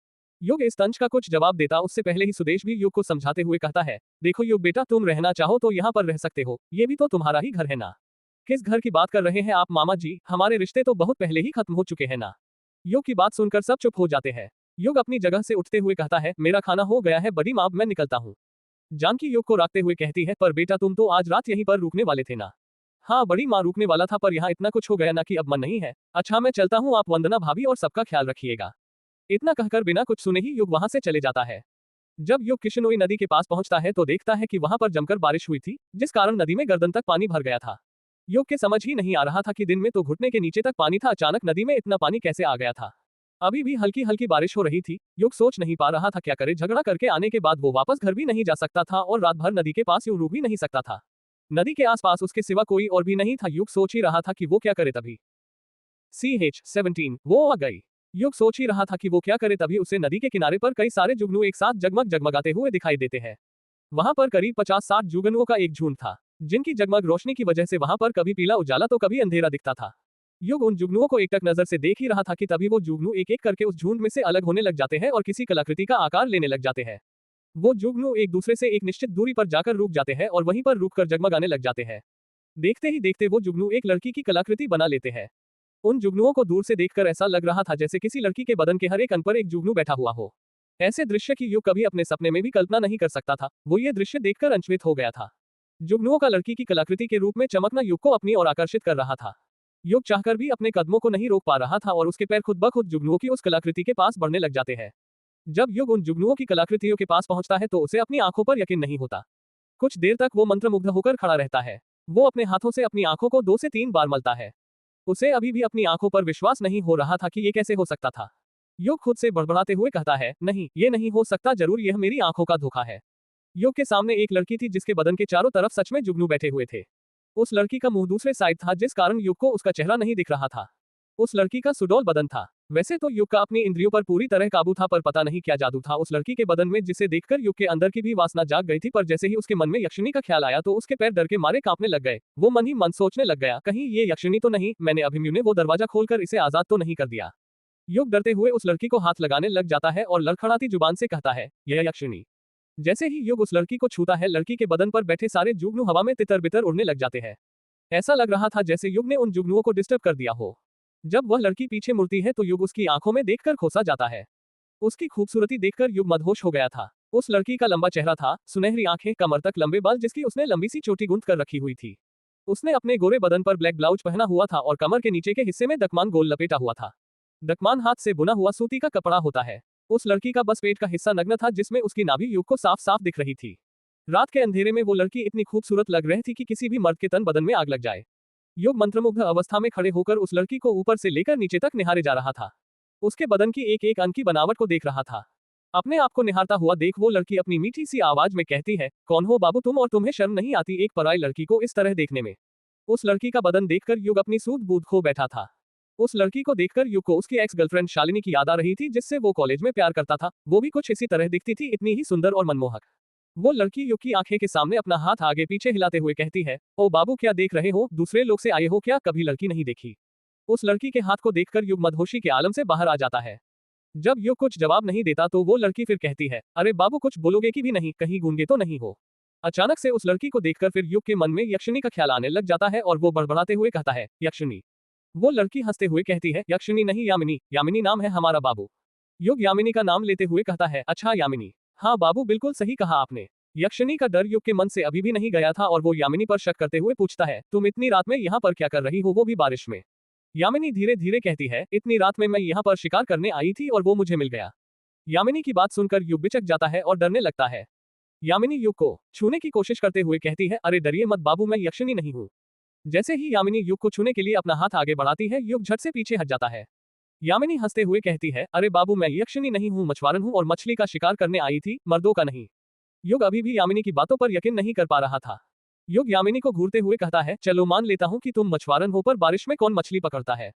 युग इस तंज का कुछ जवाब देता उससे पहले ही सुदेश भी युग को समझाते हुए कहता है, देखो युग बेटा, तुम रहना चाहो तो यहाँ पर रह सकते हो, ये भी तो तुम्हारा ही घर है ना। किस घर की बात कर रहे हैं आप मामा जी, हमारे रिश्ते तो बहुत पहले ही खत्म हो चुके हैं ना। युग की बात सुनकर सब चुप हो जाते हैं। युग अपनी जगह से उठते हुए कहता है, मेरा खाना हो गया है बड़ी माँ, मैं निकलता हूँ। जानकी युग को राखते हुए कहती है, पर बेटा तुम तो आज रात यहीं पर रुकने वाले थे ना। हाँ बड़ी माँ, रुकने वाला था, पर यहाँ इतना कुछ हो गया ना कि अब मन नहीं है। अच्छा मैं चलता हूँ, आप वंदना भाभी और सबका ख्याल रखिएगा। इतना कहकर बिना कुछ सुने ही युग वहां से चले जाता है। जब युग किशनोई नदी के पास पहुंचता है तो देखता है कि वहां पर जमकर बारिश हुई थी, जिस कारण नदी में गर्दन तक पानी भर गया था। युग के समझ ही नहीं आ रहा था कि दिन में तो घुटने के नीचे तक पानी था, अचानक नदी में इतना पानी कैसे आ गया था। अभी भी हल्की हल्की बारिश हो रही थी। युग सोच नहीं पा रहा था क्या करे, झगड़ा करके आने के बाद वो वापस घर भी नहीं जा सकता था और रात भर नदी के पास यूं रुक भी नहीं सकता था। नदी के आसपास उसके सिवा कोई और भी नहीं था। युग सोच ही रहा था कि वो क्या करे, तभी CH-17 वो आ गई। युग सोच ही रहा था कि वो क्या करे, तभी उसे नदी के किनारे पर कई सारे जुगनू एक साथ जगमग जगमगाते हुए दिखाई देते हैं। वहां पर करीब 50-60 जुगनुओं का एक झुंड था, जिनकी जगमग रोशनी की वजह से वहां पर कभी पीला उजाला तो कभी अंधेरा दिखता था। युग उन जुगनुओं को एकटक नजर से देख ही रहा था कि तभी वो जुगनू एक एक करके उस झुंड में से अलग होने लग जाते हैं और किसी कलाकृति का आकार लेने लग जाते हैं। वो जुगनू एक दूसरे से एक निश्चित दूरी पर जाकर रुक जाते हैं और वहीं पर रुककर जगमगाने लग जाते हैं। देखते ही देखते वो जुगनू एक लड़की की कलाकृति बना लेते हैं। उन जुगनुओं को दूर से देखकर ऐसा लग रहा था जैसे किसी लड़की के बदन के हर एक अंग पर एक जुगनू बैठा हुआ हो। ऐसे दृश्य की युग कभी अपने सपने में भी कल्पना नहीं कर सकता था। वो ये दृश्य देखकर अचंभित हो गया था। जुगनुओं का लड़की की कलाकृति के रूप में चमकना युग को अपनी ओर आकर्षित कर रहा था। युग चाहकर भी अपने कदमों को नहीं रोक पा रहा था और उसके पैर खुद ब खुद जुगनुओं की उस कलाकृति के पास बढ़ने लग जाते हैं। जब युग उन जुगनुओं की कलाकृतियों के पास पहुंचता है तो उसे अपनी आंखों पर यकीन नहीं होता। कुछ देर तक वो मंत्रमुग्ध होकर खड़ा रहता है। वो अपने हाथों से अपनी आंखों को 2 से 3 बार मलता है। उसे अभी भी अपनी आंखों पर विश्वास नहीं हो रहा था कि ये कैसे हो सकता था। युग खुद से बड़बड़ाते हुए कहता है, नहीं, ये नहीं हो सकता, जरूर यह मेरी आंखों का धोखा है। युग के सामने एक लड़की थी जिसके बदन के चारों तरफ सच में जुगनू बैठे हुए थे। उस लड़की का मुंह दूसरे साइड था जिस कारण युग को उसका चेहरा नहीं दिख रहा था। उस लड़की का सुडौल बदन था। वैसे तो युग का अपनी इंद्रियों पर पूरी तरह काबू था, पर पता नहीं क्या जादू था उस लड़की के बदन में जिसे देखकर युग के अंदर की भी वासना जाग गई थी। पर जैसे ही उसके मन में यक्षिणी का ख्याल आया तो उसके पैर डर के मारे कांपने लग गए। वो मन ही मन सोचने लग गया, कहीं ये यक्षिणी तो नहीं, मैंने अभिमन्यु ने वो दरवाजा खोलकर इसे आजाद तो नहीं कर दिया। युग डरते हुए उस लड़की को हाथ लगाने लग जाता है और लड़खड़ाती जुबान से कहता है, यह यक्षिणी। जैसे ही युग उस लड़की को छूता है, लड़की के बदन पर बैठे सारे जुगनू हवा में तितर बितर उड़ने लग जाते हैं। ऐसा लग रहा था जैसे युग ने उन जुगनुओं को डिस्टर्ब कर दिया हो। जब वह लड़की पीछे मुड़ती है तो युग उसकी आंखों में देखकर खोसा जाता है। उसकी खूबसूरती देखकर युग मदहोश हो गया था। उस लड़की का लंबा चेहरा था, सुनहरी आंखें, कमर तक लंबे बाल जिसकी उसने लंबी सी चोटी गूंथ कर रखी हुई थी। उसने अपने गोरे बदन पर ब्लैक ब्लाउज पहना हुआ था और कमर के नीचे के हिस्से में दकमान गोल लपेटा हुआ था। दकमान हाथ से बुना हुआ सूती का कपड़ा होता है। उस लड़की का बस पेट का हिस्सा नग्न था जिसमें उसकी नाभि युग को साफ साफ दिख रही थी। रात के अंधेरे में वो लड़की इतनी खूबसूरत लग रही थी कि किसी भी मर्द के तन बदन में आग लग जाए। युग मंत्रमुग्ध अवस्था में खड़े होकर उस लड़की को ऊपर से लेकर नीचे तक निहारे जा रहा था। उसके बदन की एक एक अंग की बनावट को देख रहा था। अपने आप को निहारता हुआ देख वो लड़की अपनी मीठी सी आवाज में कहती है, कौन हो बाबू तुम, और तुम्हें शर्म नहीं आती एक पराई लड़की को इस तरह देखने में। उस लड़की का बदन देखकर युग अपनी सूध बूध खो बैठा था। उस लड़की को देखकर युग को उसकी एक्स गर्लफ्रेंड शालिनी की याद आ रही थी जिससे वो कॉलेज में प्यार करता था। वो भी कुछ इसी तरह दिखती थी, इतनी ही सुंदर और मनमोहक। वो लड़की युग की आंखें के सामने अपना हाथ आगे पीछे हिलाते हुए कहती है, ओ बाबू क्या देख रहे हो, दूसरे लोग से आए हो क्या, कभी लड़की नहीं देखी। उस लड़की के हाथ को देखकर युग मदहोशी के आलम से बाहर आ जाता है। जब युग कुछ जवाब नहीं देता तो वो लड़की फिर कहती है, अरे बाबू कुछ बोलोगे कि भी नहीं, कहीं गूंगे तो नहीं हो। अचानक से उस लड़की को देखकर फिर युग के मन में यक्षिणी का ख्याल आने लग जाता है और वो बड़बड़ाते हुए कहता है, यक्षिणी। वो लड़की हंसते हुए कहती है, यक्षिणी नहीं यामिनी, यामिनी नाम है हमारा बाबू। युग यामिनी का नाम लेते हुए कहता है, अच्छा यामिनी। हाँ बाबू, बिल्कुल सही कहा आपने। यक्षिणी का डर युग के मन से अभी भी नहीं गया था और वो यामिनी पर शक करते हुए पूछता है, तुम इतनी रात में यहाँ पर क्या कर रही हो, वो भी बारिश में। यामिनी धीरे धीरे कहती है, इतनी रात में मैं यहाँ पर शिकार करने आई थी और वो मुझे मिल गया। यामिनी की बात सुनकर युग बिचक जाता है और डरने लगता है। यामिनी युग को छूने की कोशिश करते हुए कहती है, अरे डरिए मत बाबू, मैं यक्षिणी नहीं हूँ। जैसे ही यामिनी युग को छूने के लिए अपना हाथ आगे बढ़ाती है, युग झट से पीछे हट जाता है। यामिनी हंसते हुए कहती है, अरे बाबू मैं यक्षिणी नहीं हूँ, मछुआरन हूँ और मछली का शिकार करने आई थी, मर्दों का नहीं। युग अभी भी यामिनी की बातों पर यकीन नहीं कर पा रहा था। युग यामिनी को घूरते हुए कहता है, चलो मान लेता हूँ कि तुम मछुआरन हो, पर बारिश में कौन मछली पकड़ता है।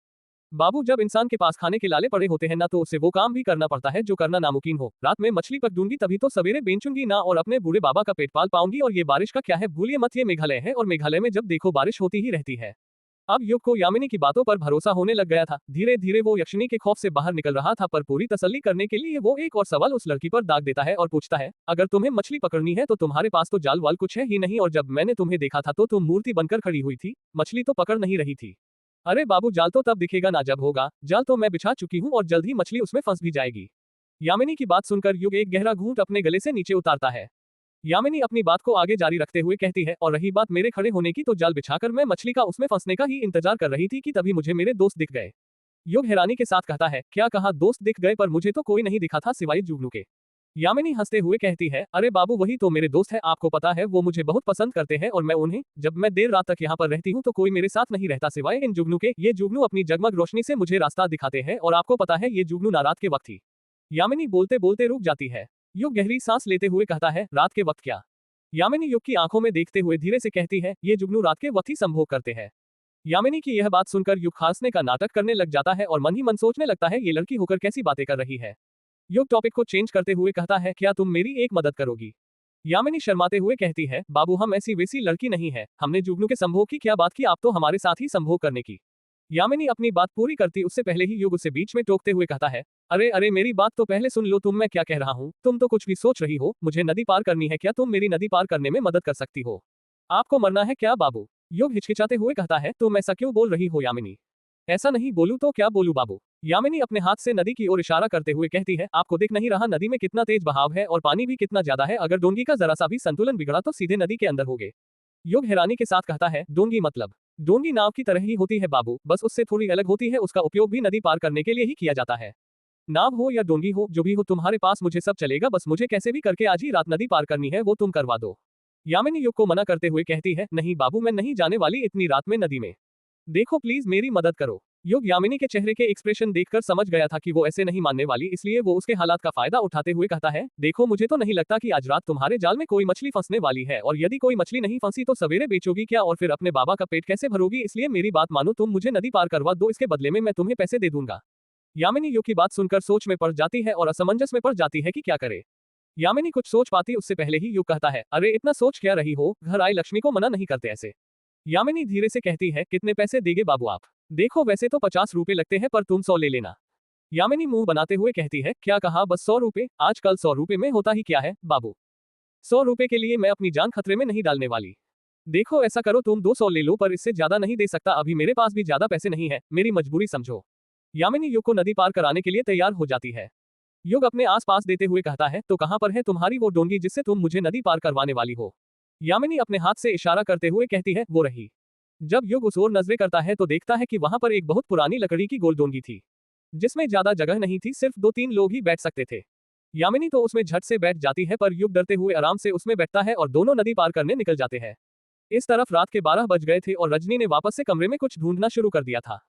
बाबू जब इंसान के पास खाने के लाले पड़े होते हैं ना, तो उसे वो काम भी करना पड़ता है जो करना नामुमकिन हो। रात में मछली पकड़ूंगी तभी तो सवेरे बेचूंगी ना, और अपने बूढ़े बाबा का पेट पाल पाऊंगी। और ये बारिश का क्या है, भूलिए मत, ये मेघालय है और मेघालय में जब देखो बारिश होती ही रहती है। अब युग को यामिनी की बातों पर भरोसा होने लग गया था। धीरे धीरे वो यक्षिणी के खौफ से बाहर निकल रहा था, पर पूरी तसल्ली करने के लिए वो एक और सवाल उस लड़की पर दाग देता है और पूछता है, अगर तुम्हें मछली पकड़नी है तो तुम्हारे पास तो जाल वाल कुछ है ही नहीं, और जब मैंने तुम्हें देखा था तो तुम मूर्ति बनकर खड़ी हुई थी, मछली तो पकड़ नहीं रही थी। अरे बाबू, जाल तो तब दिखेगा ना जब होगा, जाल तो मैं बिछा चुकी हूँ और जल्द ही मछली उसमें फंस भी जाएगी। यामिनी की बात सुनकर युग एक गहरा घूंट अपने गले से नीचे उतारता है। यामिनी अपनी बात को आगे जारी रखते हुए कहती है, और रही बात मेरे खड़े होने की, तो जाल बिछाकर मैं मछली का उसमें फंसने का ही इंतजार कर रही थी कि तभी मुझे मेरे दोस्त दिख गए। युग हैरानी के साथ कहता है, क्या कहा, दोस्त दिख गए, पर मुझे तो कोई नहीं दिखा था सिवाय जुगनू के। यामिनी हंसते हुए कहती है, अरे बाबू वही तो मेरे दोस्त है, आपको पता है वो मुझे बहुत पसंद करते हैं और मैं उन्हें, जब मैं देर रात तक यहाँ पर रहती हूँ तो कोई मेरे साथ नहीं रहता सिवाय इन जुगनू के। ये जुगनू अपनी जगमग रोशनी से मुझे रास्ता दिखाते हैं और आपको पता है ये जुगनू ना रात के वक्त ही। यामिनी बोलते बोलते रुक जाती है। युग गहरी सांस लेते हुए कहता है, रात के वक्त क्या। यामिनी युग की आंखों में देखते हुए धीरे से कहती है, ये जुगनू रात के वक्त ही संभोग करते हैं। यामिनी की यह बात सुनकर युग खांसने का नाटक करने लग जाता है और मन ही मन सोचने लगता है, ये लड़की होकर कैसी बातें कर रही है। युग टॉपिक को चेंज करते हुए कहता है, क्या तुम मेरी एक मदद करोगी। यामिनी शर्माते हुए कहती है, बाबू हम ऐसी वैसी लड़की नहीं है, हमने जुगनू के संभोग की क्या बात की, आप तो हमारे साथ ही संभोग करने की। यामिनी अपनी बात पूरी करती उससे पहले ही युग उसे बीच में टोकते हुए कहता है, अरे अरे मेरी बात तो पहले सुन लो, तुम मैं क्या कह रहा हूँ, तुम तो कुछ भी सोच रही हो, मुझे नदी पार करनी है, क्या तुम मेरी नदी पार करने में मदद कर सकती हो? आपको मरना है क्या बाबू? युग हिचकिचाते हुए कहता है, तुम ऐसा क्यों बोल रही हो यामिनी? ऐसा नहीं बोलूं तो क्या बोलूं बाबू? यामिनी अपने हाथ से नदी की ओर इशारा करते हुए कहती है, आपको दिख नहीं रहा नदी में कितना तेज बहाव है और पानी भी कितना ज्यादा है, अगर डोंगी का जरा सा भी संतुलन बिगड़ा तो सीधे नदी के अंदर होगे। युग हैरानी के साथ कहता है, डोंगी मतलब? डोंगी नाव की तरह ही होती है बाबू, बस उससे थोड़ी अलग होती है, उसका उपयोग भी नदी पार करने के लिए ही किया जाता है। नाव हो या डोंगी हो, जो भी हो तुम्हारे पास मुझे सब चलेगा, बस मुझे कैसे भी करके आज ही रात नदी पार करनी है, वो तुम करवा दो। यामिनी युग को मना करते हुए कहती है, नहीं बाबू मैं नहीं जाने वाली इतनी रात में नदी में। देखो प्लीज मेरी मदद करो। युग यामिनी के चेहरे के एक्सप्रेशन देखकर समझ गया था कि वो ऐसे नहीं मानने वाली, इसलिए वो उसके हालात का फायदा उठाते हुए कहता है, देखो मुझे तो नहीं लगता कि आज रात तुम्हारे जाल में कोई मछली फंसने वाली है, और यदि कोई मछली नहीं फंसी तो सवेरे बेचोगी क्या और फिर अपने बाबा का पेट कैसे भरोगी, इसलिए मेरी बात मानो, तुम मुझे नदी पार करवा दो, इसके बदले में मैं तुम्हें पैसे दे दूंगा। यामिनी युग की बात सुनकर सोच में पड़ जाती है और असमंजस में पड़ जाती है कि क्या करे। यामिनी कुछ सोच पाती उससे पहले ही युग कहता है, अरे इतना सोच क्या रही हो, घर आई लक्ष्मी को मना नहीं करते ऐसे। यामिनी धीरे से कहती है, कितने पैसे देंगे बाबू आप? देखो वैसे तो 50 रुपए लगते हैं, पर तुम 100 ले लेना। यामिनी मुंह बनाते हुए कहती है, क्या कहा, बस 100 रुपए? आजकल 100 रुपए में होता ही क्या है बाबू? 100 रुपए के लिए मैं अपनी जान खतरे में नहीं डालने वाली। देखो ऐसा करो, तुम 200 ले लो, पर इससे ज्यादा नहीं दे सकता, अभी मेरे पास भी ज्यादा पैसे नहीं है, मेरी मजबूरी समझो। यामिनी युग को नदी पार कराने के लिए तैयार हो जाती है। युग अपने आस पास देते हुए कहता है, तो कहां पर है तुम्हारी वो डोंगी जिससे तुम मुझे नदी पार करवाने वाली हो? यामिनी अपने हाथ से इशारा करते हुए कहती है, वो रही। जब युग उस ओर नजरें करता है तो देखता है कि वहां पर एक बहुत पुरानी लकड़ी की गोल डोंगी थी, जिसमें ज्यादा जगह नहीं थी, सिर्फ 2-3 लोग ही बैठ सकते थे। यामिनी तो उसमें झट से बैठ जाती है, पर युग डरते हुए आराम से उसमें बैठता है और दोनों नदी पार करने निकल जाते हैं। इस तरफ रात के 12 बज गए थे और रजनी ने वापस से कमरे में कुछ ढूंढना शुरू कर दिया था।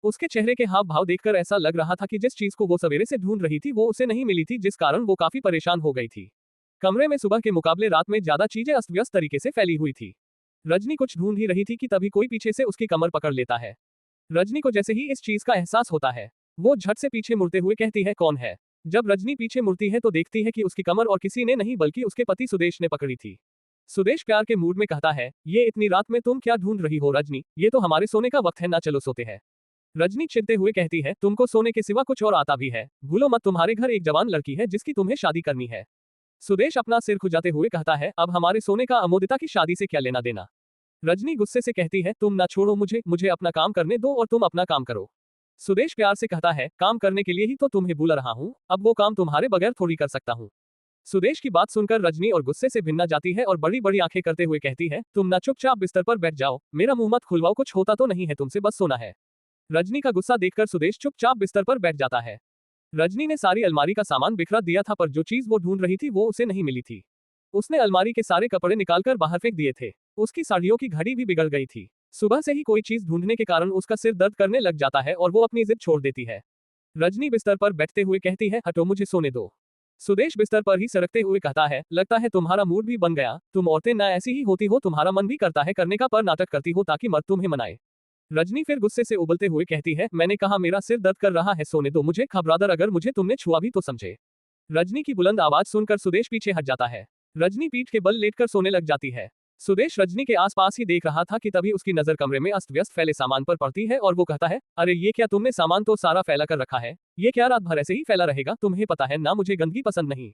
उसके चेहरे के हाव भाव देखकर ऐसा लग रहा था कि जिस चीज को वो सवेरे से ढूंढ रही थी वो उसे नहीं मिली थी, जिस कारण वो काफी परेशान हो गई थी। कमरे में सुबह के मुकाबले रात में ज्यादा चीजें अस्त व्यस्त तरीके से फैली हुई थी। रजनी कुछ ढूंढ ही रही थी कि तभी कोई पीछे से उसकी कमर पकड़ लेता है। रजनी को जैसे ही इस चीज का एहसास होता है, वो झट से पीछे मुड़ते हुए कहती है, कौन है? जब रजनी पीछे मुड़ती है तो देखती है कि उसकी कमर और किसी ने नहीं बल्कि उसके पति सुदेश ने पकड़ी थी। सुदेश प्यार के मूड में कहता है, ये इतनी रात में तुम क्या ढूंढ रही हो रजनी, ये तो हमारे सोने का वक्त है ना, चलो सोते हैं। रजनी चिढ़ते हुए कहती है, तुमको सोने के सिवा कुछ और आता भी है, भूलो मत तुम्हारे घर एक जवान लड़की है जिसकी तुम्हें शादी करनी है। सुदेश अपना सिर खुजाते हुए कहता है, अब हमारे सोने का अमोदिता की शादी से क्या लेना देना? रजनी गुस्से से कहती है, तुम ना छोड़ो मुझे, मुझे अपना काम करने दो और तुम अपना काम करो। सुदेश प्यार से कहता है, काम करने के लिए ही तो तुम्हें बुला रहा हूँ, अब वो काम तुम्हारे बगैर थोड़ी कर सकता हूँ। सुदेश की बात सुनकर रजनी और गुस्से से भिन्ना जाती है और बड़ी बड़ी आंखें करते हुए कहती है, तुम ना चुपचाप बिस्तर पर बैठ जाओ, मेरा मुंह मत खुलवाओ, कुछ होता तो नहीं है तुमसे, बस सोना है। रजनी का गुस्सा देखकर सुदेश चुपचाप बिस्तर पर बैठ जाता है। रजनी ने सारी अलमारी का सामान बिखरा दिया था, पर जो चीज वो ढूंढ रही थी वो उसे नहीं मिली थी। उसने अलमारी के सारे कपड़े निकालकर बाहर फेंक दिए थे। उसकी साड़ियों की घड़ी भी बिगड़ गई थी। सुबह से ही कोई चीज ढूंढने के कारण उसका सिर दर्द करने लग जाता है और वो अपनी जिद छोड़ देती है। रजनी बिस्तर पर बैठते हुए कहती है, हटो मुझे सोने दो। सुदेश बिस्तर पर ही सरकते हुए कहता है, लगता है तुम्हारा मूड भी बन गया, तुम औरतें ना ऐसी ही होती हो, तुम्हारा मन भी करता है करने का, पर नाटक करती हो ताकि मर्द तुम्हें मनाए। रजनी फिर गुस्से से उबलते हुए कहती है, मैंने कहा मेरा सिर दर्द कर रहा है, सोने दो मुझे, खबरदार अगर मुझे तुमने छुआ भी तो समझे। रजनी की बुलंद आवाज सुनकर सुदेश पीछे हट जाता है। रजनी पीठ के बल लेटकर सोने लग जाती है। सुदेश रजनी के आसपास ही देख रहा था कि तभी उसकी नजर कमरे में अस्त व्यस्त फैले सामान पर पड़ती है और वो कहता है, अरे ये क्या तुमने सामान तो सारा फैला कर रखा है, ये क्या रात भर ऐसे ही फैला रहेगा, तुम्हें पता है ना मुझे गंदगी पसंद नहीं।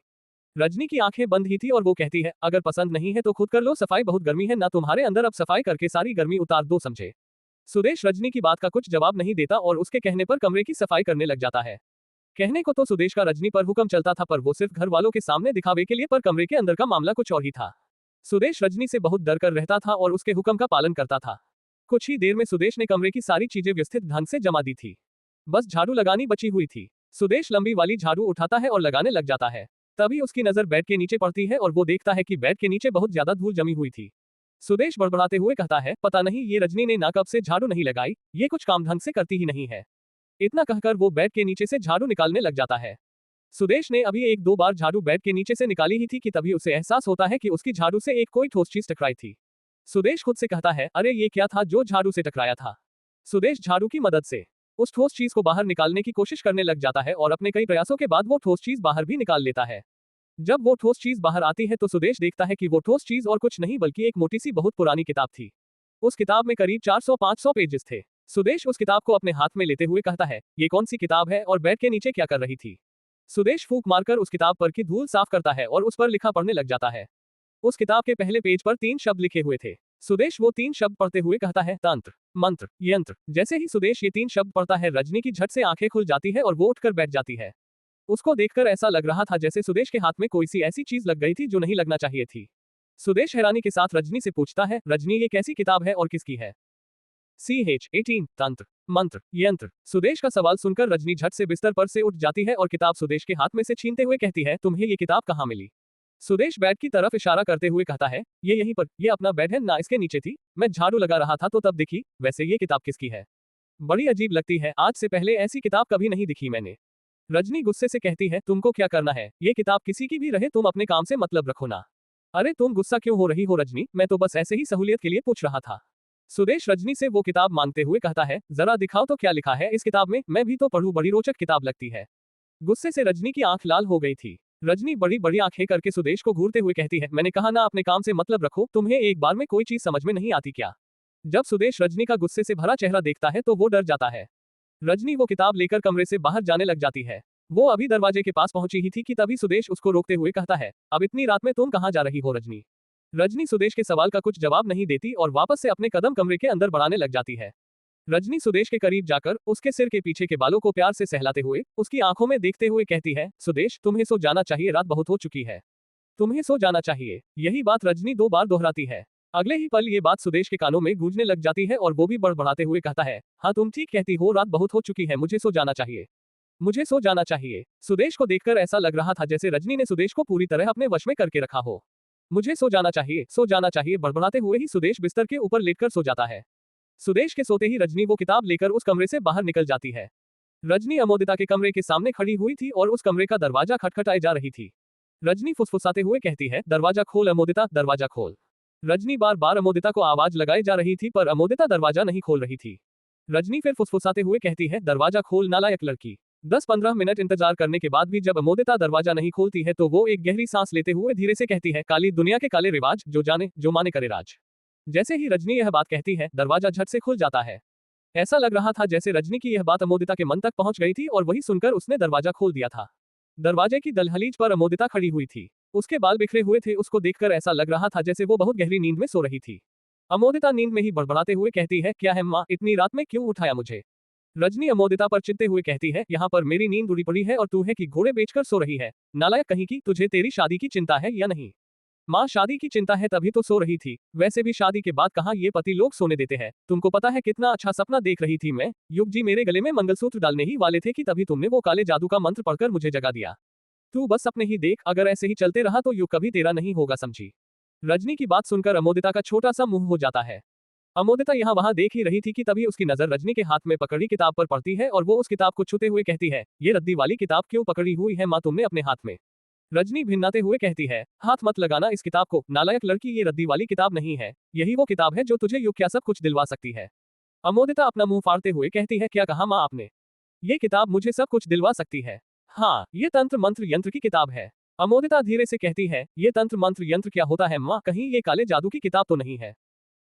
रजनी की आंखें बंद ही थी और वो कहती है, अगर पसंद नहीं है तो खुद कर लो सफाई, बहुत गर्मी है ना तुम्हारे अंदर, अब सफाई करके सारी गर्मी उतार दो समझे। सुदेश रजनी की बात का कुछ जवाब नहीं देता और उसके कहने पर कमरे की सफाई करने लग जाता है। कहने को तो सुदेश का रजनी पर हुक्म चलता था, पर वो सिर्फ घर वालों के सामने दिखावे के लिए, पर कमरे के अंदर का मामला कुछ और ही था। सुदेश रजनी से बहुत डर कर रहता था और उसके हुक्म का पालन करता था। कुछ ही देर में सुदेश ने कमरे की सारी चीजें व्यवस्थित ढंग से जमा दी थी। बस झाड़ू लगानी बची हुई थी। सुदेश लंबी वाली झाड़ू उठाता है और लगाने लग जाता है। तभी उसकी नजर बेड के नीचे पड़ती है और वो देखता है कि बेड के नीचे बहुत ज्यादा धूल जमी हुई थी। सुदेश बड़बड़ाते हुए कहता है, पता नहीं ये रजनी ने ना कब से झाड़ू नहीं लगाई, ये कुछ काम ढंग से करती ही नहीं है। इतना कहकर वो बेड के नीचे से झाड़ू निकालने लग जाता है। सुदेश ने अभी 1-2 बार झाड़ू बेड के नीचे से निकाली ही थी कि तभी उसे एहसास होता है कि उसकी झाड़ू से एक कोई ठोस चीज टकराई थी। सुदेश खुद से कहता है, अरे ये क्या था जो झाड़ू से टकराया था। सुदेश झाड़ू की मदद से उस ठोस चीज को बाहर निकालने की कोशिश करने लग जाता है और अपने कई प्रयासों के बाद वो ठोस चीज बाहर भी निकाल लेता है। जब वो ठोस चीज बाहर आती है तो सुदेश देखता है कि वो ठोस चीज और कुछ नहीं बल्कि एक मोटी सी बहुत पुरानी किताब थी। उस किताब में करीब 400-500 पेजेस थे। सुदेश उस किताब को अपने हाथ में लेते हुए कहता है, ये कौन सी किताब है और बेड के नीचे क्या कर रही थी? सुदेश फूंक मारकर उस किताब पर की धूल साफ करता है और उस पर लिखा पढ़ने लग जाता है। उस किताब के पहले पेज पर 3 शब्द लिखे हुए थे। सुदेश वो 3 शब्द पढ़ते हुए कहता है, तंत्र, मंत्र, यंत्र। जैसे ही सुदेश ये 3 शब्द पढ़ता है, रजनी की झट से आंखें खुल जाती है और वो उठकर बैठ जाती है। उसको देखकर ऐसा लग रहा था जैसे सुदेश के हाथ में कोई सी ऐसी चीज लग गई थी जो नहीं लगना चाहिए थी। सुदेश हैरानी के साथ रजनी से पूछता है, रजनी ये कैसी किताब है और किसकी है? CH18 तंत्र, मंत्र, यंत्र। सुदेश का सवाल सुनकर रजनी झट से बिस्तर पर से उठ जाती है और किताब सुदेश के हाथ में से छीनते हुए कहती है, तुम्हें ये किताब कहाँ मिली? सुदेश बेड की तरफ इशारा करते हुए कहता है, ये यहीं पर, ये अपना बेड है ना, इसके नीचे थी। मैं झाड़ू लगा रहा था तो तब दिखी। वैसे ये किताब किसकी है? बड़ी अजीब लगती है, आज से पहले ऐसी किताब कभी नहीं दिखी मैंने। रजनी गुस्से से कहती है, तुमको क्या करना है? ये किताब किसी की भी रहे, तुम अपने काम से मतलब रखो ना। अरे तुम गुस्सा क्यों हो रही हो रजनी? मैं तो बस ऐसे ही सहूलियत के लिए पूछ रहा था। सुदेश रजनी से वो किताब मांगते हुए कहता है, जरा दिखाओ तो क्या लिखा है इस किताब में, मैं भी तो पढ़ूं, बड़ी रोचक किताब लगती है। गुस्से से रजनी की आंख लाल हो गई थी। रजनी बड़ी बड़ी आंखें करके सुदेश को घूरते हुए कहती है, मैंने कहा ना अपने काम से मतलब रखो, तुम्हें एक बार में कोई चीज समझ में नहीं आती क्या? जब सुदेश रजनी का गुस्से से भरा चेहरा देखता है तो वो डर जाता है। रजनी वो किताब लेकर कमरे से बाहर जाने लग जाती है। वो अभी दरवाजे के पास पहुंची ही थी कि तभी सुदेश उसको रोकते हुए कहता है, अब इतनी रात में तुम कहाँ जा रही हो रजनी? रजनी सुदेश के सवाल का कुछ जवाब नहीं देती और वापस से अपने कदम कमरे के अंदर बढ़ाने लग जाती है। रजनी सुदेश के करीब जाकर उसके सिर के पीछे के बालों को प्यार से सहलाते हुए उसकी आंखों में देखते हुए कहती है, सुदेश तुम्हें सो जाना चाहिए, रात बहुत हो चुकी है। तुम्हें सो जाना चाहिए। यही बात रजनी 2 बार दोहराती है। अगले ही पल ये बात सुदेश के कानों में गूंजने लग जाती है और वो भी बड़बड़ाते हुए कहता है, हाँ तुम ठीक कहती हो, रात बहुत हो चुकी है, मुझे सो जाना चाहिए। मुझे सो जाना चाहिए। सुदेश को देखकर ऐसा लग रहा था जैसे रजनी ने सुदेश को पूरी तरह अपने वश में करके रखा हो। मुझे सो जाना चाहिए, सो जाना चाहिए, बड़बड़ाते हुए ही सुदेश बिस्तर के ऊपर लेटकर सो जाता है। सुदेश के सोते ही रजनी वो किताब लेकर उस कमरे से बाहर निकल जाती है। रजनी अमोदिता के कमरे के सामने खड़ी हुई थी और उस कमरे का दरवाजा खटखटाए जा रही थी। रजनी फुसफुसाते हुए कहती है, दरवाजा खोल अमोदिता, दरवाजा खोल। रजनी बार बार अमोदिता को आवाज लगाई जा रही थी पर अमोदिता दरवाजा नहीं खोल रही थी। रजनी फिर फुसफुसाते हुए कहती है, दरवाजा खोल नालायक लड़की। 10-15 मिनट इंतजार करने के बाद भी जब अमोदिता दरवाजा नहीं खोलती है तो वो एक गहरी सांस लेते हुए धीरे से कहती है, काली दुनिया के काले रिवाज, जो जाने जो माने करे राज। जैसे ही रजनी यह बात कहती है, दरवाजा झट से खुल जाता है। ऐसा लग रहा था जैसे रजनी की यह बात अमोदिता के मन तक पहुंच गई थी और वही सुनकर उसने दरवाजा खोल दिया था। दरवाजे की दहलीज पर अमोदिता खड़ी हुई थी। उसके बाल बिखरे हुए थे, उसको देखकर ऐसा लग रहा था जैसे वो बहुत गहरी नींद में सो रही थी। अमोदिता नींद में ही बड़बड़ाते हुए कहती है, क्या है माँ, इतनी रात में क्यों उठाया मुझे? रजनी अमोदिता पर चिढ़ते हुए कहती है, यहाँ पर मेरी नींद उड़ी पड़ी है और तू है कि घोड़े बेचकर सो रही है? नालायक कहीं की, तुझे तेरी शादी की चिंता है या नहीं? माँ शादी की चिंता है तभी तो सो रही थी, वैसे भी शादी के बाद कहाँ ये पति लोग सोने देते हैं। तुमको पता है कितना अच्छा सपना देख रही थी मैं, युग जी मेरे गले में मंगलसूत्र डालने ही वाले थे कि तभी तुमने वो काले जादू का मंत्र पढ़कर मुझे जगा दिया। तू बस अपने ही देख, अगर ऐसे ही चलते रहा तो युग कभी तेरा नहीं होगा, समझी? रजनी की बात सुनकर अमोदिता का छोटा सा मुंह हो जाता है। अमोदिता यहाँ वहां देख ही रही थी कि तभी उसकी नजर रजनी के हाथ में पकड़ी किताब पर पड़ती है और वो उस किताब को छूते हुए कहती है, ये रद्दी वाली किताब क्यों पकड़ी हुई है माँ तुमने अपने हाथ में? रजनी भिन्नाते हुए कहती है, हाथ मत लगाना इस किताब को, नालायक लड़की, ये रद्दी वाली किताब नहीं है, यही वो किताब है जो तुझे युग क्या सब कुछ दिलवा सकती है। अमोदिता अपना मुंह फाड़ते हुए कहती है, क्या कहा माँ आपने? ये किताब मुझे सब कुछ दिलवा सकती है? हाँ, ये तंत्र मंत्र यंत्र की किताब है। अमोदिता धीरे से कहती है, ये तंत्र मंत्र यंत्र क्या होता है माँ, कहीं ये काले जादू की किताब तो नहीं है?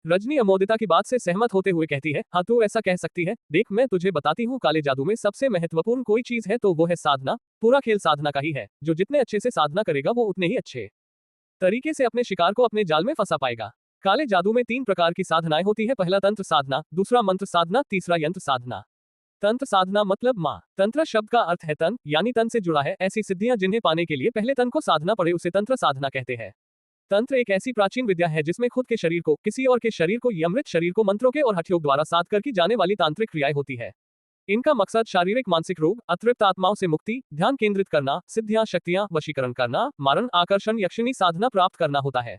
रजनी अमोदिता की बात से सहमत होते हुए कहती है, हाँ तू ऐसा कह सकती है, देख मैं तुझे बताती हूँ, काले जादू में सबसे महत्वपूर्ण कोई चीज है तो वो है साधना। पूरा खेल साधना का ही है, जो जितने अच्छे से साधना करेगा वो उतने ही अच्छे तरीके से अपने शिकार को अपने जाल में फंसा पाएगा। काले जादू में 3 प्रकार की साधनाएं होती है, पहला तंत्र साधना, दूसरा मंत्र साधना, तीसरा यंत्र साधना। तंत्र साधना मतलब माँ। तंत्र शब्द का अर्थ है तन, यानी तन से जुड़ा है, ऐसी सिद्धियां जिन्हें पाने के लिए पहले तन को साधना पड़े उसे तंत्र साधना कहते हैं। तंत्र एक ऐसी प्राचीन विद्या है जिसमें खुद के शरीर को, किसी और के शरीर को, अमृत शरीर को मंत्रों के और हठयोग द्वारा साध कर की जाने वाली तांत्रिक क्रियाएं होती है। इनका मकसद शारीरिक मानसिक रोग, अतृप्त आत्माओं से मुक्ति, ध्यान केंद्रित करना, सिद्धियां शक्तियां, वशीकरण करना, मारण आकर्षण यक्षिणी साधना प्राप्त करना होता है।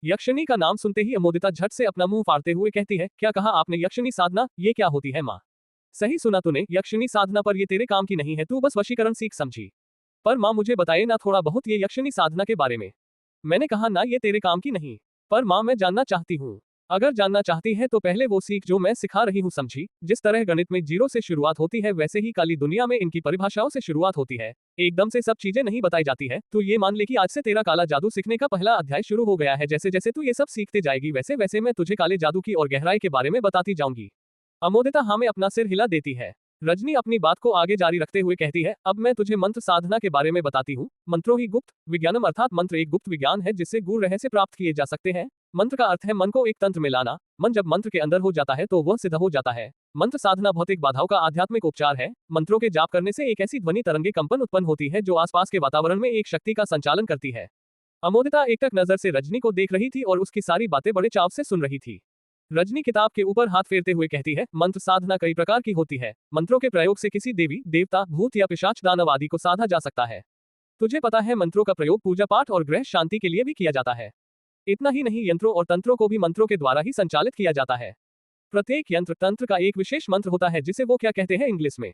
यक्षिणी का नाम सुनते ही अमोदिता झट से अपना मुंह फाड़ते हुए कहती है, क्या कहा आपने, यक्षिणी साधना, ये क्या होती है माँ? सही सुना तूने, यक्षिणी साधना, पर ये तेरे काम की नहीं है, तू बस वशीकरण सीख, समझी? पर माँ मुझे बताइए ना थोड़ा बहुत ये यक्षिणी साधना के बारे में। मैंने कहा ना ये तेरे काम की नहीं। पर माँ मैं जानना चाहती हूँ। अगर जानना चाहती है तो पहले वो सीख जो मैं सिखा रही हूँ, समझी? जिस तरह गणित में 0 से शुरुआत होती है वैसे ही काली दुनिया में इनकी परिभाषाओं से शुरुआत होती है। एकदम से सब चीजें नहीं बताई जाती है। तू ये मान ले कि आज से तेरा काला जादू सीखने का पहला अध्याय शुरू हो गया है। जैसे जैसे तू ये सब सीखते जाएगी वैसे वैसे मैं तुझे काले जादू की और गहराई के बारे में बताती जाऊंगी। अमोदिता हाँ में अपना सिर हिला देती है। रजनी अपनी बात को आगे जारी रखते हुए कहती है, अब मैं तुझे मंत्र साधना के बारे में बताती हूँ। मंत्रो ही गुप्त विज्ञानम, अर्थात मंत्र एक गुप्त विज्ञान है जिससे गूढ़ रहस्य प्राप्त किए जा सकते हैं। मंत्र का अर्थ है मन को एक तंत्र में लाना। मन जब मंत्र के अंदर हो जाता है तो वह सिद्ध हो जाता है। मंत्र साधना भौतिक बाधाओं का आध्यात्मिक उपचार है। मंत्रों के जाप करने से एक ऐसी ध्वनि तरंगे कंपन उत्पन्न होती है जो आसपास के वातावरण में एक शक्ति का संचालन करती है। अमोदिता एकटक नजर से रजनी को देख रही थी और उसकी सारी बातें बड़े चाव से सुन रही थी। रजनी किताब के ऊपर हाथ फेरते हुए कहती है, मंत्र साधना कई प्रकार की होती है। मंत्रों के प्रयोग से किसी देवी देवता भूत या पिशाच दानव आदि को साधा जा सकता है। तुझे पता है मंत्रों का प्रयोग पूजा पाठ और ग्रह शांति के लिए भी किया जाता है। इतना ही नहीं, यंत्रों और तंत्रों को भी मंत्रों के द्वारा ही संचालित किया जाता है। प्रत्येक यंत्र तंत्र का एक विशेष मंत्र होता है जिसे वो क्या कहते हैं इंग्लिश में?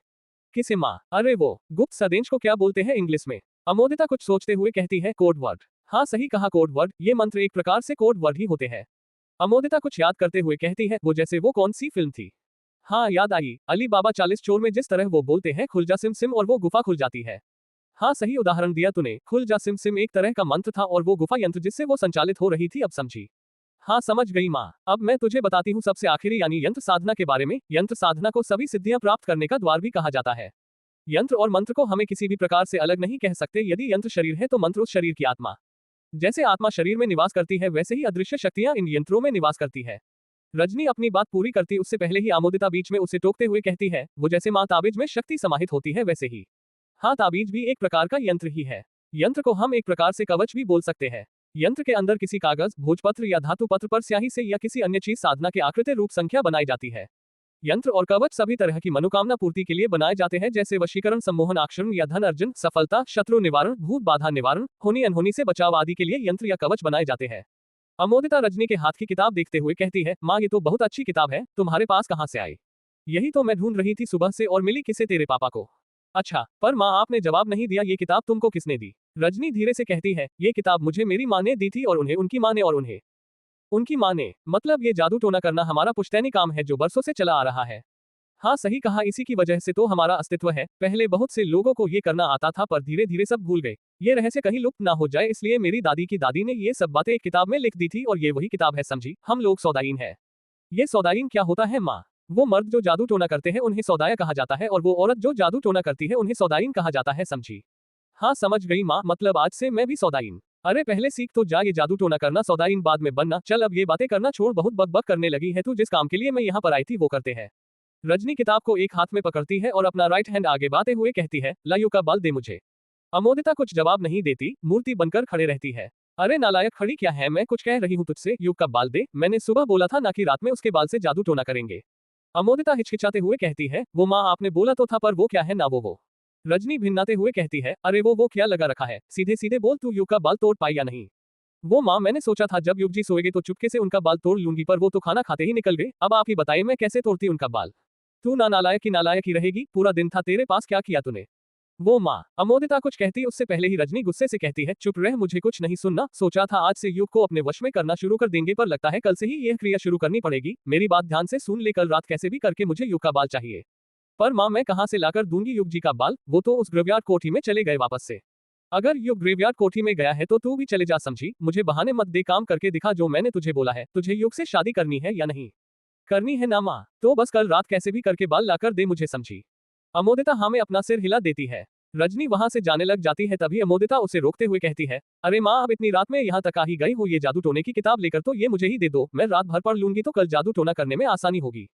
किसे माँ? अरे वो गुप्त संदेश को क्या बोलते हैं इंग्लिश में? अमोदिता कुछ सोचते हुए कहती है, कोड वर्ड। हाँ सही कहा, कोड वर्ड। ये मंत्र एक प्रकार से कोड वर्ड ही होते हैं। अमोदिता कुछ याद करते हुए कहती है, वो जैसे वो कौन सी फिल्म थी? हाँ याद आई, अली बाबा 40 चोर में जिस तरह वो बोलते हैं खुल जा सिम सिम और वो गुफा खुल जाती है। हाँ सही उदाहरण दिया तूने, खुल जा सिम सिम एक तरह का मंत्र था और वो गुफा यंत्र जिससे वो संचालित हो रही थी। अब समझी? हाँ समझ गई माँ। अब मैं तुझे बताती हूँ सबसे आखिरी यानी यंत्र साधना के बारे में। यंत्र साधना को सभी सिद्धियां प्राप्त करने का द्वार भी कहा जाता है। यंत्र और मंत्र को हमें किसी भी प्रकार से अलग नहीं कह सकते। यदि यंत्र शरीर है तो मंत्र उस शरीर की आत्मा। जैसे आत्मा शरीर में निवास करती है वैसे ही अदृश्य शक्तियां इन यंत्रों में निवास करती है। रजनी अपनी बात पूरी करती उससे पहले ही अमोदिता बीच में उसे टोकते हुए कहती है, वो जैसे माँ ताबीज में शक्ति समाहित होती है वैसे ही हाँ ताबीज भी एक प्रकार का यंत्र ही है। यंत्र को हम एक प्रकार से कवच भी बोल सकते हैं। यंत्र के अंदर किसी कागज भोजपत्र या धातु पत्र पर स्याही से या किसी अन्य चीज साधना के आकृति रूप संख्या बनाई जाती है। यंत्र और कवच सभी तरह की मनोकामना पूर्ति के लिए बनाए जाते हैं, जैसे वशीकरण, सम्मोहन, आकर्षण या धन अर्जन, सफलता, शत्रु निवारण, भूत बाधा निवारण, होनी अनहोनी से बचाव आदि के लिए यंत्र या कवच बनाए जाते हैं। अमोदिता रजनी के हाथ की किताब देखते हुए कहती है, माँ ये तो बहुत अच्छी किताब है, तुम्हारे पास कहाँ से आई? यही तो मैं ढूंढ रही थी सुबह से और मिली किसे? तेरे पापा को। अच्छा, पर माँ आपने जवाब नहीं दिया, ये किताब तुमको किसने दी? रजनी धीरे से कहती है, ये किताब मुझे मेरी माँ ने दी थी और उन्हें उनकी माँ ने और उन्हें उनकी माँ ने। मतलब ये जादू टोना करना हमारा पुश्तैनी काम है जो बरसों से चला आ रहा है। हाँ सही कहा, इसी की वजह से तो हमारा अस्तित्व है। पहले बहुत से लोगों को ये करना आता था पर धीरे धीरे सब भूल गए। ये रहस्य कहीं लुप्त ना हो जाए इसलिए मेरी दादी की दादी ने ये सब बातें एक किताब में लिख दी थी और ये वही किताब है, समझी? हम लोग सौदाइन है। ये सौदाइन क्या होता है माँ? वो मर्द जो जादू टोना करते हैं उन्हें सौदाया कहा जाता है और वो औरत जो जादू टोना करती है उन्हें सौदाइन कहा जाता है, समझी? हाँ समझ गई माँ, मतलब आज से मैं भी सौदाइन। अरे पहले सीख तो जा ये जादू टोना करना, सौदाइन बाद में बनना। चल अब ये बातें करना छोड़, बहुत बक बक करने लगी है तू। जिस काम के लिए मैं यहाँ पर आई थी वो करते हैं। रजनी किताब को एक हाथ में पकड़ती है और अपना राइट हैंड आगे बढ़ाते हुए कहती है, लायु का बाल दे मुझे। अमोदिता कुछ जवाब नहीं देती, मूर्ति बनकर खड़े रहती है। अरे नालायक, खड़ी क्या है? मैं कुछ कह रही हूँ तुझसे, युग का बाल दे। मैंने सुबह बोला था ना कि रात में उसके बाल से जादू टोना करेंगे। अमोदिता हिचकिचाते हुए कहती है, वो माँ आपने बोला तो था पर वो क्या है ना वो। रजनी भिन्नाते हुए कहती है, अरे वो क्या लगा रखा है? सीधे सीधे बोल, तू युग का बाल तोड़ पाई या नहीं? वो माँ मैंने सोचा था जब युग जी सोएंगे तो चुपके से उनका बाल तोड़ लूंगी, पर वो तो खाना खाते ही निकल गए। अब आप ही बताइए मैं कैसे तोड़ती उनका बाल? तू ना नालायक ही रहेगी। पूरा दिन था तेरे पास, क्या किया तूने? वो माँ अमोदिता कुछ कहती उससे पहले ही रजनी गुस्से से कहती है, चुप रह, मुझे कुछ नहीं सुनना। सोचा था आज से युग को अपने वश में करना शुरू कर देंगे पर लगता है कल से ही यह क्रिया शुरू करनी पड़ेगी। मेरी बात ध्यान से सुन ले, कल रात कैसे भी करके मुझे युग का बाल चाहिए। पर माँ मैं कहाँ से लाकर दूंगी युग जी का बाल? वो तो उस ग्रेवयार्ड कोठी में चले गए वापस से। अगर युग ग्रेवयार्ड कोठी में गया है तो तू भी चले जा, समझी? मुझे बहाने मत दे, काम करके दिखा जो मैंने तुझे बोला है। तुझे युग से शादी करनी है या नहीं करनी है ना माँ? तो बस कल रात कैसे भी करके बाल लाकर दे मुझे, समझी? अमोदिता हाँ में अपना सिर हिला देती है। रजनी वहां से जाने लग जाती है, तभी अमोदिता उसे रोकते हुए कहती है, अरे माँ अब इतनी रात में यहाँ तक आ ही गई हो, ये जादू टोने की किताब लेकर तो ये मुझे ही दे दो, मैं रात भर पढ़ लूंगी तो कल जादू टोना करने में आसानी होगी।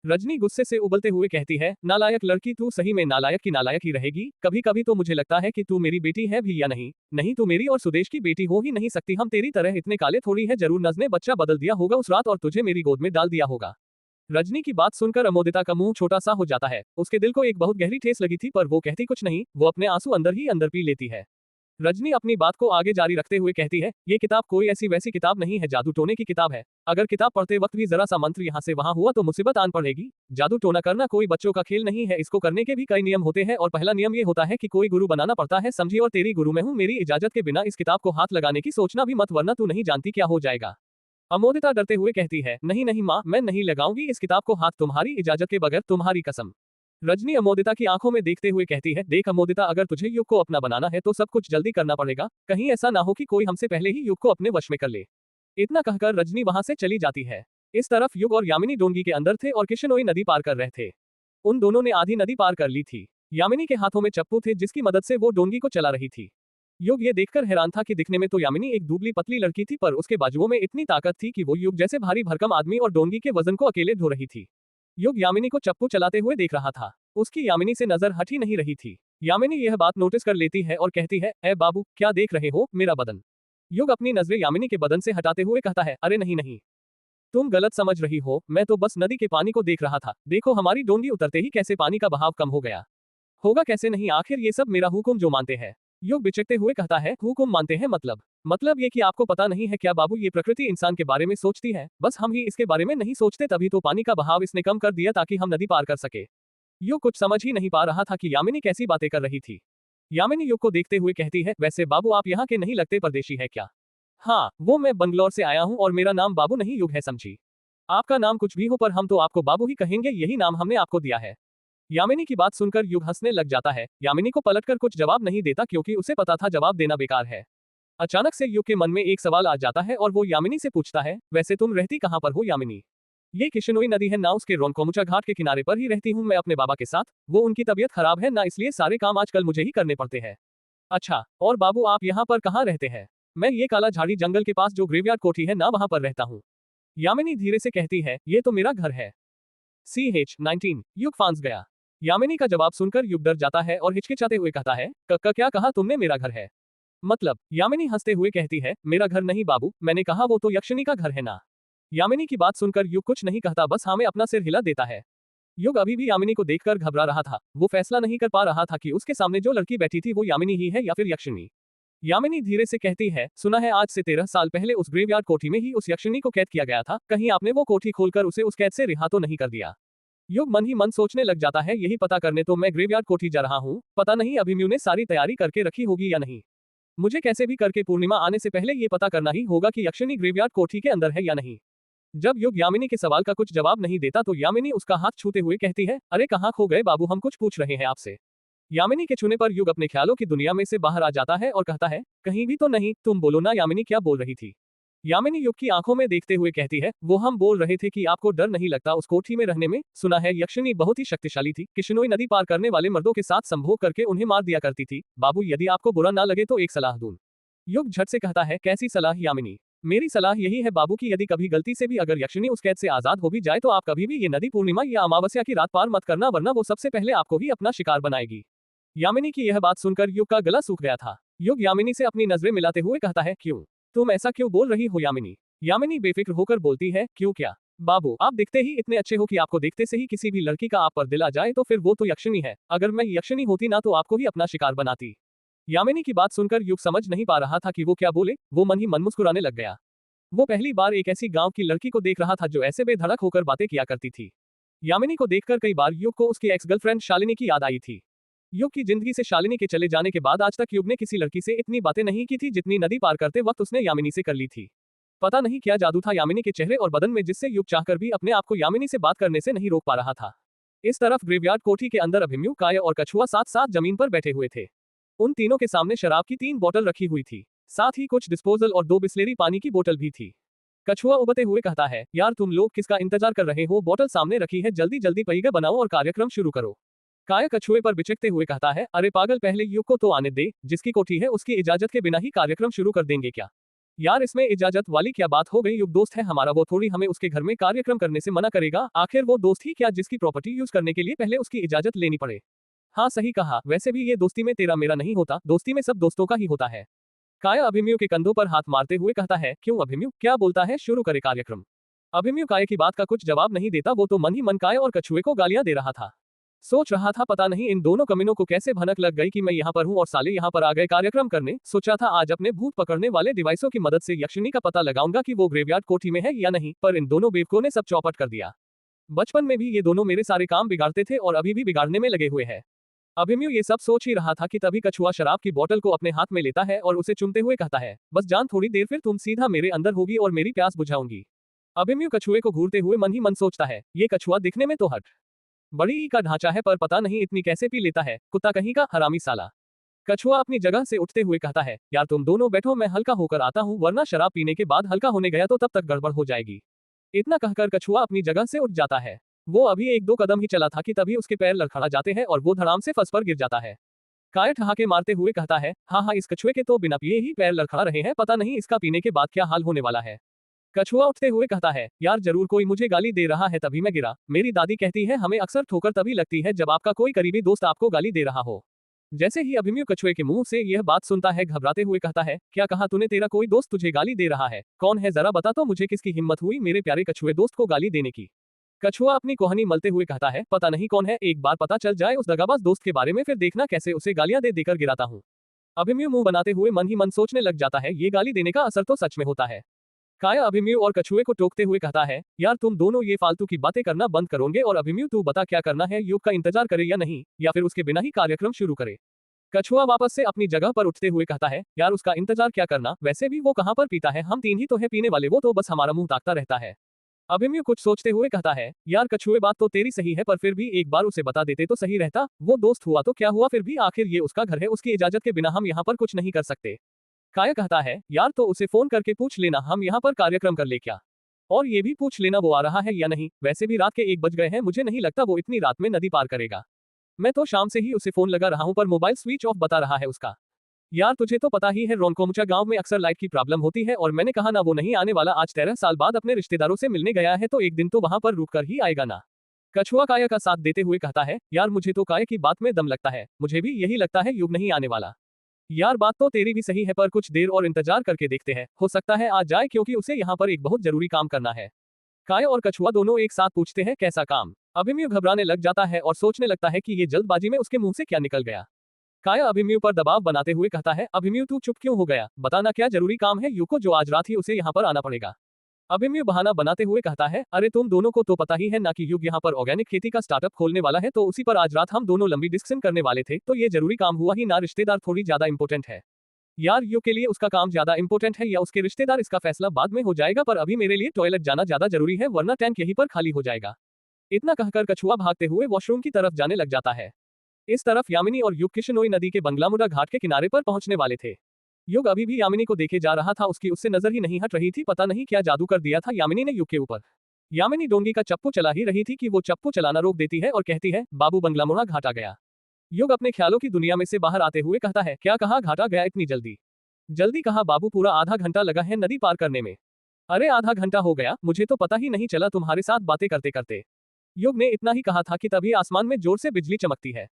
रजनी गुस्से से उबलते हुए कहती है, नालायक लड़की, तू सही में नालायक की नालायक ही रहेगी। कभी कभी तो मुझे लगता है कि तू मेरी बेटी है भी या नहीं। नहीं तू मेरी और सुदेश की बेटी हो ही नहीं सकती। हम तेरी तरह इतने काले थोड़ी है। जरूर नज ने बच्चा बदल दिया होगा उस रात और तुझे मेरी गोद में डाल दिया होगा। रजनी की बात सुनकर अमोदिता का मुंह छोटा सा हो जाता है। उसके दिल को एक बहुत गहरी ठेस लगी थी पर वो कहती कुछ नहीं, वो अपने आंसू अंदर ही अंदर पी लेती है। रजनी अपनी बात को आगे जारी रखते हुए कहती है, ये किताब कोई ऐसी वैसी किताब नहीं है, जादू टोने की किताब है। अगर किताब पढ़ते वक्त भी जरा सा मंत्र यहाँ से वहां हुआ तो मुसीबत आन पड़ेगी। जादू टोना करना कोई बच्चों का खेल नहीं है, इसको करने के भी कई नियम होते हैं और पहला नियम ये होता है कि कोई गुरु बनाना पड़ता है, समझी? और तेरी गुरु मैं हूँ, मेरी इजाजत के बिना इस किताब को हाथ लगाने की सोचना भी मत, वरना तू नहीं जानती क्या हो जाएगा। अमोदिता डरते हुए कहती है, नहीं नहीं माँ, मैं नहीं लगाऊंगी इस किताब को हाथ, तुम्हारी इजाजत के बगैर, तुम्हारी कसम। रजनी अमोदिता की आंखों में देखते हुए कहती है, देख अमोदिता, अगर तुझे युग को अपना बनाना है तो सब कुछ जल्दी करना पड़ेगा। कहीं ऐसा ना हो कि कोई हमसे पहले ही युग को अपने वश में कर ले। इतना कहकर रजनी वहां से चली जाती है। इस तरफ युग और यामिनी डोंगी के अंदर थे और किशनोई नदी पार कर रहे थे। उन दोनों ने आधी नदी पार कर ली थी। यामिनी के हाथों में चप्पू थे जिसकी मदद से वो डोंगी को चला रही थी। युग ये देखकर हैरान था कि दिखने में तो यामिनी एक दुबली पतली लड़की थी, पर उसके बाजुओं में इतनी ताकत थी कि वो युग जैसे भारी भरकम आदमी और डोंगी के वजन को अकेले ढो रही थी। युग यामिनी को चप्पू चलाते हुए देख रहा था। उसकी यामिनी से नजर हट ही नहीं रही थी। यामिनी यह बात नोटिस कर लेती है और कहती है, ए बाबू, क्या देख रहे हो, मेरा बदन। युग अपनी नजरें यामिनी के बदन से हटाते हुए कहता है, अरे नहीं नहीं, तुम गलत समझ रही हो, मैं तो बस नदी के पानी को देख रहा था। देखो हमारी डोंगी उतरते ही कैसे पानी का बहाव कम हो गया। होगा कैसे नहीं, आखिर ये सब मेरा हुक्म जो मानते हैं। युग बिचकते हुए कहता है, हुक्म मानते हैं मतलब ये कि आपको पता नहीं है क्या बाबू, ये प्रकृति इंसान के बारे में सोचती है, बस हम ही इसके बारे में नहीं सोचते, तभी तो पानी का बहाव इसने कम कर दिया ताकि हम नदी पार कर सके। युग कुछ समझ ही नहीं पा रहा था कि यामिनी कैसी बातें कर रही थी। यामिनी युग को देखते हुए कहती है, वैसे बाबू आप यहाँ के नहीं लगते, परदेशी है क्या? हाँ, वो मैं बंगलौर से आया हूँ और मेरा नाम बाबू नहीं युग है, समझी। आपका नाम कुछ भी हो पर हम तो आपको बाबू ही कहेंगे, यही नाम हमने आपको दिया है। यामिनी की बात सुनकर युग हंसने लग जाता है। यामिनी को पलटकर कुछ जवाब नहीं देता क्योंकि उसे पता था जवाब देना बेकार है। अचानक से युग के मन में एक सवाल आ जाता है और वो यामिनी से पूछता है, वैसे तुम रहती कहाँ पर हो यामिनी? ये किशनोई नदी है ना, उसके रोनकोमुचा घाट के किनारे पर ही रहती हूँ मैं अपने बाबा के साथ। वो उनकी तबीयत खराब है ना, इसलिए सारे काम आजकल मुझे ही करने पड़ते हैं। अच्छा, और बाबू आप यहाँ पर कहाँ रहते हैं? मैं ये काला झाड़ी जंगल के पास जो ग्रेवयार्ड कोठी है ना, वहां पर रहता हूँ। यामिनी धीरे से कहती है, ये तो मेरा घर है। CH-19 युग फांस गया। यामिनी का जवाब सुनकर युग डर जाता है और हिचकिचाते हुए कहता है, कक्का क्या कहा तुमने, मेरा घर है? मतलब? यामिनी हंसते हुए कहती है, मेरा घर नहीं बाबू, मैंने कहा वो तो यक्षिणी का घर है ना। यामिनी की बात सुनकर युग कुछ नहीं कहता, बस हाँ में अपना सिर हिला देता है। युग अभी भी यामिनी को देखकर घबरा रहा था। वो फैसला नहीं कर पा रहा था कि उसके सामने जो लड़की बैठी थी वो यामिनी ही है या फिर यक्षिणी। यामिनी धीरे से कहती है, सुना है आज से 13 साल पहले उस ग्रेवयार्ड कोठी में ही उस यक्षिणी को कैद किया गया था, कहीं आपने वो कोठी खोलकर उसे उस कैद से रिहा तो नहीं कर दिया? युग मन ही मन सोचने लग जाता है, यही पता करने तो मैं ग्रेवयार्ड कोठी जा रहा हूँ, पता नहीं अभिमन्यु ने सारी तैयारी करके रखी होगी या नहीं। मुझे कैसे भी करके पूर्णिमा आने से पहले ये पता करना ही होगा कि यक्षिणी ग्रेवयार्ड कोठी के अंदर है या नहीं। जब युग यामिनी के सवाल का कुछ जवाब नहीं देता तो यामिनी उसका हाथ छूते हुए कहती है, अरे कहाँ खो गए बाबू, हम कुछ पूछ रहे हैं आपसे। यामिनी के छूने पर युग अपने ख्यालों की दुनिया में से बाहर आ जाता है और कहता है, कहीं भी तो नहीं, तुम बोलो ना यामिनी, क्या बोल रही थी? यामिनी युग की आंखों में देखते हुए कहती है, वो हम बोल रहे थे कि आपको डर नहीं लगता उस कोठी में रहने में, सुना है यक्षिणी बहुत ही शक्तिशाली थी, किशनोई नदी पार करने वाले मर्दों के साथ संभोग करके उन्हें मार दिया करती थी। बाबू यदि आपको बुरा ना लगे तो एक सलाह दूं। युग झट से कहता है, कैसी सलाह यामिनी? मेरी सलाह यही है बाबू की यदि कभी गलती से भी अगर यक्षिणी उस कैद से आजाद हो भी जाए तो आप कभी भी ये नदी पूर्णिमा या अमावस्या की रात पार मत करना, वरना वो सबसे पहले आपको ही अपना शिकार बनाएगी। यामिनी की यह बात सुनकर युग का गला सूख गया था। युग यामिनी से अपनी नजरें मिलाते हुए कहता है, क्यों? तुम ऐसा क्यों बोल रही हो यामिनी? यामिनी बेफिक्र होकर बोलती है, क्यों क्या? बाबू आप दिखते ही इतने अच्छे हो कि आपको देखते से ही किसी भी लड़की का आप पर दिल आ जाए, तो फिर वो तो यक्षिणी है। अगर मैं यक्षिणी होती ना तो आपको ही अपना शिकार बनाती। यामिनी की बात सुनकर युग समझ नहीं पा रहा था कि वो क्या बोले, वो मन ही मन मुस्कुराने लग गया। वो पहली बार एक ऐसी गांव की लड़की को देख रहा था जो ऐसे बेधड़क होकर बातें किया करती थी। यामिनी को देखकर कई बार युग को उसकी एक्स गर्लफ्रेंड शालिनी की याद आई थी। युग की जिंदगी से शालिनी के चले जाने के बाद आज तक युग ने किसी लड़की से इतनी बातें नहीं की थी जितनी नदी पार करते वक्त उसने यामिनी से कर ली थी। पता नहीं क्या जादू था यामिनी के चेहरे और बदन में जिससे युग चाहकर भी अपने आप को यामिनी से बात करने से नहीं रोक पा रहा था। इस तरफ ग्रेवयार्ड कोठी के अंदर अभिमन्यु, काया और कछुआ साथ साथ जमीन पर बैठे हुए थे। उन तीनों के सामने शराब की 3 बोतल रखी हुई थी, साथ ही कुछ डिस्पोजल और 2 बिस्लेरी पानी की बोतल भी थी। कछुआ उबते हुए कहता है, यार तुम लोग किसका इंतजार कर रहे हो, बोतल सामने रखी है, जल्दी जल्दी पहिया बनाओ और कार्यक्रम शुरू करो। काया कछुए पर बिचकते हुए कहता है, अरे पागल, पहले युग को तो आने दे, जिसकी कोठी है उसकी इजाजत के बिना ही कार्यक्रम शुरू कर देंगे क्या? यार इसमें इजाजत वाली क्या बात हो गई, युग दोस्त है हमारा, वो थोड़ी हमें उसके घर में कार्यक्रम करने से मना करेगा। आखिर वो दोस्त ही क्या जिसकी प्रॉपर्टी यूज करने के लिए पहले उसकी इजाजत लेनी पड़े। हाँ सही कहा, वैसे भी ये दोस्ती में तेरा मेरा नहीं होता, दोस्ती में सब दोस्तों का ही होता है। काया अभिमन्यु के कंधों पर हाथ मारते हुए कहता है, क्यों अभिमन्यु, क्या बोलता है, शुरू करे कार्यक्रम। अभिमन्यु काया की बात का कुछ जवाब नहीं देता, वो तो मन ही मन काया और कछुए को गालियां दे रहा था। सोच रहा था पता नहीं इन दोनों कमीनों को कैसे भनक लग गई कि मैं यहाँ पर हूँ और साले यहाँ पर आ गए कार्यक्रम करने। सोचा था आज अपने भूत पकड़ने वाले डिवाइसों की मदद से यक्षिणी का पता लगाऊंगा कि वो ग्रेवयार्ड कोठी में है या नहीं, पर इन दोनों बेवकूफों ने सब चौपट कर दिया। बचपन में भी ये दोनों मेरे सारे काम बिगाड़ते थे और अभी भी बिगाड़ने में लगे हुए हैं। अभिमन्यु ये सब सोच ही रहा था कि तभी कछुआ शराब की बोतल को अपने हाथ में लेता है और उसे चूमते हुए कहता है, बस जान थोड़ी देर फिर तुम सीधा मेरे अंदर होगी और मेरी प्यास बुझाऊंगी। अभिमन्यु कछुए को घूरते हुए मन ही मन सोचता है, ये कछुआ दिखने में तो हट बड़ी ही का ढांचा है, पर पता नहीं इतनी कैसे पी लेता है, कुत्ता कहीं का, हरामी साला। कछुआ अपनी जगह से उठते हुए कहता है, यार तुम दोनों बैठो, मैं हल्का होकर आता हूँ, वरना शराब पीने के बाद हल्का होने गया तो तब तक गड़बड़ हो जाएगी। इतना कहकर कछुआ अपनी जगह से उठ जाता है। वो अभी एक दो कदम ही चला था कि तभी उसके पैर लड़खड़ा जाते हैं और वो धड़ाम से फंस पर गिर जाता है। काया ठहाके मारते हुए कहता है, हाँ इस कछुए के तो बिना पिए ही पैर लड़खड़ा रहे हैं, पता नहीं इसका पीने के बाद क्या हाल होने वाला है। कछुआ उठते हुए कहता है, यार जरूर कोई मुझे गाली दे रहा है तभी मैं गिरा। मेरी दादी कहती है हमें अक्सर ठोकर तभी लगती है जब आपका कोई करीबी दोस्त आपको गाली दे रहा हो। जैसे ही अभिमन्यु कछुए के मुंह से यह बात सुनता है, घबराते हुए कहता है, क्या कहा तूने, तेरा कोई दोस्त तुझे गाली दे रहा है? कौन है, जरा बता तो मुझे, किसकी हिम्मत हुई मेरे प्यारे कछुए दोस्त को गाली देने की? कछुआ अपनी कोहनी मलते हुए कहता है, पता नहीं कौन है, एक बार पता चल जाए उस दगाबाज दोस्त के बारे में, फिर देखना कैसे उसे गालियां दे देकर गिराता हूँ। अभिमन्यु मुंह बनाते हुए मन ही मन सोचने लग जाता है, ये गाली देने का असर तो सच में होता है। काया अभिमन्यु और कछुए को टोकते हुए कहता है, यार तुम दोनों ये फालतू की बातें करना बंद करोगे? और अभिमन्यु तू बता क्या करना है, युग का इंतजार करे या नहीं, या फिर उसके बिना ही कार्यक्रम शुरू करे? कछुआ वापस से अपनी जगह पर उठते हुए कहता है, यार उसका इंतजार क्या करना, वैसे भी वो कहाँ पर पीता है, हम तीन ही तो है पीने वाले, वो तो बस हमारा मुंह ताकता रहता है। अभिमन्यु कुछ सोचते हुए कहता है, यार कछुए बात तो तेरी सही है, पर फिर भी एक बार उसे बता देते तो सही रहता। वो दोस्त हुआ तो क्या हुआ, फिर भी आखिर ये उसका घर है, उसकी इजाजत के बिना हम यहाँ पर कुछ नहीं कर सकते। काया कहता है, यार तो उसे फोन करके पूछ लेना हम यहाँ पर कार्यक्रम कर ले क्या, और ये भी पूछ लेना वो आ रहा है या नहीं। वैसे भी रात के 1 बज गए हैं, मुझे नहीं लगता वो इतनी रात में नदी पार करेगा। मैं तो शाम से ही उसे फोन लगा रहा हूँ पर मोबाइल स्विच ऑफ बता रहा है उसका। यार तुझे तो पता ही है रोनकोमुचा गांव में अक्सर लाइट की प्रॉब्लम होती है, और मैंने कहा ना वो नहीं आने वाला, आज 13 साल बाद अपने रिश्तेदारों से मिलने गया है तो एक दिन तो वहां पर रुक कर ही आएगा ना। कछुआ काया का साथ देते हुए कहता है, यार मुझे तो काया की बात में दम लगता है, मुझे भी यही लगता है युग नहीं आने वाला। यार बात तो तेरी भी सही है, पर कुछ देर और इंतजार करके देखते हैं, हो सकता है आ जाए, क्योंकि उसे यहाँ पर एक बहुत जरूरी काम करना है। काया और कछुआ दोनों एक साथ पूछते हैं, कैसा काम? अभिमन्यु घबराने लग जाता है और सोचने लगता है कि ये जल्दबाजी में उसके मुंह से क्या निकल गया। काया अभिमन्यु पर दबाव बनाते हुए कहता है, अभिमन्यु तू चुप क्यों हो गया, बताना क्या जरूरी काम है, युग को जो आज रात ही उसे यहाँ पर आना पड़ेगा। अभिमन्यु बहाना बनाते हुए कहता है, अरे तुम दोनों को तो पता ही है ना कि युग यहाँ पर ऑर्गेनिक खेती का स्टार्टअप खोलने वाला है, तो उसी पर आज रात हम दोनों लंबी डिस्कशन करने वाले थे, तो ये जरूरी काम हुआ ही ना, रिश्तेदार थोड़ी ज्यादा इंपॉर्टेंट है। यार युग के लिए उसका काम ज्यादा इंपॉर्टेंट है या उसके रिश्तेदार, इसका फैसला बाद में हो जाएगा, पर अभी मेरे लिए टॉयलेट जाना ज्यादा जरूरी है, वरना टैंक यहीं पर खाली हो जाएगा। इतना कहकर कछुआ भागते हुए वॉशरूम की तरफ जाने लग जाता है। इस तरफ यामिनी और युग किशनोई नदी के बंगलामुड़ा घाट के किनारे पर पहुंचने वाले थे। युग अभी भी यामिनी को देखे जा रहा था, उसकी उससे नजर ही नहीं हट रही थी, पता नहीं क्या जादू कर दिया था यामिनी ने युग के ऊपर। यामिनी डोंगी का चप्पू चला ही रही थी कि वो चप्पू चलाना रोक देती है और कहती है, बाबू बंगलामुड़ा घाट आ गया। युग अपने ख्यालों की दुनिया में से बाहर आते हुए कहता है, क्या कहा, घाट आ गया इतनी जल्दी? जल्दी कहा बाबू, पूरा आधा घंटा लगा है नदी पार करने में। अरे आधा घंटा हो गया, मुझे तो पता ही नहीं चला तुम्हारे साथ बातें करते करते। युग ने इतना ही कहा था कि तभी आसमान में जोर से बिजली चमकती है।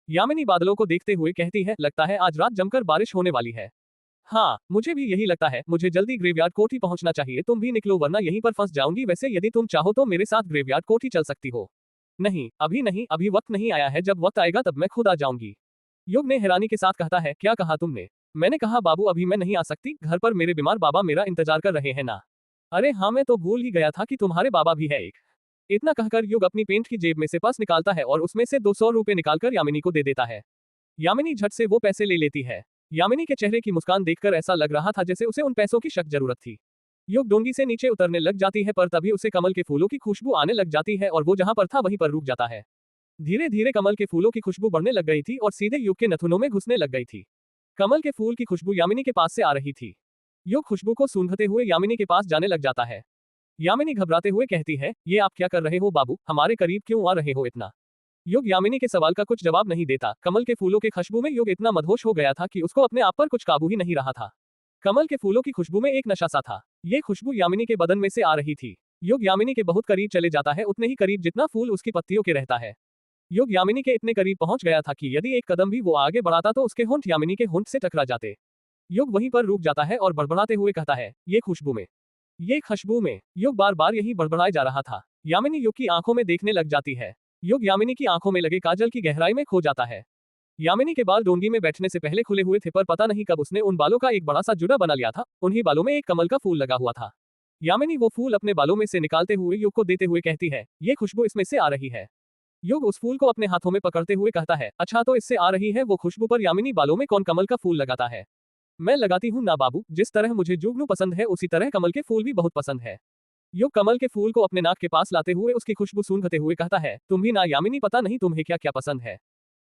यामिनी बादलों को देखते हुए कहती है, लगता है आज रात जमकर बारिश होने वाली है। हाँ मुझे भी यही लगता है, मुझे जल्दी ग्रेवयार्ड कोर्ट ही पहुंचना चाहिए, तुम भी निकलो वरना यहीं पर फंस जाऊंगी। वैसे यदि तुम चाहो तो मेरे साथ ग्रेवयार्ड कोर्ट ही चल सकती हो। नहीं अभी नहीं, अभी वक्त नहीं आया है, जब वक्त आएगा तब मैं खुद आ जाऊंगी। युग ने हैरानी के साथ कहता है, क्या कहा तुमने? मैंने कहा बाबू अभी मैं नहीं आ सकती, घर पर मेरे बीमार बाबा मेरा इंतजार कर रहे हैं ना। अरे हाँ मैं तो भूल ही गया था कि तुम्हारे बाबा भी है एक। इतना कहकर युग अपनी पेंट की जेब में से पर्स निकालता है और उसमें से 200 रुपए निकालकर यामिनी को दे देता है। यामिनी झट से वो पैसे ले लेती है। यामिनी के चेहरे की मुस्कान देखकर ऐसा लग रहा था जैसे उसे उन पैसों की सख्त जरूरत थी। युग डोंगी से नीचे उतरने लग जाती है, पर तभी उसे कमल के फूलों की खुशबू आने लग जाती है और वो जहां पर था वहीं पर रुक जाता है। धीरे धीरे कमल के फूलों की खुशबू बढ़ने लग गई थी और सीधे युग के नथुनों में घुसने लग गई थी। कमल के फूल की खुशबू यामिनी के पास से आ रही थी। युग खुशबू को सूंघते हुए यामिनी के पास जाने लग जाता है। यामिनी घबराते हुए कहती है, ये आप क्या कर रहे हो बाबू, हमारे करीब क्यों आ रहे हो इतना? युग यामिनी के सवाल का कुछ जवाब नहीं देता। कमल के फूलों के खुशबू में युग इतना मदहोश हो गया था कि उसको अपने आप पर कुछ काबू ही नहीं रहा था। कमल के फूलों की खुशबू में एक नशा सा था। ये खुशबू यामिनी के बदन में से आ रही थी। युग यामिनी के बहुत करीब चले जाता है, उतने ही करीब जितना फूल उसकी पत्तियों के रहता है। युग यामिनी के इतने करीब पहुंच गया था कि यदि एक कदम भी वो आगे बढ़ाता तो उसके होंठ यामिनी के होंठ से टकरा जाते। युग वहीं पर रुक जाता है और बड़बड़ाते हुए कहता है, ये खुशबू में, ये खुशबू में। युग बार बार यही बड़बड़ाए जा रहा था। यामिनी युग की आंखों में देखने लग जाती है। युग यामिनी की आंखों में लगे काजल की गहराई में खो जाता है। यामिनी के बाल डोंगी में बैठने से पहले खुले हुए थे, पर पता नहीं कब उसने उन बालों का एक बड़ा सा जुड़ा बना लिया था। उन्हीं बालों में एक कमल का फूल लगा हुआ था। यामिनी वो फूल अपने बालों में से निकालते हुए युग को देते हुए कहती है, ये खुशबू इसमें से आ रही है। युग उस फूल को अपने हाथों में पकड़ते हुए कहता है, अच्छा तो इससे आ रही है वो खुशबू, पर यामिनी बालों में कौन कमल का फूल लगाता है? मैं लगाती हूँ ना बाबू, जिस तरह मुझे जुगनू पसंद है उसी तरह कमल के फूल भी बहुत पसंद है। युग कमल के फूल को अपने नाक के पास लाते हुए उसकी खुशबू सूंघते हुए कहता है, तुम भी ना यामिनी, पता नहीं तुम्हें क्या क्या पसंद है।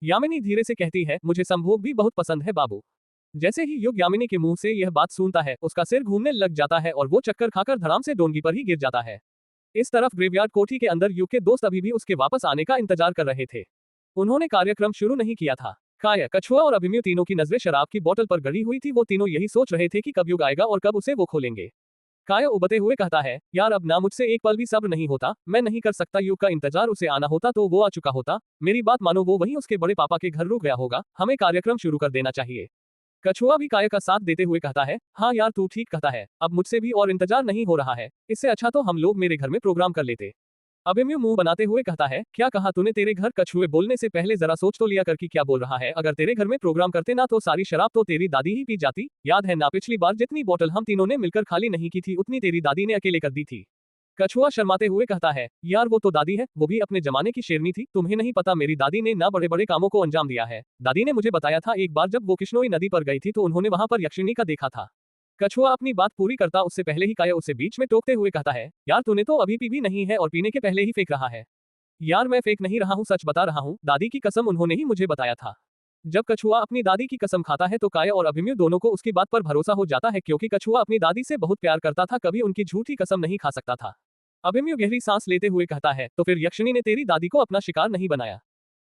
यामिनी धीरे से कहती है, मुझे संभोग भी बहुत पसंद है बाबू। जैसे ही युग यामिनी के मुंह से यह बात सुनता है, उसका सिर घूमने लग जाता है और वो चक्कर खाकर धड़ाम से डोंगी पर ही गिर जाता है। इस तरफ ग्रेवयार्ड कोठी के अंदर युग के दोस्त अभी भी उसके वापस आने का इंतजार कर रहे थे। उन्होंने कार्यक्रम शुरू नहीं किया था। काया, कछुआ और अभिमन्यु तीनों की नजरें शराब की बोतल पर गड़ी हुई थी। वो तीनों यही सोच रहे थे कि कब युग आएगा और कब उसे वो खोलेंगे। काया उबते हुए कहता है, यार अब ना मुझसे एक पल भी सब्र नहीं होता, मैं नहीं कर सकता। युग का इंतजार, उसे आना होता तो वो आ चुका होता। मेरी बात मानो, वो वहीं उसके बड़े पापा के घर रुक गया होगा। हमें कार्यक्रम शुरू कर देना चाहिए। कछुआ भी काया का साथ देते हुए कहता है, हाँ यार तू ठीक कहता है, अब मुझसे भी और इंतजार नहीं हो रहा है। इससे अच्छा तो हम लोग मेरे घर में प्रोग्राम कर लेते। अभिमन्यु मुंह बनाते हुए कहता है, क्या कहा तूने? तेरे घर? कछुए बोलने से पहले जरा सोच तो लिया कर कि क्या बोल रहा है। अगर तेरे घर में प्रोग्राम करते ना तो सारी शराब तो तेरी दादी ही पी जाती। याद है ना पिछली बार जितनी बोतल हम तीनों ने मिलकर खाली नहीं की थी, उतनी तेरी दादी ने अकेले कर दी थी। कछुआ शर्माते हुए कहता है, यार वो तो दादी है, वो भी अपने जमाने की शेरनी थी। तुम्हें नहीं पता, मेरी दादी ने ना बड़े बड़े कामों को अंजाम दिया है। दादी ने मुझे बताया था, एक बार जब वो किश्नोई नदी पर गई थी तो उन्होंने वहां पर यक्षिणी का देखा था। कछुआ अपनी बात पूरी करता उससे पहले ही काया उसे बीच में टोकते हुए कहता है, यार तूने तो अभी पी भी नहीं है और पीने के पहले ही फेंक रहा है। यार मैं फेंक नहीं रहा हूँ, सच बता रहा हूँ, दादी की कसम, उन्होंने ही मुझे बताया था। जब कछुआ अपनी दादी की कसम खाता है तो काया और अभिमन्यु दोनों को उसकी बात पर भरोसा हो जाता है, क्योंकि कछुआ अपनी दादी से बहुत प्यार करता था, कभी उनकी झूठी कसम नहीं खा सकता था। अभिमन्यु गहरी सांस लेते हुए कहता है, तो फिर यक्षिणी ने तेरी दादी को अपना शिकार नहीं बनाया?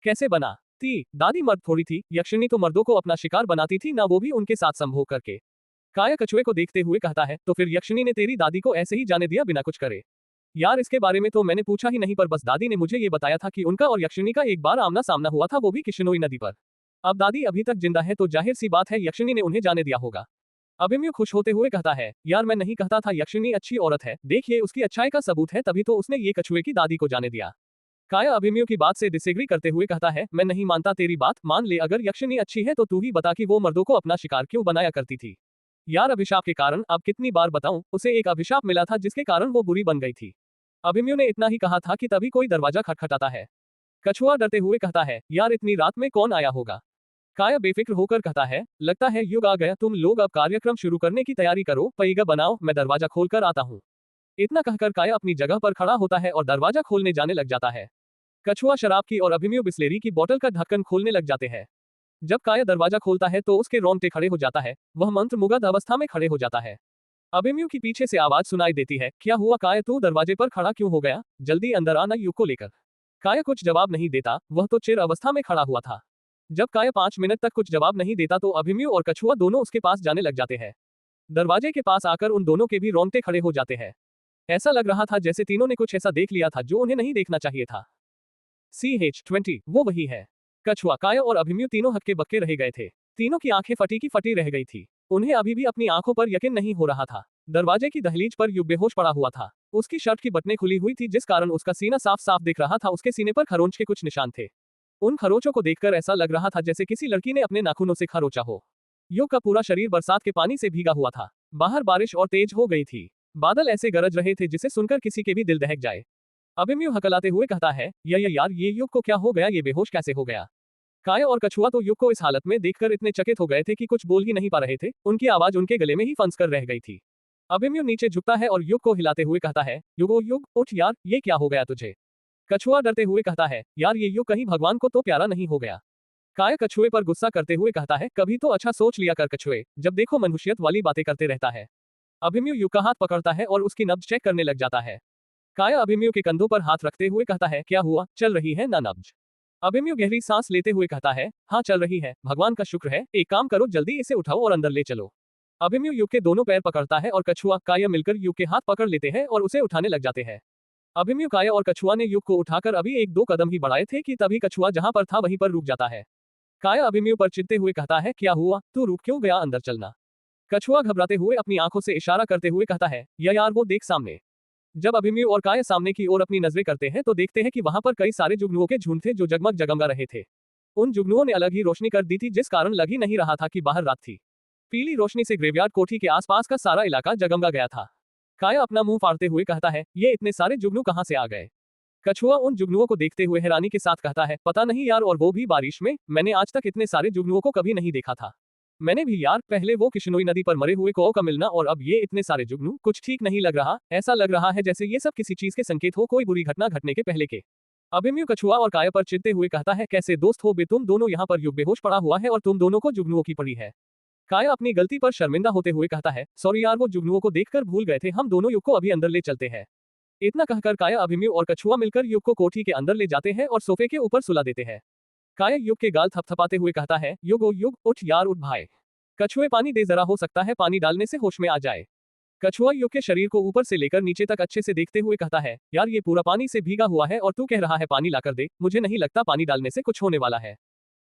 कैसे बना थी? दादी मर्द थोड़ी थी, यक्षिणी तो मर्दों को अपना शिकार बनाती थी ना, वो भी उनके साथ संभोग करके। काया कछुए को देखते हुए कहता है, तो फिर यक्षिणी ने तेरी दादी को ऐसे ही जाने दिया बिना कुछ करे? यार इसके बारे में तो मैंने पूछा ही नहीं, पर बस दादी ने मुझे ये बताया था कि उनका और यक्षिणी का एक बार आमना सामना हुआ था, वो भी किश्नोई नदी पर। अब दादी अभी तक जिंदा है तो जाहिर सी बात है यक्षिणी ने उन्हें जाने दिया होगा। अभिमन्यु खुश होते हुए कहता है, यार मैं नहीं कहता था यक्षिणी अच्छी औरत है, देखिए उसकी अच्छाई का सबूत है, तभी तो उसने ये कछुए की दादी को जाने दिया। काया अभिमन्यु की बात से डिसएग्री करते हुए कहता है, मैं नहीं मानता तेरी बात। मान ले अगर यक्षिणी अच्छी है तो तू ही बता कि वो मर्दों को अपना शिकार क्यों बनाया करती थी। यार अभिशाप के कारण, अब कितनी बार बताऊं, उसे एक अभिशाप मिला था जिसके कारण वो बुरी बन गई थी। अभिमन्यु ने इतना ही कहा था कि तभी कोई दरवाजा खटखटाता है। कछुआ डरते हुए कहता है, यार इतनी रात में कौन आया होगा? काया बेफिक्र होकर कहता है, लगता है युग आ गया, तुम लोग अब कार्यक्रम शुरू करने की तैयारी करो, पैगा बनाओ, मैं दरवाजा खोलकर आता हूँ। इतना कहकर काया अपनी जगह पर खड़ा होता है और दरवाजा खोलने जाने लग जाता है। कछुआ शराब की और अभिमन्यु बिस्लेरी की बोतल का ढक्कन खोलने लग जाते हैं। जब काया दरवाजा खोलता है तो उसके रोंगटे खड़े हो जाता है, वह मंत्रमुग्ध अवस्था में खड़े हो जाता है। अभिमन्यु की पीछे से आवाज सुनाई देती है, क्या हुआ काया, तू दरवाजे पर खड़ा क्यों हो गया? जल्दी अंदर आना युग को लेकर। काया कुछ जवाब नहीं देता, वह तो चिर अवस्था में खड़ा हुआ था। जब काया 5 मिनट तक कुछ जवाब नहीं देता तो अभिमन्यु और कछुआ दोनों उसके पास जाने लग जाते हैं। दरवाजे के पास आकर उन दोनों के भी रोंगटे खड़े हो जाते हैं। ऐसा लग रहा था जैसे तीनों ने कुछ ऐसा देख लिया था जो उन्हें नहीं देखना चाहिए था। CH20 वो वही है। कछुआ, काया और अभिमन्यु तीनों हक्के बक्के रह गए थे। तीनों की आंखें फटी की फटी रह गई थी। उन्हें अभी भी अपनी आंखों पर यकीन नहीं हो रहा था। दरवाजे की दहलीज पर युग बेहोश पड़ा हुआ था। उसकी शर्ट की बटनें खुली हुई थी जिस कारण उसका सीना साफ साफ दिख रहा था। उसके सीने पर खरोंच के कुछ निशान थे। उन खरोचों को देखकर ऐसा लग रहा था जैसे किसी लड़की ने अपने नाखूनों से खरोचा हो। युग का पूरा शरीर बरसात के पानी से भीगा हुआ था। बाहर बारिश और तेज हो गई थी। बादल ऐसे गरज रहे थे जिसे सुनकर किसी के भी दिल दहक जाए। अभिमन्यु हकलाते हुए कहता है, यार ये युग को क्या हो गया, ये बेहोश कैसे हो गया? काया और कछुआ तो युग को इस हालत में देखकर इतने चकित हो गए थे कि कुछ बोल ही नहीं पा रहे थे। उनकी आवाज उनके गले में ही फंस कर रह गई थी। अभिमन्यु नीचे झुकता है और युग को हिलाते हुए कहता है, युग उठ यार, ये क्या हो गया तुझे? कछुआ डरते हुए कहता है, यार ये युग कहीं भगवान को तो प्यारा नहीं हो गया? काया कछुए पर गुस्सा करते हुए कहता है, कभी तो अच्छा सोच लिया कर कछुए, जब देखो मनुष्यत वाली बातें करते रहता है। अभिमन्यु युग का हाथ पकड़ता है और उसकी नब्ज चेक करने लग जाता है। काया अभिमन्यु के कंधों पर हाथ रखते हुए कहता है, क्या हुआ, चल रही है ना नब्ज? अभिमन्यु गहरी सांस लेते हुए कहता है, हाँ चल रही है, भगवान का शुक्र है। एक काम करो, जल्दी इसे उठाओ और अंदर ले चलो। अभिमन्यु युग के दोनों पैर पकड़ता है और कछुआ काया मिलकर युग के हाथ पकड़ लेते हैं और उसे उठाने लग जाते हैं। अभिमन्यु, काया और कछुआ ने युग को उठाकर अभी 1-2 कदम ही बढ़ाए थे कि तभी कछुआ जहां पर था वहीं पर रुक जाता है। काया अभिमन्यु पर चिढ़ते हुए कहता है, क्या हुआ, तू रुक क्यों गया, अंदर चलना। कछुआ घबराते हुए अपनी आंखों से इशारा करते हुए कहता है, यार वो देख सामने। जब अभिमन्यु और काया सामने की ओर अपनी नजरें करते हैं तो देखते हैं कि वहां पर कई सारे जुगनुओं के झुंड थे जो जगमग जगमगा रहे थे। उन जुगनुओं ने अलग ही रोशनी कर दी थी जिस कारण लग ही नहीं रहा था कि बाहर रात थी। पीली रोशनी से ग्रेवयार्ड कोठी के आसपास का सारा इलाका जगमगा गया था। काया अपना मुंह फाड़ते हुए कहता है, ये इतने सारे जुगनू कहां से आ गए? कछुआ उन जुगनुओं को देखते हुए हैरानी के साथ कहता है, पता नहीं यार, और वो भी बारिश में, मैंने आज तक इतने सारे जुगनुओं को कभी नहीं देखा था। मैंने भी यार, पहले वो किश्नोई नदी पर मरे हुए कौओं का मिलना और अब ये इतने सारे जुगनू, कुछ ठीक नहीं लग रहा। ऐसा लग रहा है जैसे ये सब किसी चीज के संकेत हो, कोई बुरी घटना घटने के पहले के। अभिमन्यु कछुआ और काया पर चिढ़ते हुए कहता है, कैसे दोस्त हो बे तुम दोनों, यहाँ पर युग बेहोश पड़ा हुआ है और तुम दोनों को जुगनुओं की पड़ी है। काया अपनी गलती पर शर्मिंदा होते हुए कहता है, सॉरी यार, वो जुगनुओं को देखकर भूल गए थे, हम दोनों युग को अभी अंदर ले चलते हैं। इतना कहकर काया, अभिमन्यु और कछुआ मिलकर युग को कोठी के अंदर ले जाते हैं और सोफे के ऊपर सुला देते हैं। काया युग के गाल थपथपाते हुए कहता है, युग ओ युग, उठ यार उठ भाई। कछुए, पानी दे जरा, हो सकता है पानी डालने से होश में आ जाए। कछुआ युग के शरीर को ऊपर से लेकर नीचे तक अच्छे से देखते हुए कहता है, यार ये पूरा पानी से भीगा हुआ है और तू कह रहा है पानी लाकर दे, मुझे नहीं लगता पानी डालने से कुछ होने वाला है।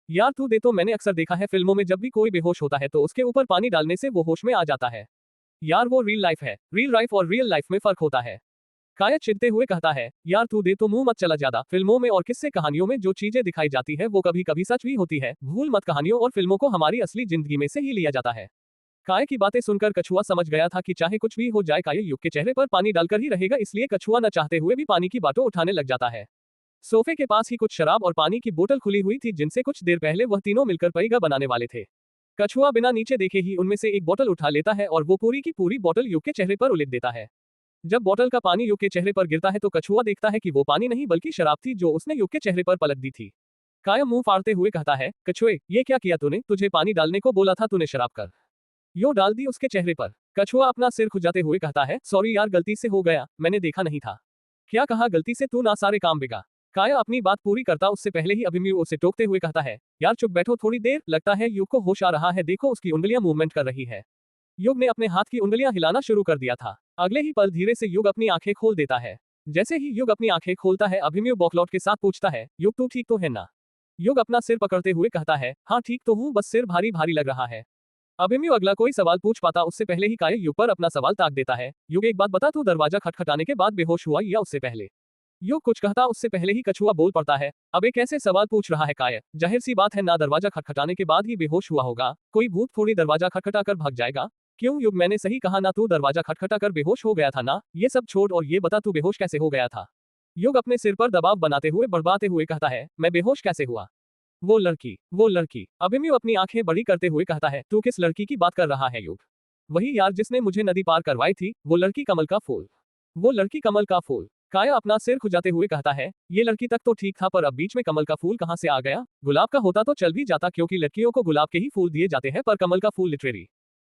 यार तू दे तो, मैंने अक्सर देखा है फिल्मों में जब भी कोई बेहोश होता है तो उसके ऊपर पानी डालने से वो होश में आ जाता है। यार वो रियल लाइफ है, रियल लाइफ और रियल लाइफ में फर्क होता है। काया चिढ़ते हुए कहता है, यार तू दे तो, मुंह मत चला ज्यादा, फिल्मों में और किस्से कहानियों में जो चीजें दिखाई जाती है वो कभी कभी सच भी होती है, भूल मत, कहानियों और फिल्मों को हमारी असली जिंदगी में से ही लिया जाता है। काया की बातें सुनकर कछुआ समझ गया था कि चाहे कुछ भी हो जाए काया युग के चेहरे पर पानी डालकर ही रहेगा, इसलिए कछुआ न चाहते हुए भी पानी की बाटों उठाने लग जाता है। सोफे के पास ही कुछ शराब और पानी की बोतल खुली हुई थी जिनसे कुछ देर पहले वह तीनों मिलकर पईगा बनाने वाले थे। कछुआ बिना नीचे देखे ही उनमें से एक बोतल उठा लेता है और वो पूरी की पूरी बोतल युग के चेहरे पर उलिट देता है। जब बोतल का पानी युग के चेहरे पर गिरता है तो कछुआ देखता है कि वो पानी नहीं बल्कि शराब थी जो उसने युग के चेहरे पर पलट दी थी। काया मुंह फाड़ते हुए कहता है, कछुए ये क्या किया तूने, तुझे पानी डालने को बोला था, तूने शराब कर यो डाल दी उसके चेहरे पर। कछुआ अपना सिर खुजाते हुए कहता है, सॉरी यार, गलती से हो गया, मैंने देखा नहीं था। क्या कहा गलती से, तू ना सारे काम बिगा। काया अपनी बात पूरी करता उससे पहले ही अभिमन्यु उसे टोकते हुए कहता है, यार चुप बैठो थोड़ी देर, लगता है युग को होश आ रहा है, देखो उसकी उंगलियां मूवमेंट कर रही है। युग ने अपने हाथ की उंगलियां हिलाना शुरू कर दिया था। अगले ही पल धीरे से युग अपनी आंखें खोल देता है। जैसे ही युग अपनी आंखें खोलता है अभिमन्यु बौखलाहट के साथ पूछता है, युग तू ठीक तो है ना। युग अपना सिर पकड़ते हुए कहता है, हाँ ठीक तो हूँ, बस सिर भारी भारी लग रहा है। अभिमन्यु अगला कोई सवाल पूछ पाता उससे पहले ही काया युग पर अपना सवाल ताक देता है, युग एक बात बता, तू दरवाजा खटखटाने के बाद बेहोश हुआ या उससे पहले। युग कुछ कहता उससे पहले ही कछुआ बोल पड़ता है, अब एक ऐसे सवाल पूछ रहा है काया, जाहिर सी बात है ना दरवाजा खटखटाने के बाद ही बेहोश हुआ होगा, कोई भूत थोड़ी दरवाजा खटखटा कर भाग जाएगा। क्यों युग, मैंने सही कहा ना, तू दरवाजा खटखटा कर बेहोश हो गया था ना, ये सब छोड़ और ये बता तू बेहोश कैसे हो गया था। युग अपने सिर पर दबाव बनाते हुए बड़बाते हुए कहता है, मैं बेहोश कैसे हुआ। वो लड़की। अभिमन्यु अपनी आंखें बड़ी करते हुए कहता है, तू किस लड़की की बात कर रहा है युग। वही यार जिसने मुझे नदी पार करवाई थी, वो लड़की कमल का फूल। वो लड़की कमल का फूल। काया अपना सिर खुजाते हुए कहता है, ये लड़की तक तो ठीक था पर अब बीच में कमल का फूल कहां से आ गया। गुलाब का होता तो चल भी जाता क्योंकि लड़कियों को गुलाब के ही फूल दिए जाते हैं, पर कमल का फूल लिटरेरी।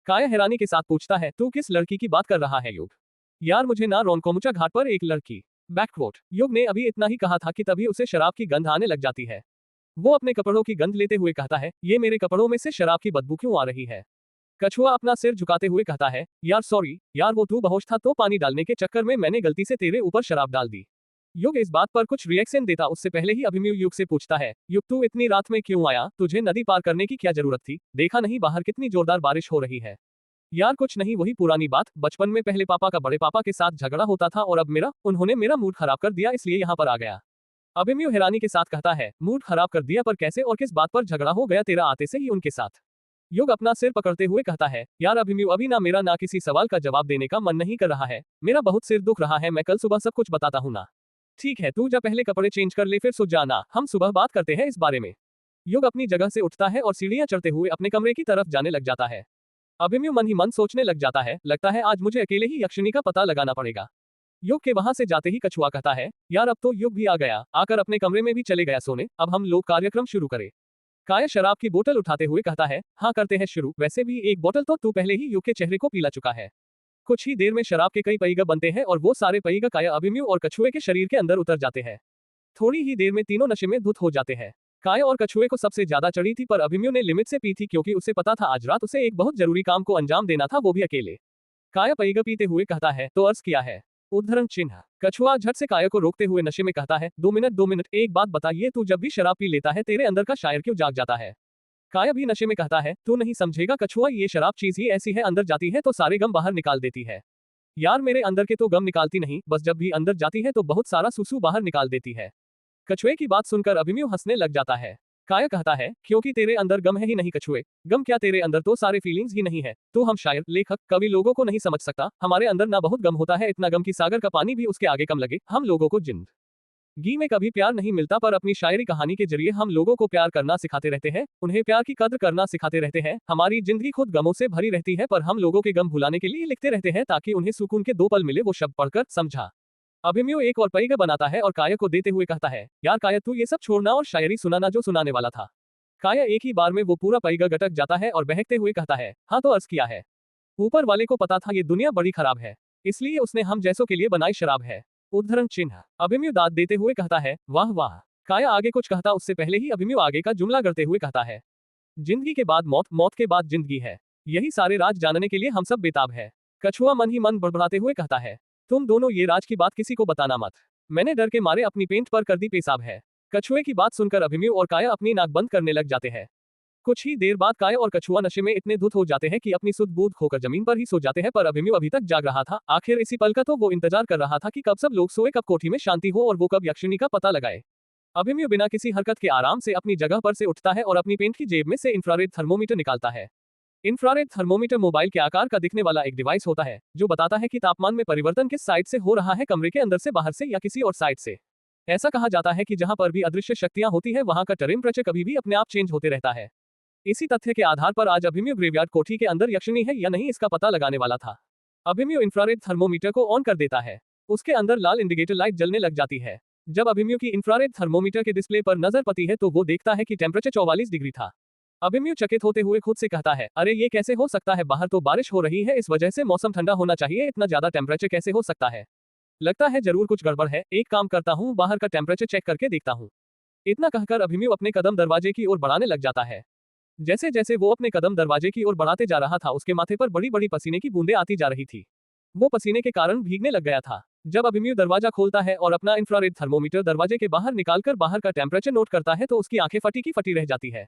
काया हैरानी के साथ पूछता है, तू किस लड़की की बात कर रहा है युग। यार मुझे ना रोनकोमुचा घाट पर एक लड़की। बैककोट। युग ने अभी इतना ही कहा था कि तभी उसे शराब की गंध आने लग जाती है। वो अपने कपड़ों की गंध लेते हुए कहता है, ये मेरे कपड़ों में से शराब की बदबू क्यों आ रही है। कछुआ अपना सिर झुकाते हुए कहता है, यार सॉरी यार, वो तू बेहोश था तो पानी डालने के चक्कर में मैंने गलती से तेरे ऊपर शराब डाल दी। युग इस बात पर कुछ रिएक्शन देता उससे पहले ही अभिमन्यु युग से पूछता है, युग तू इतनी रात में क्यों आया, तुझे नदी पार करने की क्या जरूरत थी, देखा नहीं बाहर कितनी जोरदार बारिश हो रही है। यार कुछ नहीं, वही पुरानी बात, बचपन में पहले पापा का बड़े पापा के साथ झगड़ा होता था और अब उन्होंने मेरा मूड खराब कर दिया इसलिए यहाँ पर आ गया। अभिमन्यु हैरानी के साथ कहता है, मूड खराब कर दिया, पर कैसे और किस बात पर झगड़ा हो गया तेरा आते से ही उनके साथ। युग अपना सिर पकड़ते हुए कहता है, यार अभिमन्यु अभी ना मेरा ना किसी सवाल का जवाब देने का मन नहीं कर रहा है, मेरा बहुत सिर दुख रहा है, मैं कल सुबह सब कुछ बताता हूँ ना। ठीक है तू जा पहले कपड़े चेंज कर ले फिर सो जाना, हम सुबह बात करते हैं इस बारे में। युग अपनी जगह से उठता है और सीढ़ियां चढ़ते हुए अपने कमरे की तरफ जाने लग जाता है। अभिमन्यु मन ही मन सोचने लग जाता है, लगता है आज मुझे अकेले ही यक्षिणी का पता लगाना पड़ेगा। युग के वहां से जाते ही कछुआ कहता है, यार अब तो युग भी आ गया, आकर अपने कमरे में भी चले गया सोने, अब हम लोग कार्यक्रम शुरू करें। काया शराब की बोतल उठाते हुए कहता है, हाँ करते हैं शुरू, वैसे भी एक बोतल तो तू पहले ही युग के चेहरे को पीला चुका है। कुछ ही देर में शराब के कई पईगा बनते हैं और वो सारे पईगा काया, अभिमन्यु और कछुए के शरीर के अंदर उतर जाते हैं। थोड़ी ही देर में तीनों नशे में धुत हो जाते हैं। काया और कछुए को सबसे ज्यादा चढ़ी थी पर अभिमन्यु ने लिमिट से पी थी क्योंकि उसे पता था आज रात उसे एक बहुत जरूरी काम को अंजाम देना था, वो भी अकेले। काया पईगा पीते हुए कहता है, तो अर्ज किया है। उद्धरण चिन्ह। कछुआ झट से काया को रोकते हुए नशे में कहता है, 2 मिनट, एक बात बता, ये तू जब भी शराब पी लेता है तेरे अंदर का शायर क्यों जाग जाता है। काया भी नशे में कहता है, तू नहीं समझेगा कछुआ, ये शराब चीज ही ऐसी है, अंदर जाती है तो सारे गम बाहर निकाल देती है। यार मेरे अंदर के तो गम निकालती नहीं, बस जब भी अंदर जाती है तो बहुत सारा सुसु बाहर निकाल देती है। कछुए की बात सुनकर अभिमन्यु हंसने लग जाता है। काया कहता है, क्योंकि तेरे अंदर गम है ही नहीं कछुए, गम क्या तेरे अंदर तो सारे फीलिंग्स ही नहीं है, तो हम शायर, लेखक, कवि लोगों को नहीं समझ सकता, हमारे अंदर ना बहुत गम होता है, इतना गम कि सागर का पानी भी उसके आगे कम लगे। हम लोगों को जिंदगी में कभी प्यार नहीं मिलता पर अपनी शायरी कहानी के जरिए हम लोगों को प्यार करना सिखाते रहते हैं, उन्हें प्यार की कद्र करना सिखाते रहते हैं। हमारी जिंदगी खुद गमों से भरी रहती है पर हम लोगों के गम भुलाने के लिए लिखते रहते हैं ताकि उन्हें सुकून के 2 पल मिले, वो शब्द पढ़कर समझा। अभिमन्यु एक और पईगा बनाता है और काया को देते हुए कहता है, यार काया तू ये सब छोड़ना और शायरी सुनाना जो सुनाने वाला था। काया एक ही बार में वो पूरा पईगा गटक जाता है और बहकते हुए कहता है, हाँ तो अर्ज किया है। ऊपर वाले को पता था ये दुनिया बड़ी खराब है, इसलिए उसने हम जैसों के लिए बनाई शराब है। उद्धरण चिन्ह। अभिमन्यु दाद देते हुए कहता है, वाह वाह। काया आगे कुछ कहता उससे पहले ही अभिमन्यु आगे का जुमला करते हुए कहता है, जिंदगी के बाद मौत, मौत के बाद जिंदगी है। यही सारे राज जानने के लिए हम सब बेताब है। कछुआ मन ही मन बड़बड़ाते हुए कहता है, तुम दोनों ये राज की बात किसी को बताना मत। मैंने डर के मारे अपनी पेंट पर कर दी पेशाब है। कछुए की बात सुनकर अभिमन्यु और काया अपनी नाक बंद करने लग जाते हैं। कुछ ही देर बाद काया और कछुआ नशे में इतने धुत हो जाते हैं कि अपनी सुध बूध खोकर जमीन पर ही सो जाते हैं, पर अभिमन्यु अभी तक जाग रहा था। आखिर इसी पल का तो वो इंतजार कर रहा था कि कब सब लोग सोए, कब कोठी में शांति हो और वो कब यक्षिणी का पता लगाए। अभिमन्यु बिना किसी हरकत के आराम से अपनी जगह पर से उठता है और अपनी पेंट की जेब में से इंफ्रारेड थर्मोमीटर निकालता है। इंफ्रारेड थर्मोमीटर मोबाइल के आकार का दिखने वाला एक डिवाइस होता है जो बताता है कि तापमान में परिवर्तन किस साइड से हो रहा है, कमरे के अंदर से, बाहर से या किसी और साइड से। ऐसा कहा जाता है कि जहां पर भी अदृश्य शक्तियां होती है वहां का टेम्परेचर कभी भी अपने आप चेंज होते रहता है। इसी तथ्य के आधार पर आज अभिमन्यु ग्रेवयार्ड कोठी के अंदर यक्षिणी है या नहीं इसका पता लगाने वाला था। अभिमन्यु इंफ्रारेड थर्मोमीटर को ऑन कर देता है। उसके अंदर लाल इंडिकेटर लाइट जलने लग जाती है। जब अभिमन्यु की इंफ्रारेड थर्मोमीटर के डिस्प्ले पर नजर पड़ती है तो वो देखता है कि टेम्परेचर 44 डिग्री था। अभिमन्यु चकित होते हुए खुद से कहता है, अरे ये कैसे हो सकता है, बाहर तो बारिश हो रही है, इस वजह से मौसम ठंडा होना चाहिए, इतना ज्यादा टेम्परेचर कैसे हो सकता है। लगता है जरूर कुछ गड़बड़ है, एक काम करता हूँ, बाहर का टेम्परेचर चेक करके देखता हूँ। इतना कहकर अभिमन्यु अपने कदम दरवाजे की ओर बढ़ाने लग जाता है। जैसे जैसे वो अपने कदम दरवाजे की ओर बढ़ाते जा रहा था उसके माथे पर बड़ी बड़ी पसीने की बूंदें आती जा रही थी। वो पसीने के कारण भीगने लग गया था। जब अभिमन्यु दरवाजा खोलता है और अपना इंफ्रारेड थर्मोमीटर दरवाजे के बाहर निकालकर बाहर का टेम्परेचर नोट करता है तो उसकी आंखें फटी की फटी रह जाती है।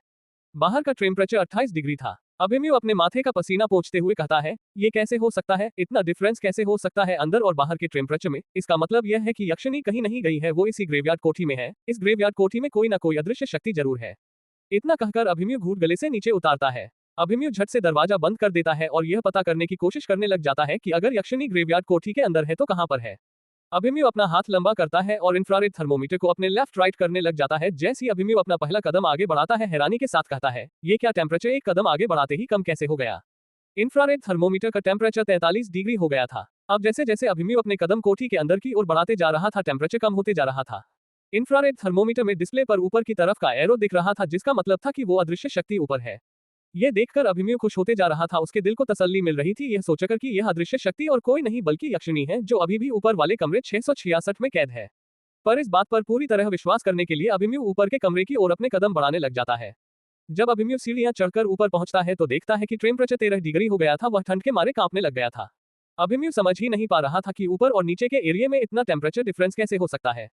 बाहर का टेम्परेचर 28 डिग्री था। अभिमन्यु अपने माथे का पसीना पोंछते हुए कहता है, ये कैसे हो सकता है, इतना डिफरेंस कैसे हो सकता है अंदर और बाहर के टेम्परेचर में। इसका मतलब यह है कि यक्षिणी कहीं नहीं गई है, वो इसी ग्रेवयार्ड कोठी में है। इस ग्रेवयार्ड कोठी में कोई ना कोई अदृश्य शक्ति जरूर है। इतना कहकर अभिमन्यु घूट गले से नीचे उतारता है। अभिमन्यु झट से दरवाजा बंद कर देता है और यह पता करने की कोशिश करने लग जाता है कि अगर यक्षिणी ग्रेवयार्ड कोठी के अंदर है तो कहां पर है। अभिमन्यु अपना हाथ लंबा करता है और इंफ्रारेड थर्मोमीटर को अपने लेफ्ट राइट करने लग जाता है। जैसे ही अभिमन्यु अपना पहला कदम आगे बढ़ाता है हैरानी के साथ कहता है, ये क्या टेम्परेचर एक कदम आगे बढ़ाते ही कम कैसे हो गया। इंफ्रारेड थर्मोमीटर का टेम्परेचर 43 डिग्री हो गया था। अब जैसे जैसे अभिमन्यु अपने कदम कोठी के अंदर की ओर बढ़ाते जा रहा था टेम्परेचर कम होते जा रहा था। इंफ्रारेड थर्मोमीटर में डिस्प्ले पर ऊपर की तरफ का एरो दिख रहा था जिसका मतलब था कि वो अदृश्य शक्ति ऊपर है। यह देखकर अभिमन्यु खुश होते जा रहा था। उसके दिल को तसल्ली मिल रही थी यह सोचकर कि यह अदृश्य शक्ति और कोई नहीं बल्कि यक्षिणी है जो अभी भी ऊपर वाले कमरे 666 में कैद है। पर इस बात पर पूरी तरह विश्वास करने के लिए अभिमन्यु ऊपर के कमरे की ओर अपने कदम बढ़ाने लग जाता है। जब अभिमन्यु सीढ़ियां चढ़कर ऊपर पहुंचता है तो देखता है कि टेम्परेचर 13 डिग्री हो गया था। वह ठंड के मारे कांपने लग गया था। अभिमन्यु समझ ही नहीं पा रहा था कि ऊपर और नीचे के एरिया में इतना टेम्परेचर डिफरेंस कैसे हो सकता है।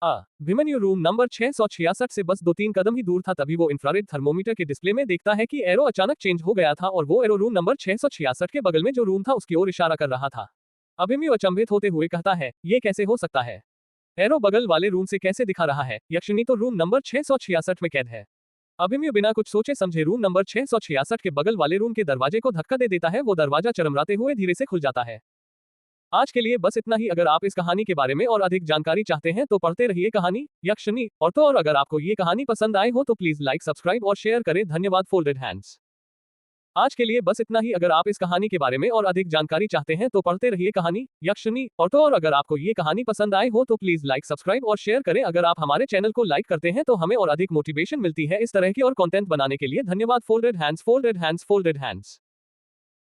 अभिमन्यु रूम नंबर 666 से बस 2-3 कदम ही दूर था। तभी वो इंफ्रारेड थर्मोमीटर के डिस्प्ले में देखता है कि एरो अचानक चेंज हो गया था और वो एरो रूम नंबर 666 के बगल में जो रूम था उसकी ओर इशारा कर रहा था। अभिमन्यु अचंभित होते हुए कहता है, ये कैसे हो सकता है, एरो बगल वाले रूम से कैसे दिखा रहा है, यक्षिणी तो रूम नंबर 666 में कैद है। अभिमन्यु बिना कुछ सोचे समझे रूम नंबर 666 के बगल वाले रूम के दरवाजे को धक्का दे देता है। वो दरवाजा चरमराते हुए धीरे से खुल जाता है। आज के लिए बस इतना ही। अगर आप इस कहानी के बारे में और अधिक जानकारी चाहते हैं तो पढ़ते रहिए कहानी यक्षिणी। और अगर आपको ये कहानी पसंद आए हो तो प्लीज लाइक, सब्सक्राइब और शेयर करें। धन्यवाद। Folded hands. आज के लिए बस इतना ही। अगर आप इस कहानी के बारे में और अधिक जानकारी चाहते हैं तो पढ़ते रहिए कहानी यक्षिणी। और अगर आपको ये कहानी पसंद आए हो तो प्लीज लाइक, सब्सक्राइब और शेयर करें। अगर आप हमारे चैनल को लाइक करते हैं तो हमें और अधिक मोटिवेशन मिलती है इस तरह की और कंटेंट बनाने के लिए। धन्यवाद। Folded hands, folded hands, folded hands.